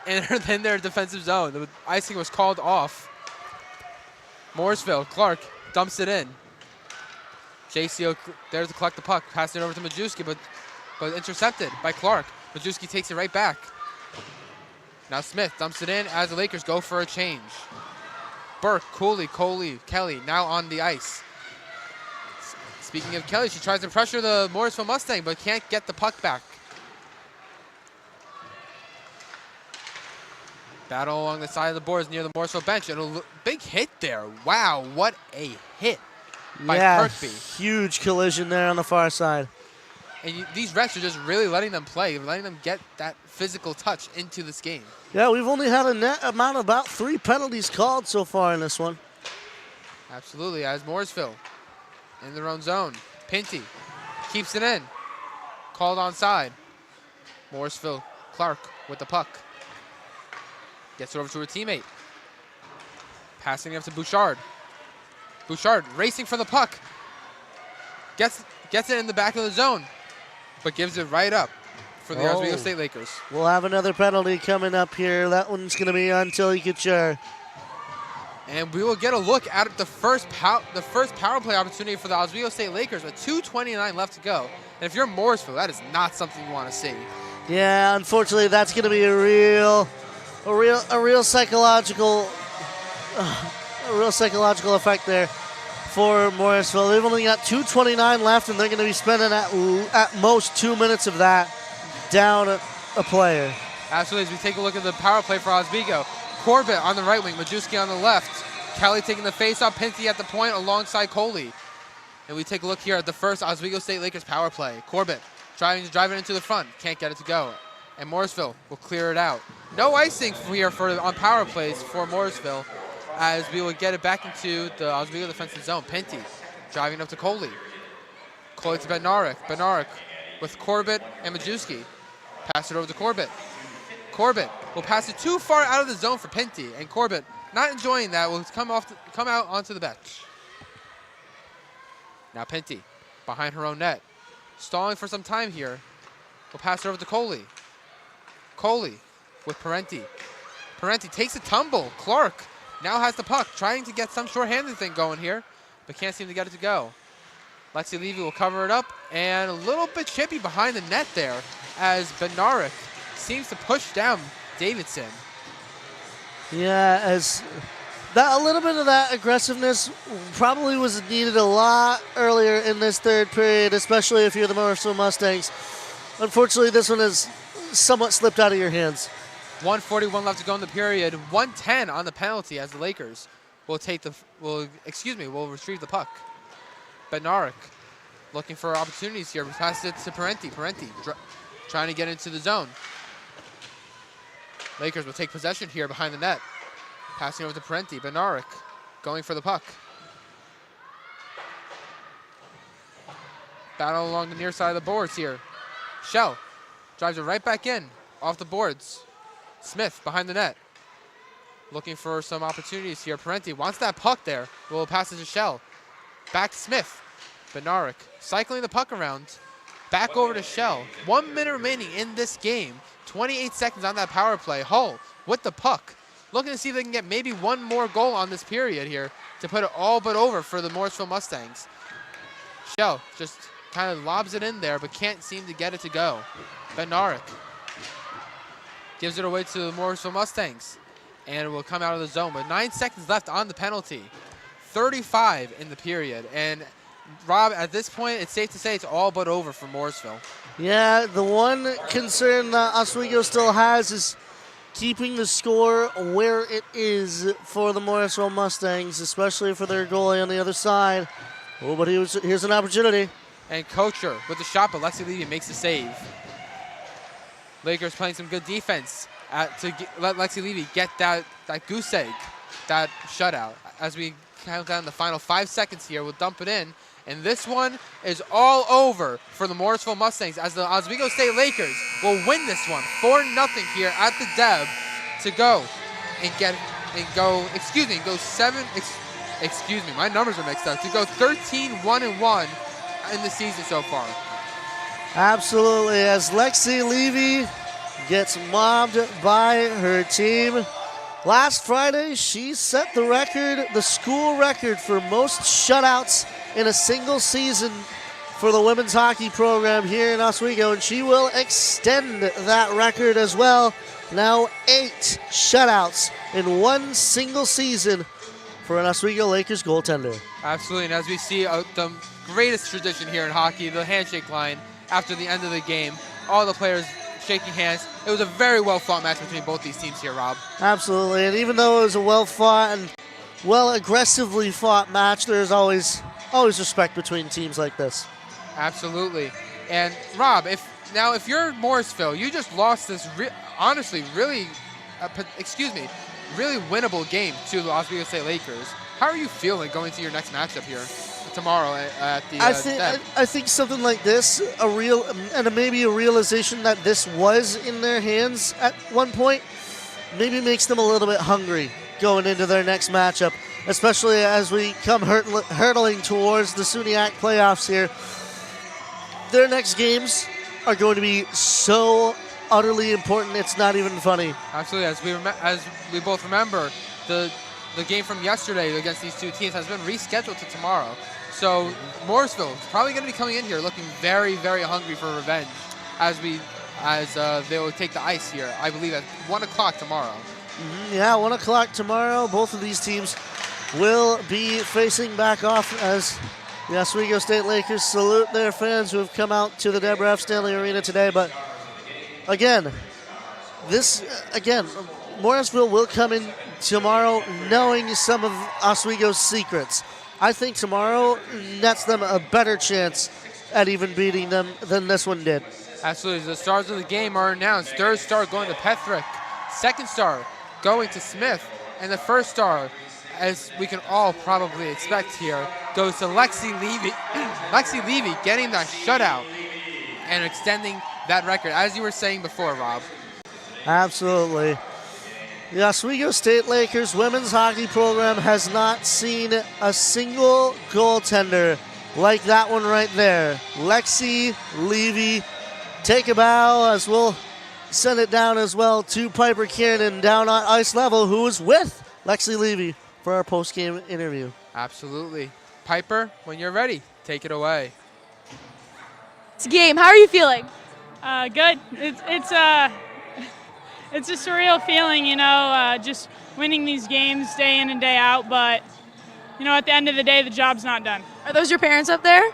in their defensive zone, the icing was called off. Morrisville, Clark dumps it in. JCO there to collect the puck, passing it over to Majewski, but intercepted by Clark. Majewski takes it right back. Now Smith dumps it in as the Lakers go for a change. Burke, Cooley, Kelly now on the ice. Speaking of Kelly, she tries to pressure the Morrisville Mustang, but can't get the puck back. Battle along the side of the boards near the Morrisville bench, and a big hit there. Wow, what a hit by Kirkby. Huge collision there on the far side. And these refs are just really letting them play, letting them get that physical touch into this game. Yeah, we've only had a net amount of about 3 penalties called so far in this one. Absolutely, as Morrisville in their own zone. Pinty keeps it in. Called onside. Morrisville, Clark with the puck. Gets it over to her teammate. Passing it up to Bouchard. Bouchard racing for the puck. Gets it in the back of the zone, but gives it right up for the Oswego State Lakers. We'll have another penalty coming up here. That one's going to be on Tilly Couture. And we will get a look at the first power play opportunity for the Oswego State Lakers with 2:29 left to go. And if you're Morrisville, that is not something you want to see. Yeah, unfortunately, that's going to be a real psychological effect there for Morrisville. They've only got 2:29 left, and they're going to be spending at most 2 minutes of that down a player. Absolutely. As we take a look at the power play for Oswego, Corbett on the right wing, Majewski on the left. Kelly taking the face-off, Pinty at the point alongside Coley. And we take a look here at the first Oswego State Lakers power play. Corbett trying to drive it into the front, can't get it to go. And Morrisville will clear it out. No icing here on power plays for Morrisville, as we will get it back into the Oswego defensive zone. Pinty driving up to Coley. Coley to Bednarik. Bednarik with Corbett and Majewski. Pass it over to Corbett. Corbett will pass it too far out of the zone for Pinty, and Corbett, not enjoying that, will come out onto the bench. Now Pinty behind her own net, stalling for some time here. We'll pass it over to Coley. Coley with Parenti. Parenti takes a tumble. Clark now has the puck, trying to get some short-handed thing going here, but can't seem to get it to go. Lexi Levy will cover it up, and a little bit chippy behind the net there, as Bednarik seems to push down Davidson. Yeah, as that a little bit of that aggressiveness probably was needed a lot earlier in this third period, especially if you're the Morrisville Mustangs. Unfortunately, this one has somewhat slipped out of your hands. 1:41 left to go in the period. 1:10 on the penalty, as the Lakers will retrieve the puck. Bednarik looking for opportunities here. Passes it to Parenti. Parenti trying to get into the zone. Lakers will take possession here behind the net. Passing over to Parenti. Bednarik going for the puck. Battle along the near side of the boards here. Shell drives it right back in off the boards. Smith behind the net. Looking for some opportunities here. Parenti wants that puck there. Will pass it to Shell. Back to Smith. Bednarik cycling the puck around. Back over to Shell. 1 minute remaining in this game. 28 seconds on that power play. Hull with the puck. Looking to see if they can get maybe one more goal on this period here to put it all but over for the Morrisville Mustangs. Shell just kind of lobs it in there, but can't seem to get it to go. Bednarik gives it away to the Morrisville Mustangs, and it will come out of the zone. But 9 seconds left on the penalty. 35 in the period. And Rob, at this point, it's safe to say it's all but over for Morrisville. Yeah, the one concern that Oswego still has is keeping the score where it is for the Morrisville Mustangs, especially for their goalie on the other side. Oh, but here's an opportunity. And Kocher with the shot, but Lexi Levy makes the save. Lakers playing some good defense to let Lexi Levy get that goose egg, that shutout. As we count down the final 5 seconds here, we'll dump it in. And this one is all over for the Morrisville Mustangs, as the Oswego State Lakers will win this one 4-0 here at the Deb to go my numbers are mixed up, to go 13-1-1 in the season so far. Absolutely, as Lexi Levy gets mobbed by her team. Last Friday, she set the record, the school record for most shutouts in a single season for the women's hockey program here in Oswego, and she will extend that record as well. Now 8 shutouts in one single season for an Oswego Lakers goaltender. Absolutely, and as we see the greatest tradition here in hockey, the handshake line after the end of the game, all the players shaking hands. It was a very well-fought match between both these teams here, Rob. Absolutely, and even though it was a well-fought and aggressively fought match, there's always respect between teams like this. Absolutely. And Rob, if you're Morrisville, you just lost this honestly really winnable game to the Oswego State Lakers. How are you feeling going to your next matchup here tomorrow at the I think something like this, maybe a realization that this was in their hands at one point, maybe makes them a little bit hungry going into their next matchup, especially as we come hurtling towards the SUNY playoffs here. Their next games are going to be so utterly important, it's not even funny. Absolutely. As we both remember, the game from yesterday against these two teams has been rescheduled to tomorrow. So Morrisville is probably going to be coming in here looking very, very hungry for revenge as they will take the ice here, I believe, at 1 o'clock tomorrow. Yeah, 1 o'clock tomorrow. Both of these teams will be facing back off as the Oswego State Lakers salute their fans who have come out to the Deborah F. Stanley Arena today. But again, Morrisville will come in tomorrow knowing some of Oswego's secrets. I think tomorrow nets them a better chance at even beating them than this one did. Absolutely. The stars of the game are announced. Third star going to Pethrick. Second star going to Smith. And the first star, as we can all probably expect here, goes to Lexi Levy. Lexi Levy getting that shutout and extending that record, as you were saying before, Rob. Absolutely. The Oswego State Lakers women's hockey program has not seen a single goaltender like that one right there. Lexi Levy, take a bow as we'll send it down as well to Piper Kiernan down on ice level, who is with Lexi Levy for our post-game interview. Absolutely. Piper, when you're ready, take it away. It's a game. How are you feeling? Good. It's a surreal feeling, just winning these games day in and day out. But, at the end of the day, the job's not done. Are those your parents up there?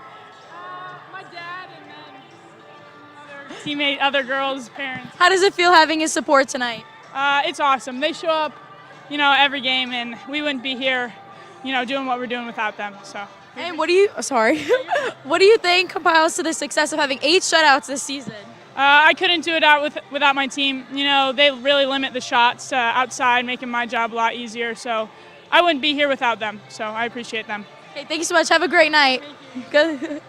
My dad and then other girls' parents. How does it feel having his support tonight? It's awesome. They show up, every game, and we wouldn't be here, doing what we're doing without them. So. And what do you think compiles to the success of having 8 shutouts this season? I couldn't do it without my team. They really limit the shots outside, making my job a lot easier. So I wouldn't be here without them. So I appreciate them. Okay, thank you so much. Have a great night. Good.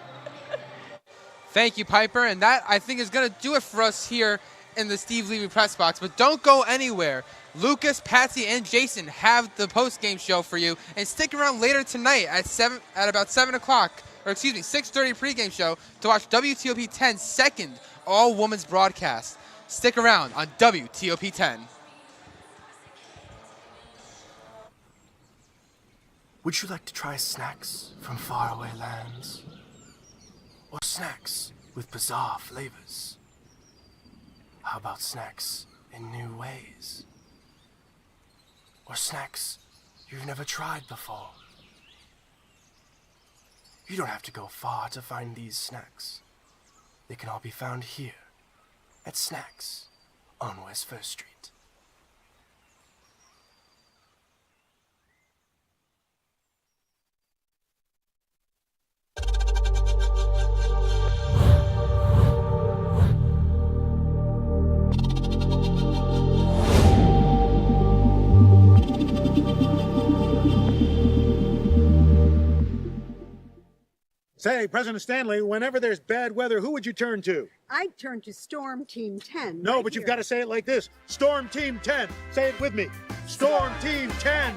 Thank you, Piper. And that, I think, is going to do it for us here in the Steve Levy press box. But don't go anywhere. Lucas, Patsy, and Jason have the post-game show for you. And stick around later tonight at about 7 o'clock, or excuse me, 6:30 pregame show to watch WTOP 10's second all-women's broadcast. Stick around on WTOP 10. Would you like to try snacks from faraway lands? Or snacks with bizarre flavors? How about snacks in new ways? Or snacks you've never tried before? You don't have to go far to find these snacks. They can all be found here at Snacks on West 1st Street. Say, President Stanley, whenever there's bad weather, who would you turn to? I'd turn to Storm Team 10. No, but you've got to say it like this. Storm Team 10. Say it with me. Storm Team 10.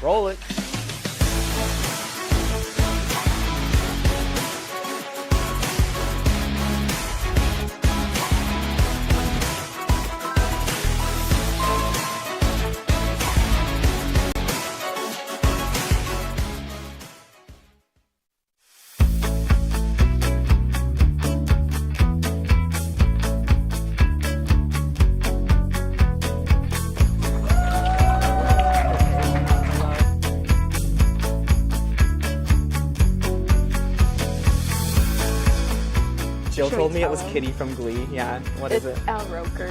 Roll it. Jill told me it was Kitty from Glee. Yeah, what is it? Al Roker.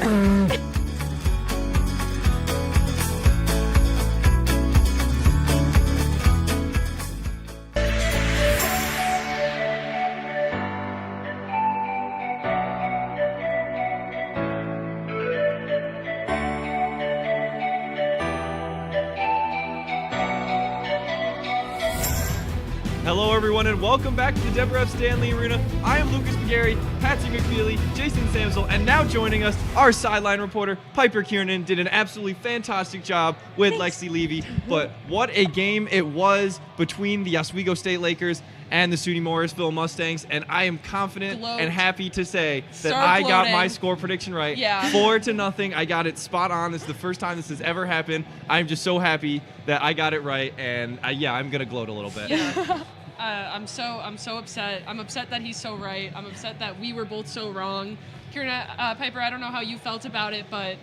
Hello, everyone, and welcome back to the Deborah F. Stanley Arena. I am Lucas McGarry, Patsy McFeely, Jason Samsel, and now joining us, our sideline reporter, Piper Kiernan, did an absolutely fantastic job with Lexi Levy. But what a game it was between the Oswego State Lakers and the SUNY Morrisville Mustangs, and I am confident and happy to say that I got my score prediction right. 4-0. I got it spot on. This is the first time this has ever happened. I'm just so happy that I got it right, and I'm gonna gloat a little bit. Yeah. I'm so upset. I'm upset that he's so right. I'm upset that we were both so wrong. Kieran, Piper, I don't know how you felt about it, but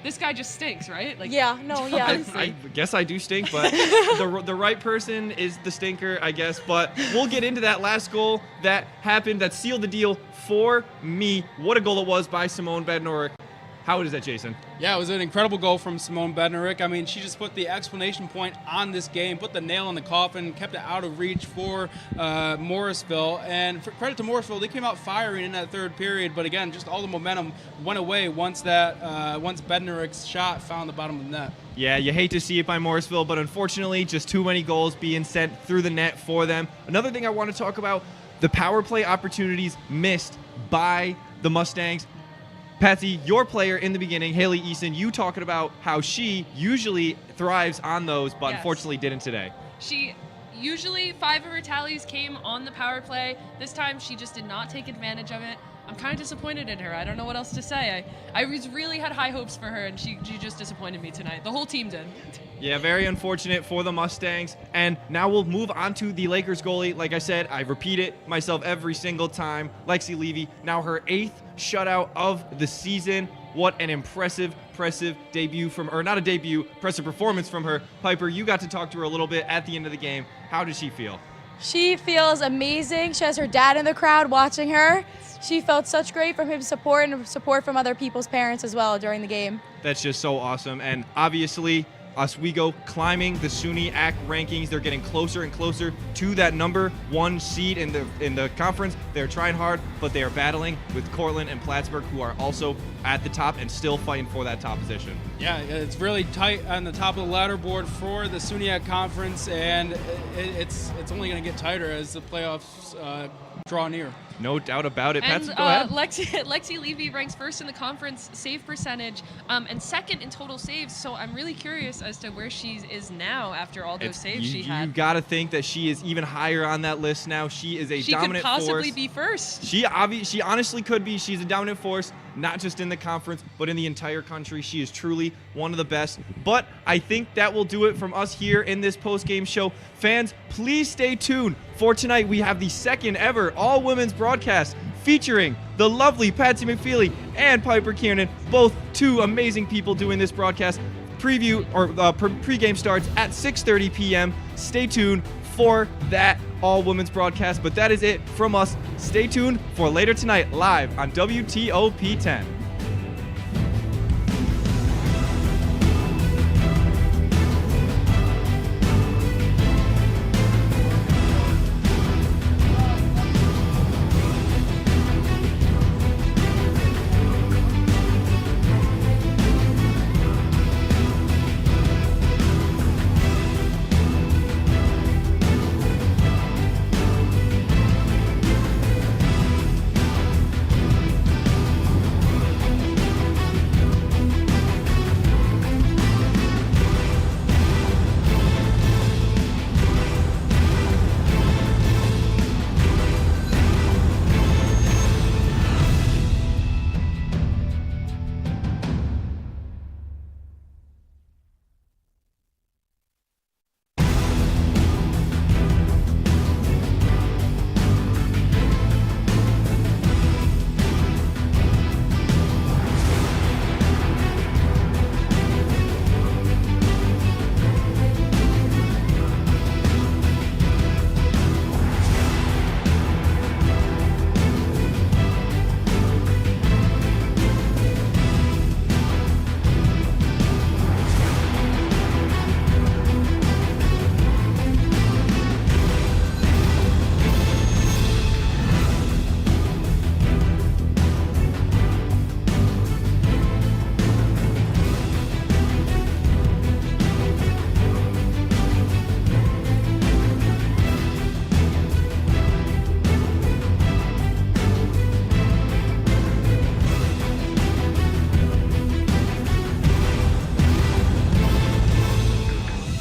this guy just stinks, right? Like, I guess I do stink, but the right person is the stinker, I guess. But we'll get into that last goal that happened, that sealed the deal for me. What a goal it was by Simone Bednarik. How is that, Jason? Yeah, it was an incredible goal from Simone Bednarik. I mean, she just put the exclamation point on this game, put the nail in the coffin, kept it out of reach for Morrisville. And for credit to Morrisville, they came out firing in that third period. But again, just all the momentum went away once Bednarik's shot found the bottom of the net. Yeah, you hate to see it by Morrisville, but unfortunately, just too many goals being sent through the net for them. Another thing I want to talk about, the power play opportunities missed by the Mustangs. Patsy, your player in the beginning, Haley Eason, you talking about how she usually thrives on those, but unfortunately didn't today. She usually 5 of her tallies came on the power play. This time she just did not take advantage of it. I'm kind of disappointed in her. I don't know what else to say. I really had high hopes for her, and she just disappointed me tonight. The whole team did. Yeah, very unfortunate for the Mustangs. And now we'll move on to the Lakers goalie. Like I said, I repeat it myself every single time. Lexi Levy, now her 8th shutout of the season. What an impressive debut from, or not a debut, impressive performance from her. Piper, you got to talk to her a little bit at the end of the game. How did she feel? She feels amazing. She has her dad in the crowd watching her. She felt such great from his support and support from other people's parents as well during the game. That's just so awesome. And obviously, Oswego climbing the SUNY AC rankings. They're getting closer and closer to that #1 seed in the conference. They're trying hard, but they are battling with Cortland and Plattsburgh, who are also at the top and still fighting for that top position. Yeah, it's really tight on the top of the ladder board for the SUNY AC conference, and it's only going to get tighter as the playoffs draw near. No doubt about it. And Patsy, go ahead. Lexi Levy ranks 1st in the conference save percentage and 2nd in total saves. So I'm really curious as to where she is now after all those saves she had. You got to think that she is even higher on that list now. She is a dominant force. She could possibly be first. She honestly could be. She's a dominant force, not just in the conference, but in the entire country. She is truly one of the best. But I think that will do it from us here in this post-game show. Fans, please stay tuned. For tonight, we have the 2nd ever all-women's broadcast featuring the lovely Patsy McFeely and Piper Kiernan, both 2 amazing people doing this broadcast. Pregame starts at 6:30 p.m. Stay tuned for that all-women's broadcast. But that is it from us. Stay tuned for later tonight live on WTOP 10.